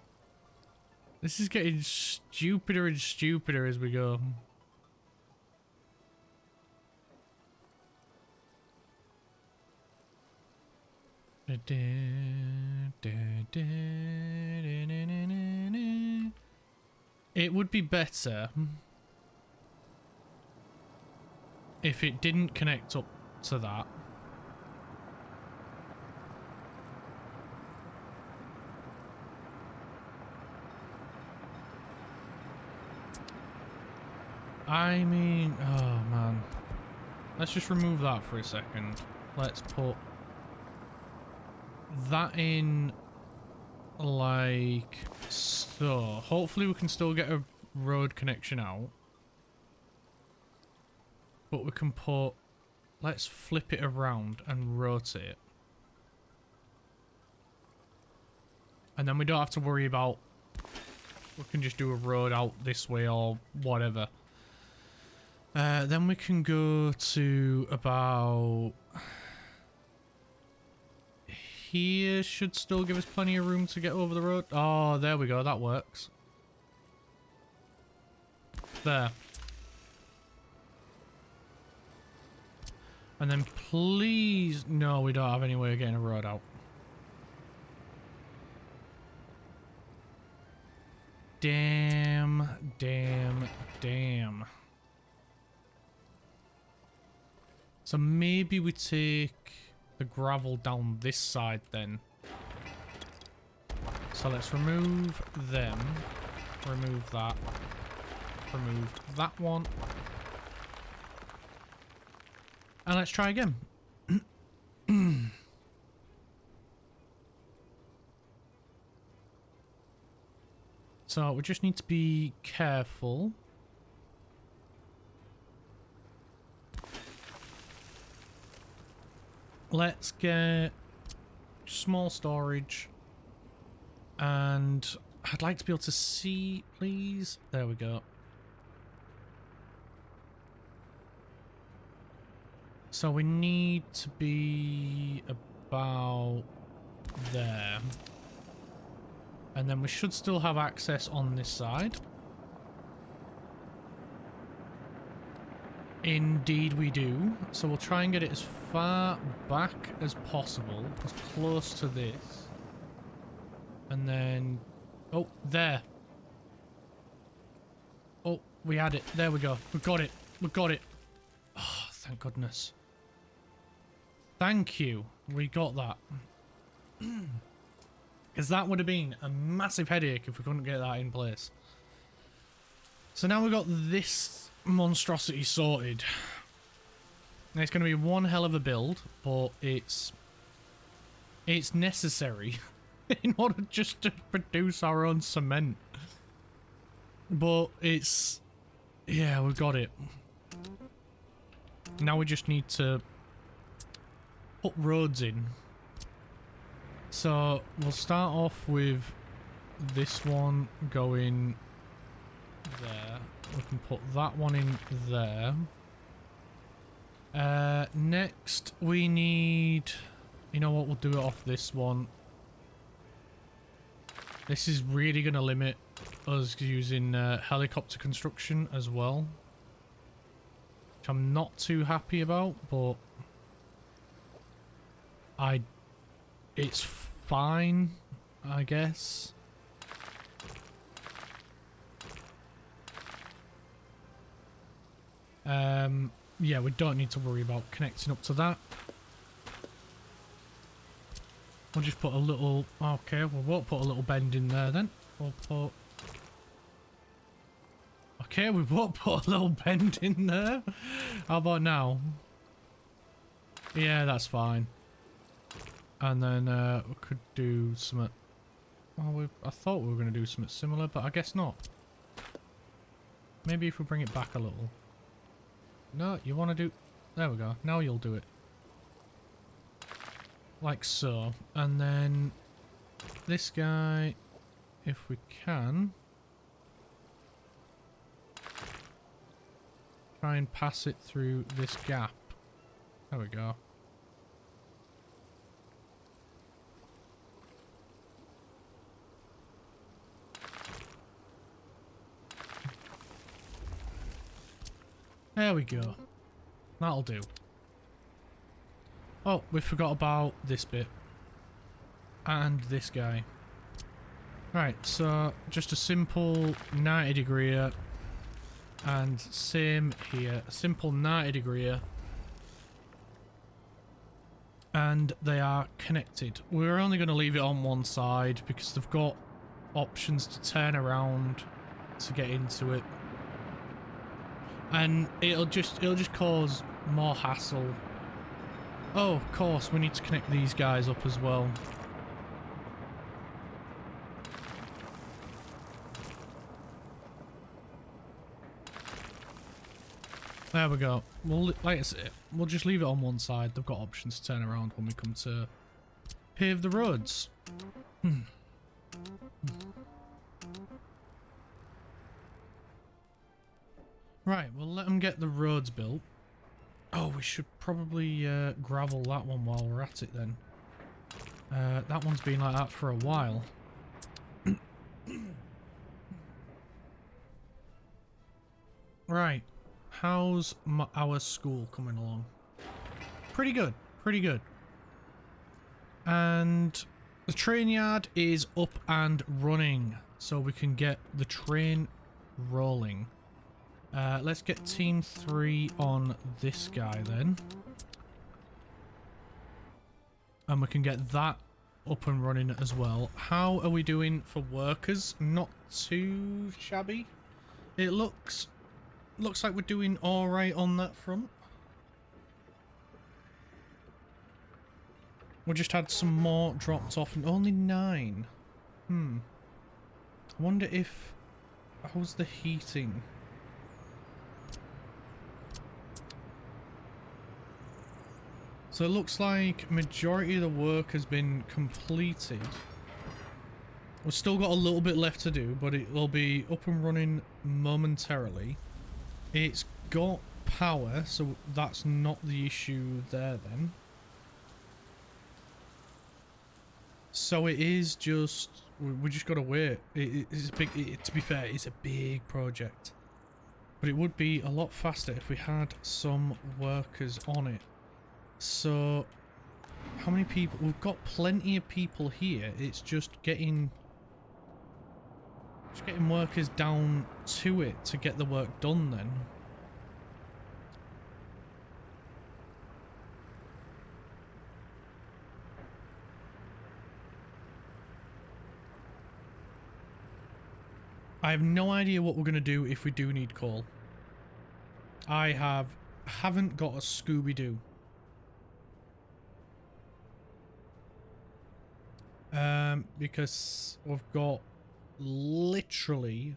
Speaker 1: This is getting stupider and stupider as we go. It would be better if it didn't connect up to that. I mean, oh man. Let's just remove that for a second. Let's put that in like so. Hopefully we can still get a road connection out. But we can put... let's flip it around and rotate. And then we don't have to worry about... we can just do a road out this way or whatever. Then we can go to about... here should still give us plenty of room to get over the road. Oh, there we go. That works. There. And then please... no, we don't have any way of getting a road out. Damn, damn, damn. So maybe we take the gravel down this side then. So let's remove them. Remove that. Remove that one. And let's try again. So we just need to be careful. Let's get small storage. And I'd like to be able to see, please. There we go. So we need to be about there. And then we should still have access on this side. Indeed we do. So we'll try and get it as far back as possible, as close to this. And then... oh, there. Oh, we had it. There we go. We got it. We got it. Oh, thank goodness. Thank you. We got that. Because that would have been a massive headache if we couldn't get that in place. So now we've got this monstrosity sorted. Now it's going to be one hell of a build, but it's necessary in order just to produce our own cement. But it's... yeah, we've got it. Now we just need to put roads in. So we'll start off with this one going there. We can put that one in there. Next we need... You know what, we'll do it off this one. This is really going to limit us using helicopter construction as well. Which I'm not too happy about, but... It's fine, I guess. Yeah, we don't need to worry about connecting up to that. We'll just put a little... Okay, we won't put a little bend in there then. We'll put... Okay, we won't put a little bend in there. How about now? Yeah, that's fine. And then we could do something... Well, I thought we were going to do something similar, but I guess not. Maybe if we bring it back a little. No, you want to do... There we go. Now you'll do it. Like so. And then this guy, if we can, try and pass it through this gap. There we go. There we go. That'll do. Oh, we forgot about this bit. And this guy. Right, so just a simple 90 degree. And same here. A simple 90 degree. And they are connected. We're only going to leave it on one side because they've got options to turn around to get into it. And it'll just cause more hassle. Oh, of course, we need to connect these guys up as well. There we go. Well, like I said, we'll just leave it on one side. They've got options to turn around when we come to pave the roads. Right, we'll let them get the roads built. Oh, we should probably gravel that one while we're at it then. That one's been like that for a while. Right, how's our school coming along? Pretty good, pretty good. And the train yard is up and running, so we can get the train rolling. Let's get team 3 on this guy then. And we can get that up and running as well. How are we doing for workers? Not too shabby. It looks like we're doing alright on that front. We just had some more dropped off and only 9. I wonder if... How's the heating? So it looks like majority of the work has been completed. We've still got a little bit left to do, but it will be up and running momentarily. It's got power, so that's not the issue there then. So it is just... we just got to wait. It's a big... to be fair, it's a big project. But it would be a lot faster if we had some workers on it. So, how many people? We've got plenty of people here. It's just getting workers down to it to get the work done then. I have no idea what we're going to do if we do need coal. I haven't got a Scooby-Doo. Because we've got literally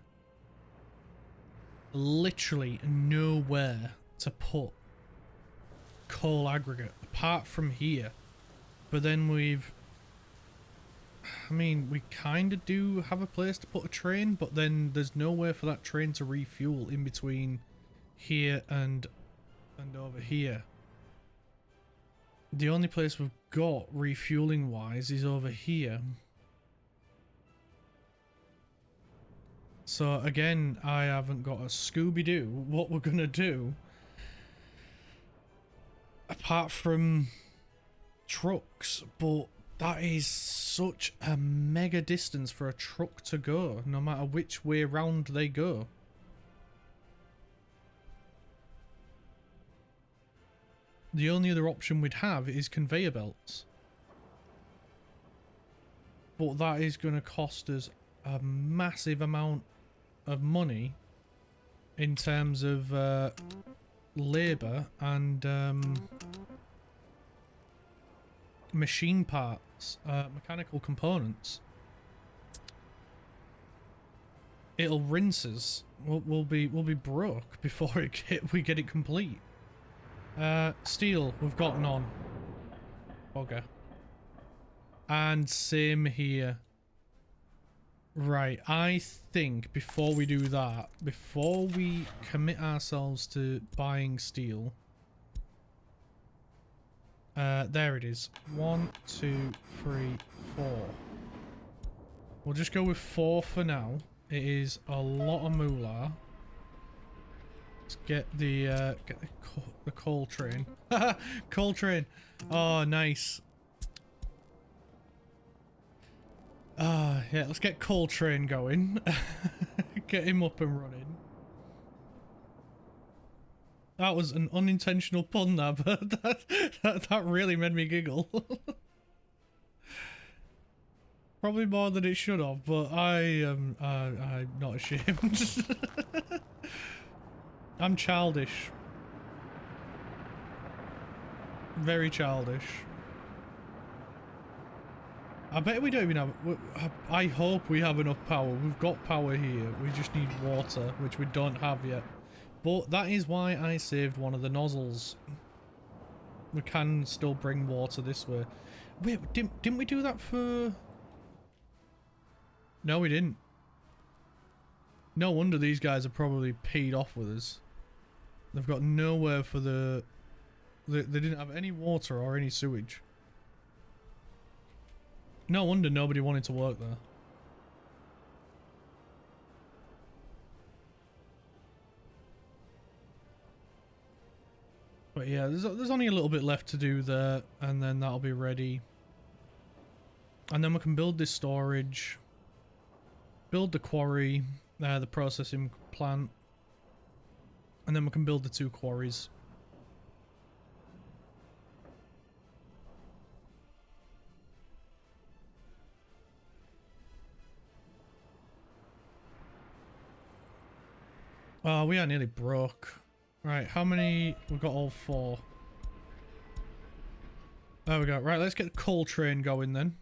Speaker 1: nowhere to put coal aggregate apart from here. But then we've I mean, we kind of do have a place to put a train, but then there's nowhere for that train to refuel in between here and over here. The only place we've got refueling wise is over here. So again, I haven't got a Scooby-Doo what we're gonna do apart from trucks, but that is such a mega distance for a truck to go, no matter which way round they go. The only other option we'd have is conveyor belts. But that is going to cost us a massive amount of money in terms of labour and machine parts, mechanical components. It'll rinse us. We'll be broke before we get it complete. Steel, we've got none. Okay. And same here. Right, I think before we do that, before we commit ourselves to buying steel, there it is. 1, 2, 3, 4. We'll just go with 4 for now. It is a lot of moolah. Let's get the coal train. Coal train. Oh, nice. Yeah, let's get coal train going. Get him up and running. That was an unintentional pun there, but that really made me giggle. Probably more than it should have, but I'm not ashamed. I'm childish. Very childish. I bet we don't even have... I hope we have enough power. We've got power here. We just need water, which we don't have yet. But that is why I saved one of the nozzles. We can still bring water this way. Wait, didn't we do that for... No, we didn't. No wonder these guys are probably paid off with us. They've got nowhere for the... They didn't have any water or any sewage. No wonder nobody wanted to work there. But yeah, there's only a little bit left to do there, and then that'll be ready. And then we can build this storage, build the quarry, the processing plant, and then we can build the 2 quarries. Oh, we are nearly broke. Right, how many? We've got all 4. There we go. Right, let's get the coal train going then.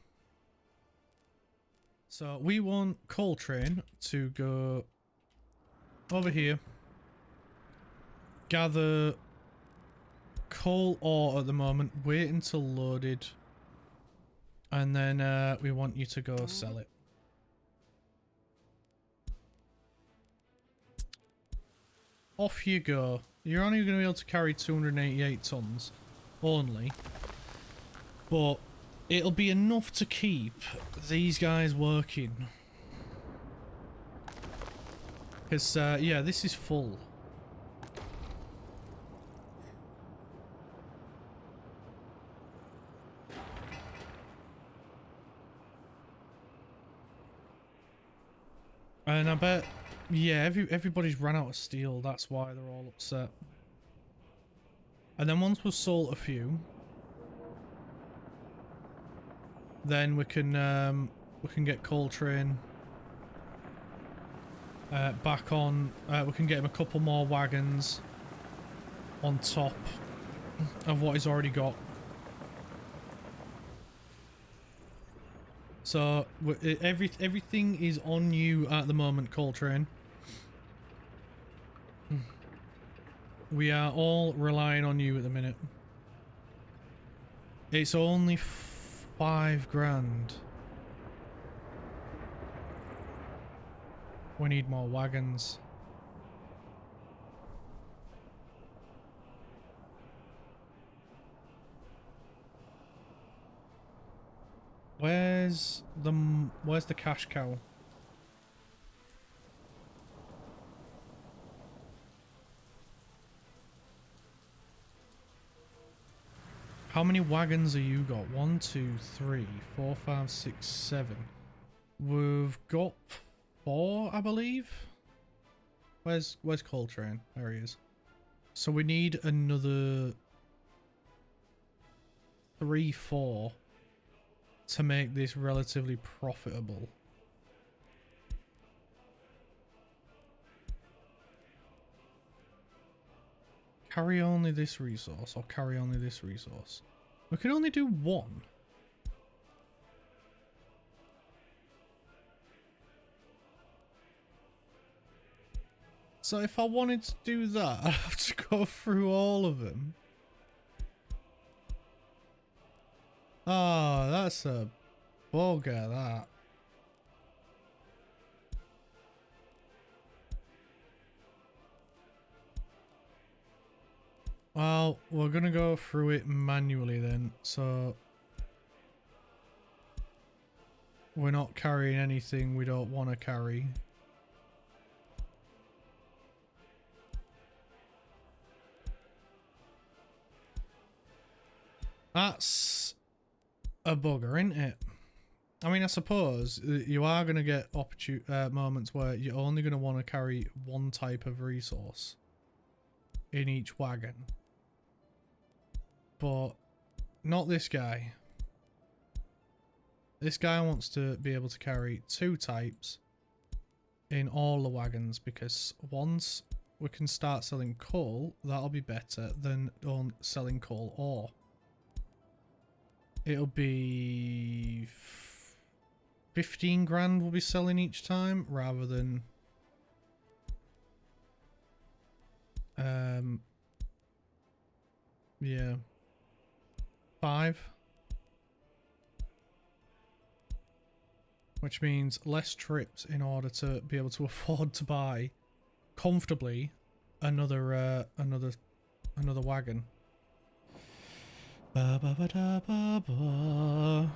Speaker 1: So we want coal train to go over here. Gather coal ore at the moment. Wait until loaded. And then we want you to go sell it. Off you go. You're only going to be able to carry 288 tons. Only. But it'll be enough to keep these guys working. Because, yeah, this is full. And I bet... Yeah, everybody's run out of steel, that's why they're all upset. And then once we've sold a few, then we can get coal train back on. We can get him a couple more wagons on top of what he's already got. So everything is on you at the moment, coal train. We are all relying on you at the minute. It's only 5 grand. We need more wagons. Where's the cash cow? How many wagons have you got? 1, 2, 3, 4, 5, 6, 7. We've got 4, I believe. Where's Coltrane? There he is. So we need another 3, 4 to make this relatively profitable. Carry only this resource or carry only this resource? We can only do 1. So if I wanted to do that, I'd have to go through all of them. Oh, that's a bugger, that. Well, we're gonna go through it manually then, so we're not carrying anything we don't want to carry. That's a bugger, isn't it? I mean, I suppose you are going to get moments where you're only going to want to carry one type of resource in each wagon. But not this guy. This guy wants to be able to carry 2 types in all the wagons, because once we can start selling coal, that'll be better than selling coal ore. It'll be 15 grand we'll be selling each time, rather than yeah, 5, which means less trips in order to be able to afford to buy comfortably another wagon. Ba ba ba da ba ba.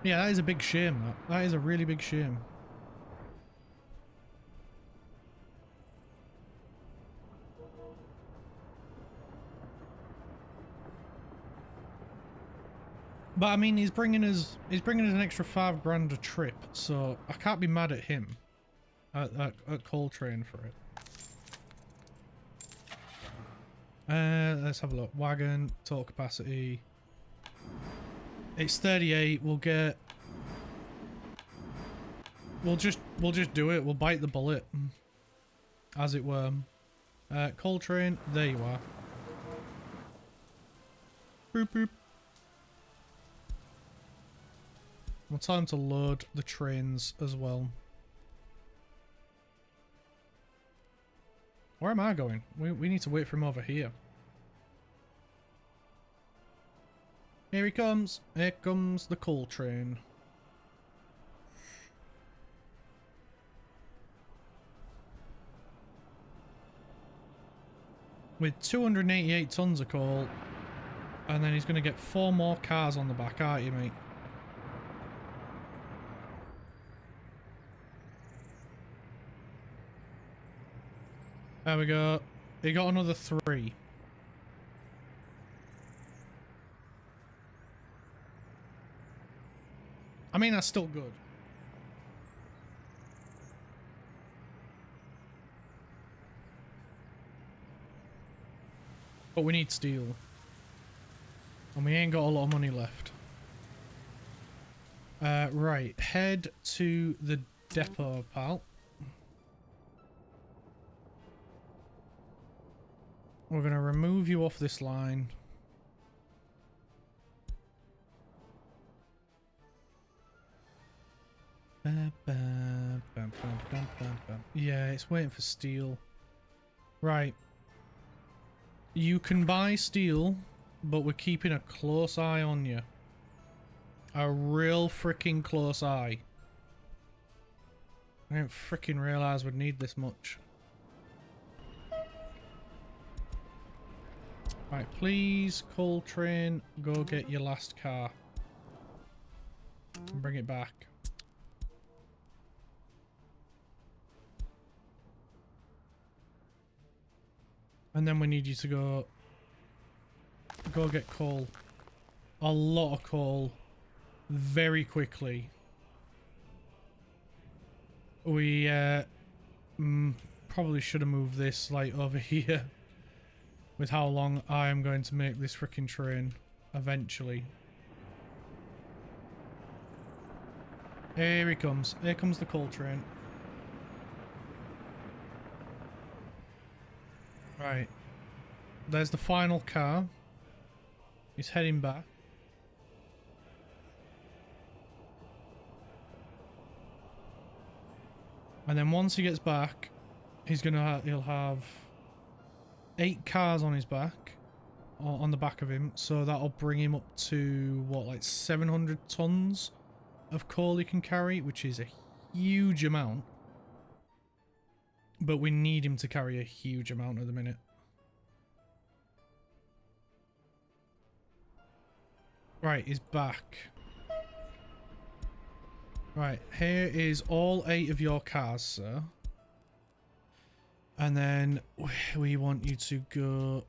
Speaker 1: Yeah, that is a big shame. That is a really big shame. But I mean, he's bringing us an extra 5 grand a trip, so I can't be mad at him at Coltrane for it. Let's have a look. Wagon, total capacity. It's 38. We'll just do it. We'll bite the bullet, as it were. Coltrane, there you are. Boop boop. Well, time to load the trains as well. Where am I going? We need to wait for him over here. Here he comes. Here comes the coal train. With 288 tons of coal. And then he's going to get 4 more cars on the back, aren't you, mate? There we go. He got another 3. I mean, that's still good. But we need steel. And we ain't got a lot of money left. Right. Head to the depot, pal. We're going to remove you off this line. Yeah, it's waiting for steel. Right. You can buy steel, but we're keeping a close eye on you. A real freaking close eye. I didn't freaking realise we'd need this much. Right, please, coal train, go get your last car. And bring it back. And then we need you to go get coal. A lot of coal. Very quickly. We probably should have moved this like over here. With how long I am going to make this freaking train. Eventually. Here he comes. Here comes the coal train. Right. There's the final car. He's heading back. And then once he gets back, he'll have 8 cars on his back, or on the back of him. So that'll bring him up to what, like 700 tons of coal he can carry, which is a huge amount. But we need him to carry a huge amount at the minute. Right, he's back. Right, here is all 8 of your cars, sir. And then we want you to go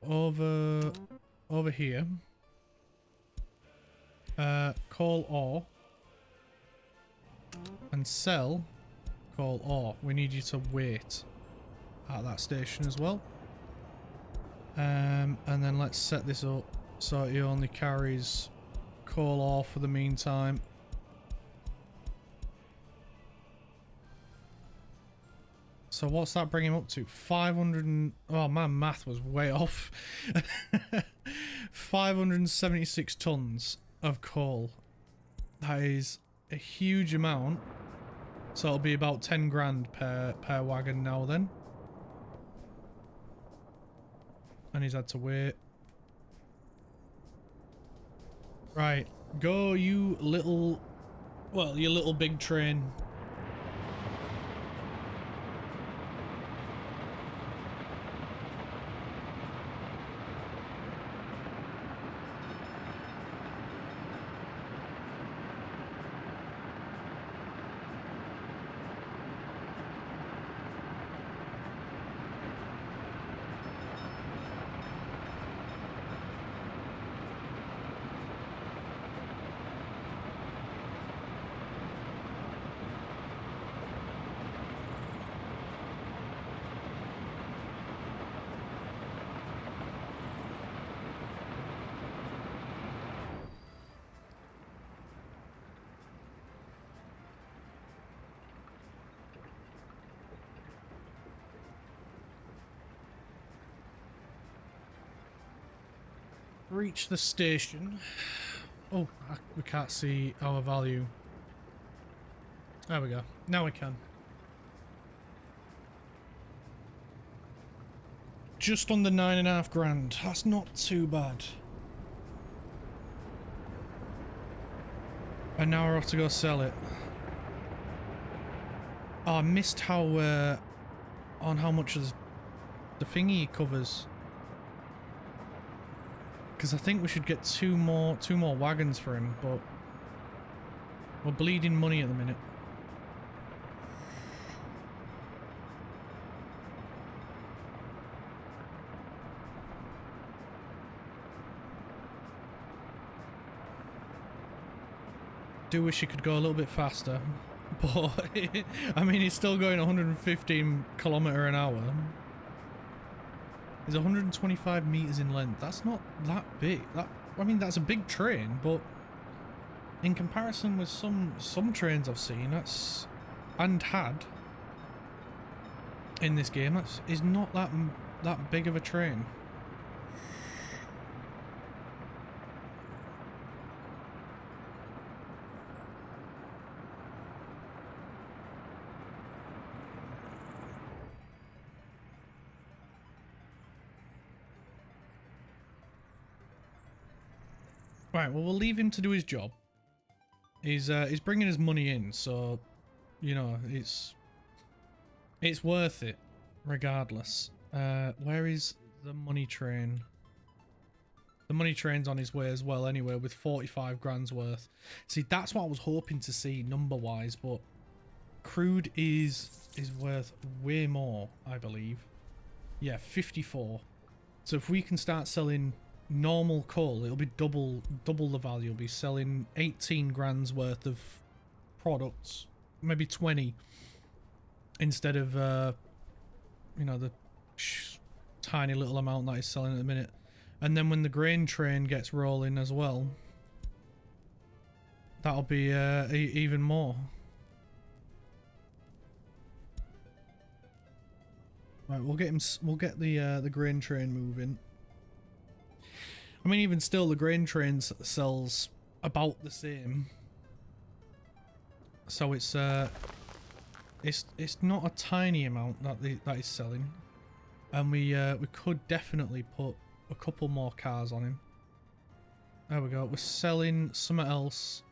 Speaker 1: over here. Call ore. And sell call ore. We need you to wait at that station as well. And then let's set this up so he only carries coal ore for the meantime. So what's that bring him up to? 500 and... Oh, my math was way off. 576 tons of coal. That is a huge amount. So it'll be about 10 grand per wagon now then. And he's had to wait. Right, go you little... Well, you little big train. Reach the station. Oh, we can't see our value. There we go. Now we can. Just under 9.5 grand. That's not too bad. And now we're off to go sell it. Oh, I missed how on how much of the thingy covers. Because I think we should get two more wagons for him, but we're bleeding money at the minute. Do wish it could go a little bit faster, but I mean, it's still going 115 kilometer an hour. It's 125 meters in length. That's not that big. I mean, that's a big train, but in comparison with some trains I've seen, and had in this game, is not that big of a train. Right, well, we'll leave him to do his job. He's bringing his money in, so, you know, it's worth it, regardless. Where is the money train? The money train's on his way as well anyway, with 45 grand's worth. See, that's what I was hoping to see number-wise, but crude is worth way more, I believe. Yeah, 54. So if we can start selling normal coal, it'll be double the value. We'll be selling 18 grand's worth of products, maybe 20, instead of, you know, the tiny little amount that he's selling at the minute. And then when the grain train gets rolling as well, that'll be even more. Right, we'll get him. We'll get the grain train moving. I mean, even still, the grain train sells about the same. So it's not a tiny amount that he's selling, and we could definitely put a couple more cars on him. There we go. We're selling something else.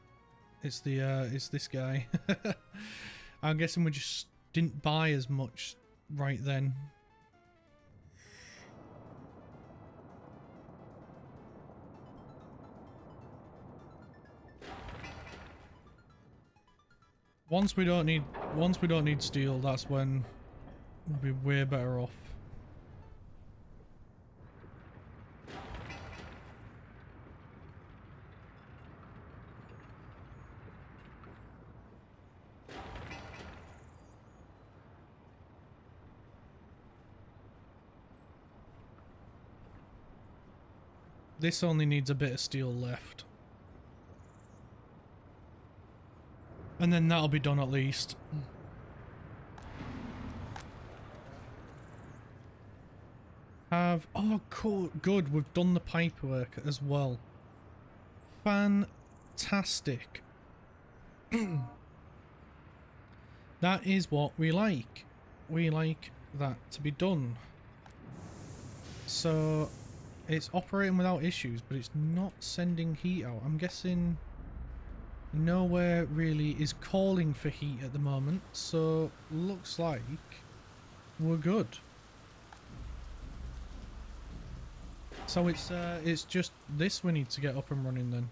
Speaker 1: It's this guy. I'm guessing we just didn't buy as much right then. Once we don't need steel, that's when we'll be way better off. This only needs a bit of steel left. And then that'll be done at least. Oh, cool. Good. We've done the pipework as well. Fantastic. That is what we like. We like that to be done. So it's operating without issues, but it's not sending heat out. I'm guessing nowhere really is calling for heat at the moment, so looks like we're good. So it's just this we need to get up and running then.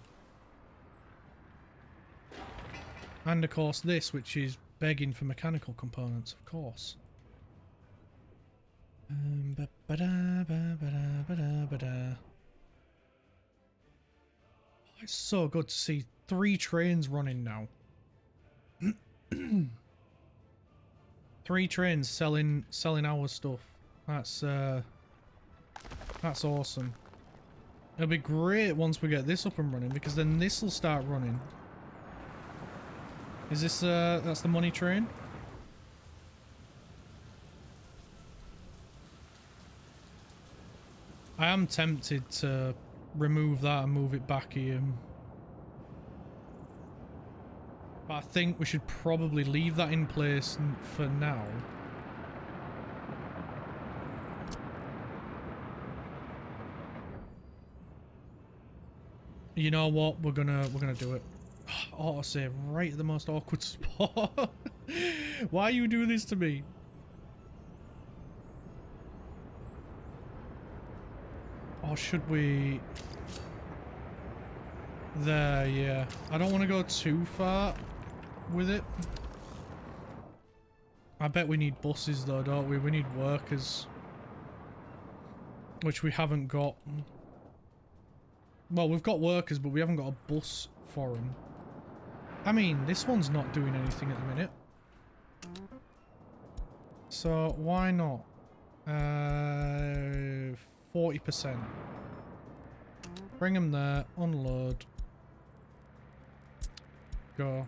Speaker 1: And of course this, which is begging for mechanical components, of course. It's so good to see 3 trains running now. 3 trains selling our stuff. That's awesome. It'll be great once we get this up and running, because then this will start running. Is this that's the money train? I am tempted to remove that and move it back here. But I think we should probably leave that in place for now. You know what? We're gonna do it. Autosave right at the most awkward spot. Why you do this to me? Or should we? There, yeah. I don't want to go too far with it. I bet we need buses though, don't we? We need workers. Which we haven't got. Well, we've got workers, but we haven't got a bus for them. I mean, this one's not doing anything at the minute. So, why not? 40%. Bring them there, unload. Go.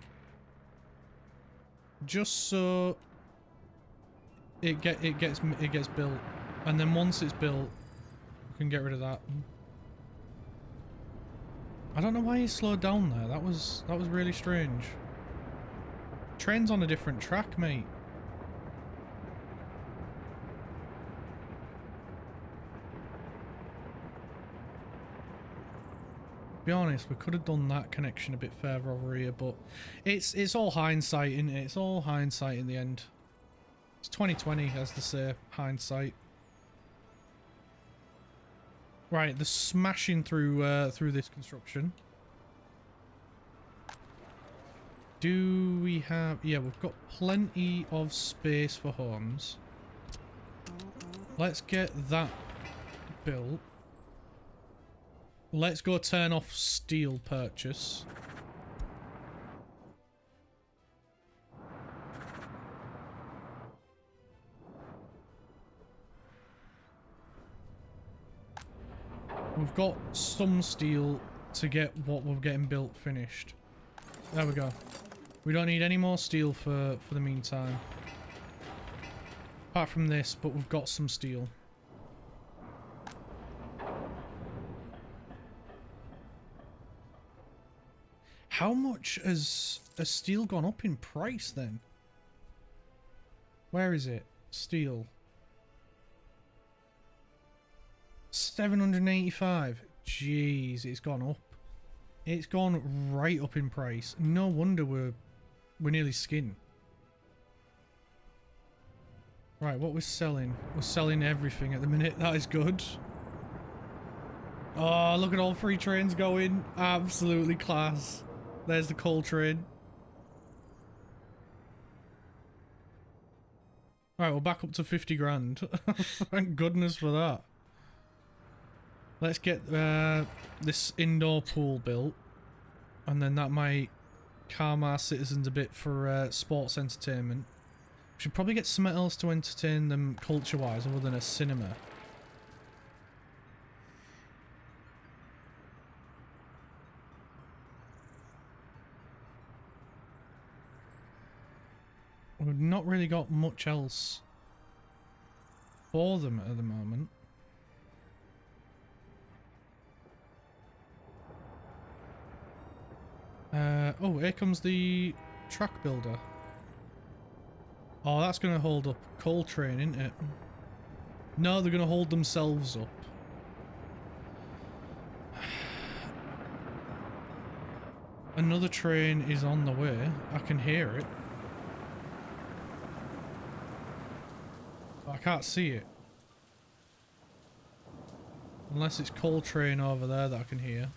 Speaker 1: Just so it gets built. And then once it's built, we can get rid of that. I don't know why he slowed down there. That was really strange. Train's on a different track, mate. be honest, we could have done that connection a bit further over here, but it's all hindsight, isn't it? It's all hindsight in the end. It's 2020, as they say, hindsight. Right, they're smashing through through this construction. Do we have... yeah, we've got plenty of space for homes. Let's get that built. Let's go turn off steel purchase. We've got some steel to get what we're getting built finished. There we go. We don't need any more steel for the meantime. Apart from this, but we've got some steel. How much has steel gone up in price then? Where is it? Steel. 785. Jeez, it's gone up. It's gone right up in price. No wonder we're nearly skin. Right, what we're selling? We're selling everything at the minute. That is good. Oh, look at all three trains going. Absolutely class. There's the coal train. Alright, we're back up to 50 grand. Thank goodness for that. Let's get this indoor pool built. And then that might calm our citizens a bit for sports entertainment. We should probably get something else to entertain them culture-wise other than a cinema. We've not really got much else for them at the moment. Oh, here comes the track builder. Oh, that's going to hold up coal train, isn't it? No, they're going to hold themselves up. Another train is on the way. I can hear it. But I can't see it. Unless it's coal train over there that I can hear.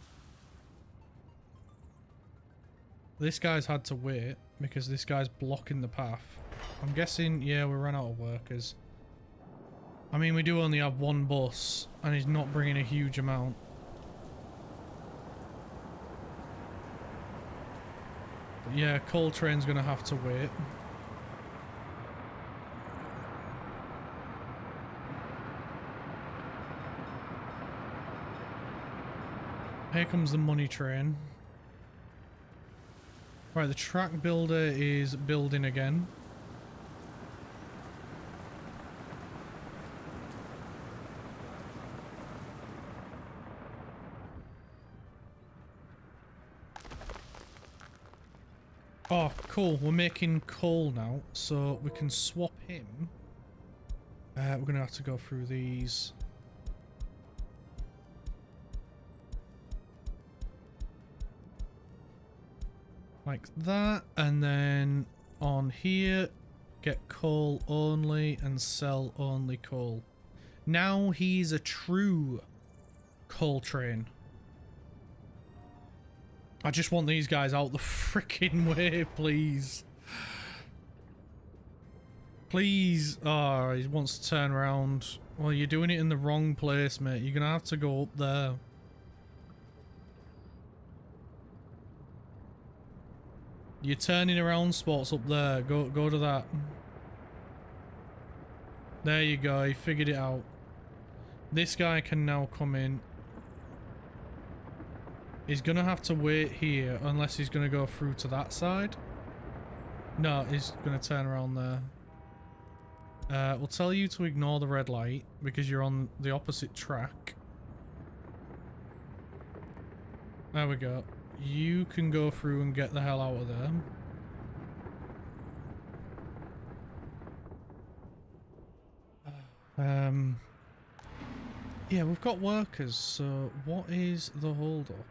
Speaker 1: This guy's had to wait because this guy's blocking the path. I'm guessing, yeah, we ran out of workers. I mean, we do only have one bus and he's not bringing a huge amount. But yeah, coal train's gonna have to wait. Here comes the money train. Right, the track builder is building again. Oh, cool. We're making coal now, so we can swap him. We're going to have to go through these. Like that, and then on here, get coal only and sell only coal. Now he's a true coal train. I just want these guys out the freaking way, please. Please. Oh, he wants to turn around. Well, you're doing it in the wrong place, mate. You're gonna have to go up there. You're turning around spots up there. Go to that. There you go. He figured it out. This guy can now come in. He's gonna have to wait here unless he's gonna go through to that side. No, he's gonna turn around there. We'll tell you to ignore the red light because you're on the opposite track. There we go. You can go through and get the hell out of there. Yeah, we've got workers, so what is the hold up?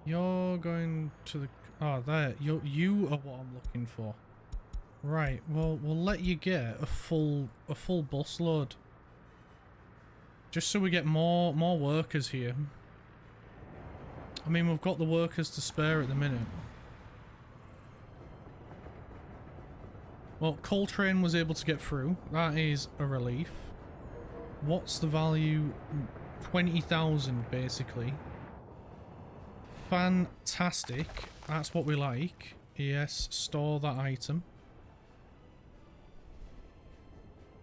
Speaker 1: You're going to the... Oh, there. You are what I'm looking for. Right, well, we'll let you get a full bus load. Just so we get more workers here. I mean, we've got the workers to spare at the minute. Well, Coltrane was able to get through. That is a relief. What's the value? 20,000, basically. Fantastic. That's what we like. Yes, store that item.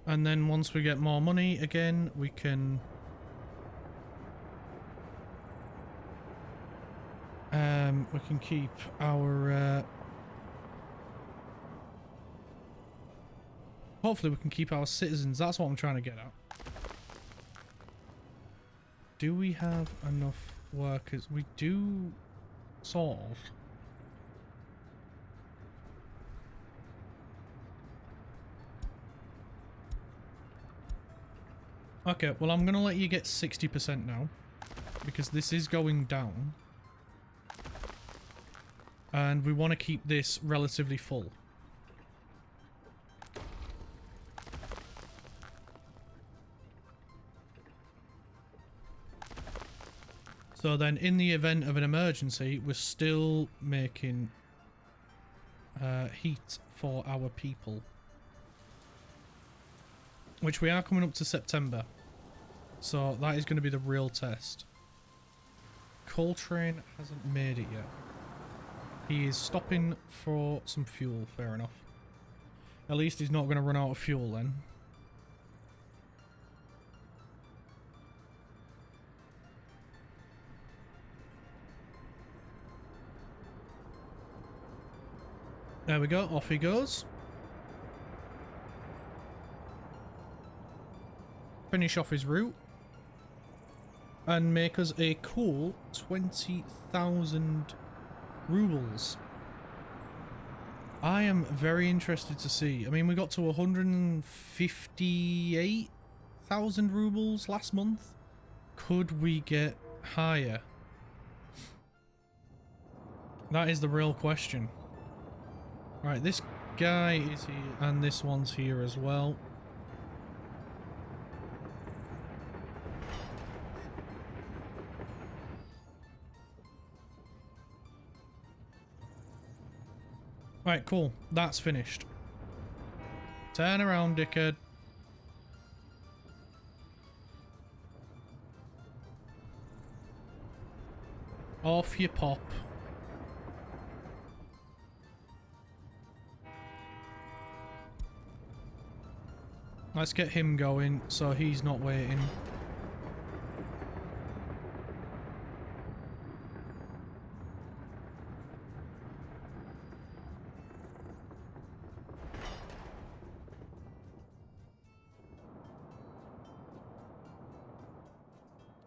Speaker 1: And then once we get more money again, we can... we can keep our... hopefully we can keep our citizens. That's what I'm trying to get at. Do we have enough workers? We do, sort of. Okay, well I'm going to let you get 60% now. Because this is going down. And we want to keep this relatively full. So then in the event of an emergency, we're still making heat for our people. Which we are coming up to September. So that is going to be the real test. Coltrane hasn't made it yet. He is stopping for some fuel, fair enough. At least he's not going to run out of fuel then. There we go, off he goes. Finish off his route. And make us a cool 20,000 rubles. I am very interested to see. I mean, we got to 158,000 rubles last month. Could we get higher? That is the real question. Right, this guy is here, and this one's here as well. Right, cool. That's finished. Turn around, dickhead. Off you pop. Let's get him going so he's not waiting.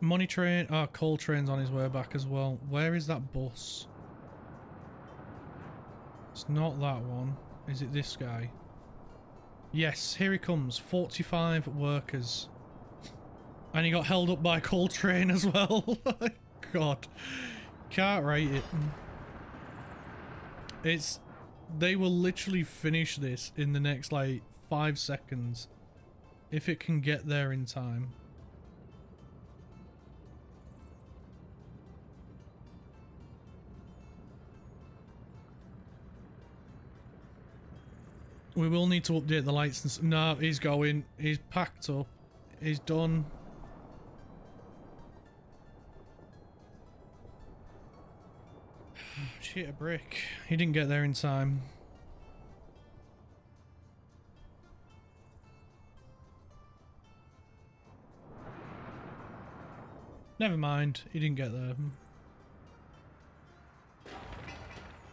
Speaker 1: Money train. Oh, coal train's on his way back as well. Where is that bus? It's not that one. Is it this guy? Yes, here he comes. 45 workers. And he got held up by coal train as well. God. Can't write it. It's... They will literally finish this in the next, like, 5 seconds. If it can get there in time. We will need to update the lights and... No, he's going. He's packed up. He's done. Shit, a brick. He didn't get there in time. Never mind. He didn't get there.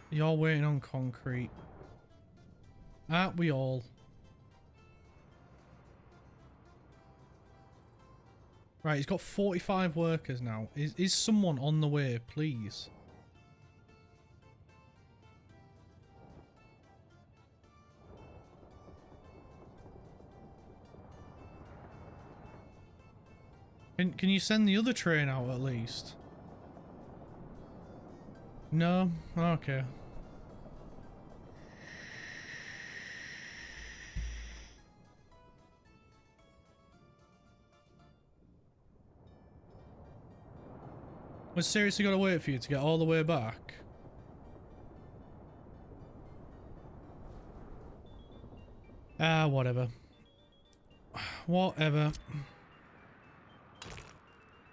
Speaker 1: You're waiting on concrete. Aren't we all? Right, he's got 45 workers now. Is someone on the way, please? Can you send the other train out at least? No? Okay. We seriously gotta wait for you to get all the way back? Ah, whatever. Whatever.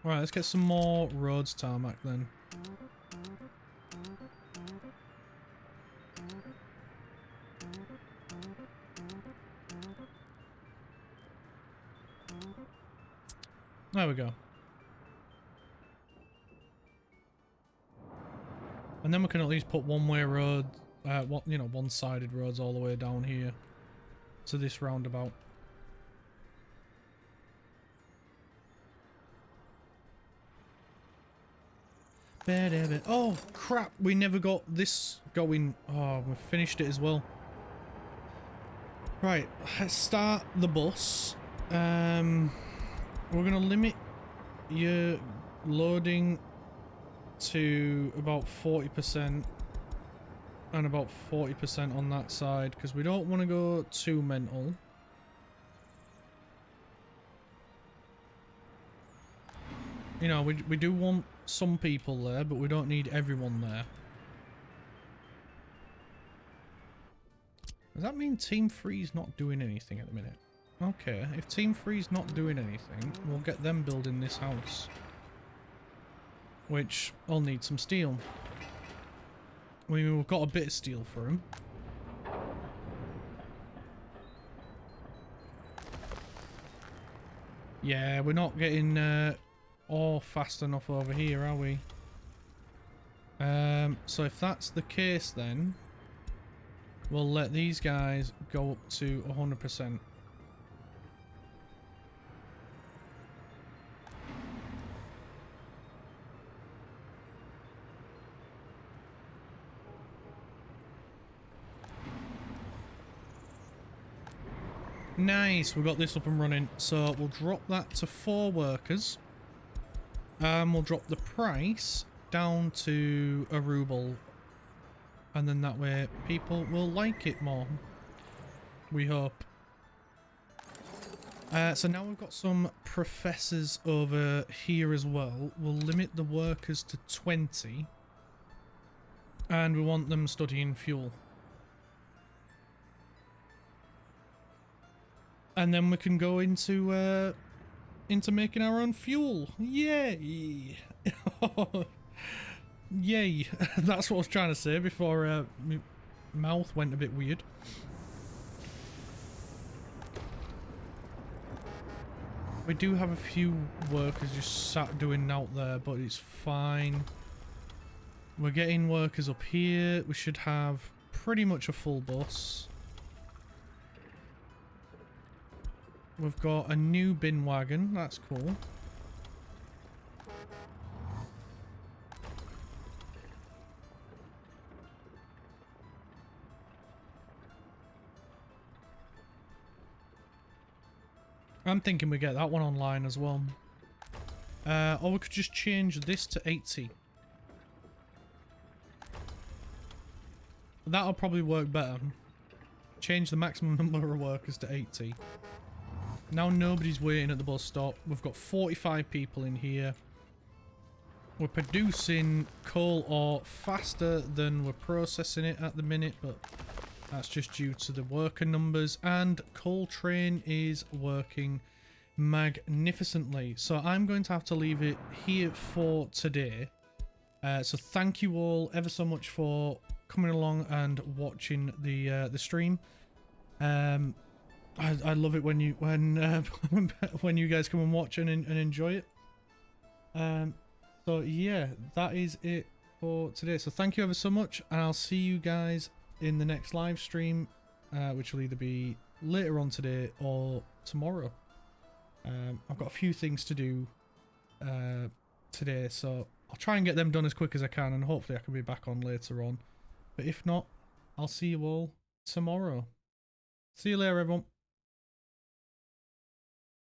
Speaker 1: Right, let's get some more roads tarmac then. There we go. And then we can at least put one-way road, you know, one-sided roads all the way down here to this roundabout. Oh, crap. We never got this going. Oh, we finished it as well. Right, let's start the bus. We're going to limit your loading to about 40% and about 40% on that side because we don't want to go too mental. You know, we do want some people there, but we don't need everyone there. Does that mean Team 3's not doing anything at the minute? Okay, if Team 3's not doing anything, we'll get them building this house. Which, I'll need some steel. I mean, we've got a bit of steel for him. Yeah, we're not getting ore fast enough over here, are we? So if that's the case then, we'll let these guys go up to 100%. Nice, we got this up and running. So we'll drop that to 4 workers. We'll drop the price down to a ruble. And then that way people will like it more. We hope. So now we've got some professors over here as well. We'll limit the workers to 20. And we want them studying fuel. And then we can go into making our own fuel. Yay! Yay! That's what I was trying to say before my mouth went a bit weird. We do have a few workers just sat doing out there, but it's fine. We're getting workers up here. We should have pretty much a full bus. We've got a new bin wagon. That's cool. I'm thinking we get that one online as well. Or we could just change this to 80. That'll probably work better. Change the maximum number of workers to 80. Now nobody's waiting at the bus stop. We've got 45 people in here. We're producing coal ore faster than we're processing it at the minute, but that's just due to the worker numbers. And coal train is working magnificently. So I'm going to have to leave it here for today. So thank you all ever so much for coming along and watching the stream. I love it when you when you guys come and watch and enjoy it. So yeah, that is it for today. So thank you ever so much, and I'll see you guys in the next live stream, which will either be later on today or tomorrow. I've got a few things to do today, so I'll try and get them done as quick as I can, and hopefully I can be back on later on. But if not, I'll see you all tomorrow. See you later, everyone.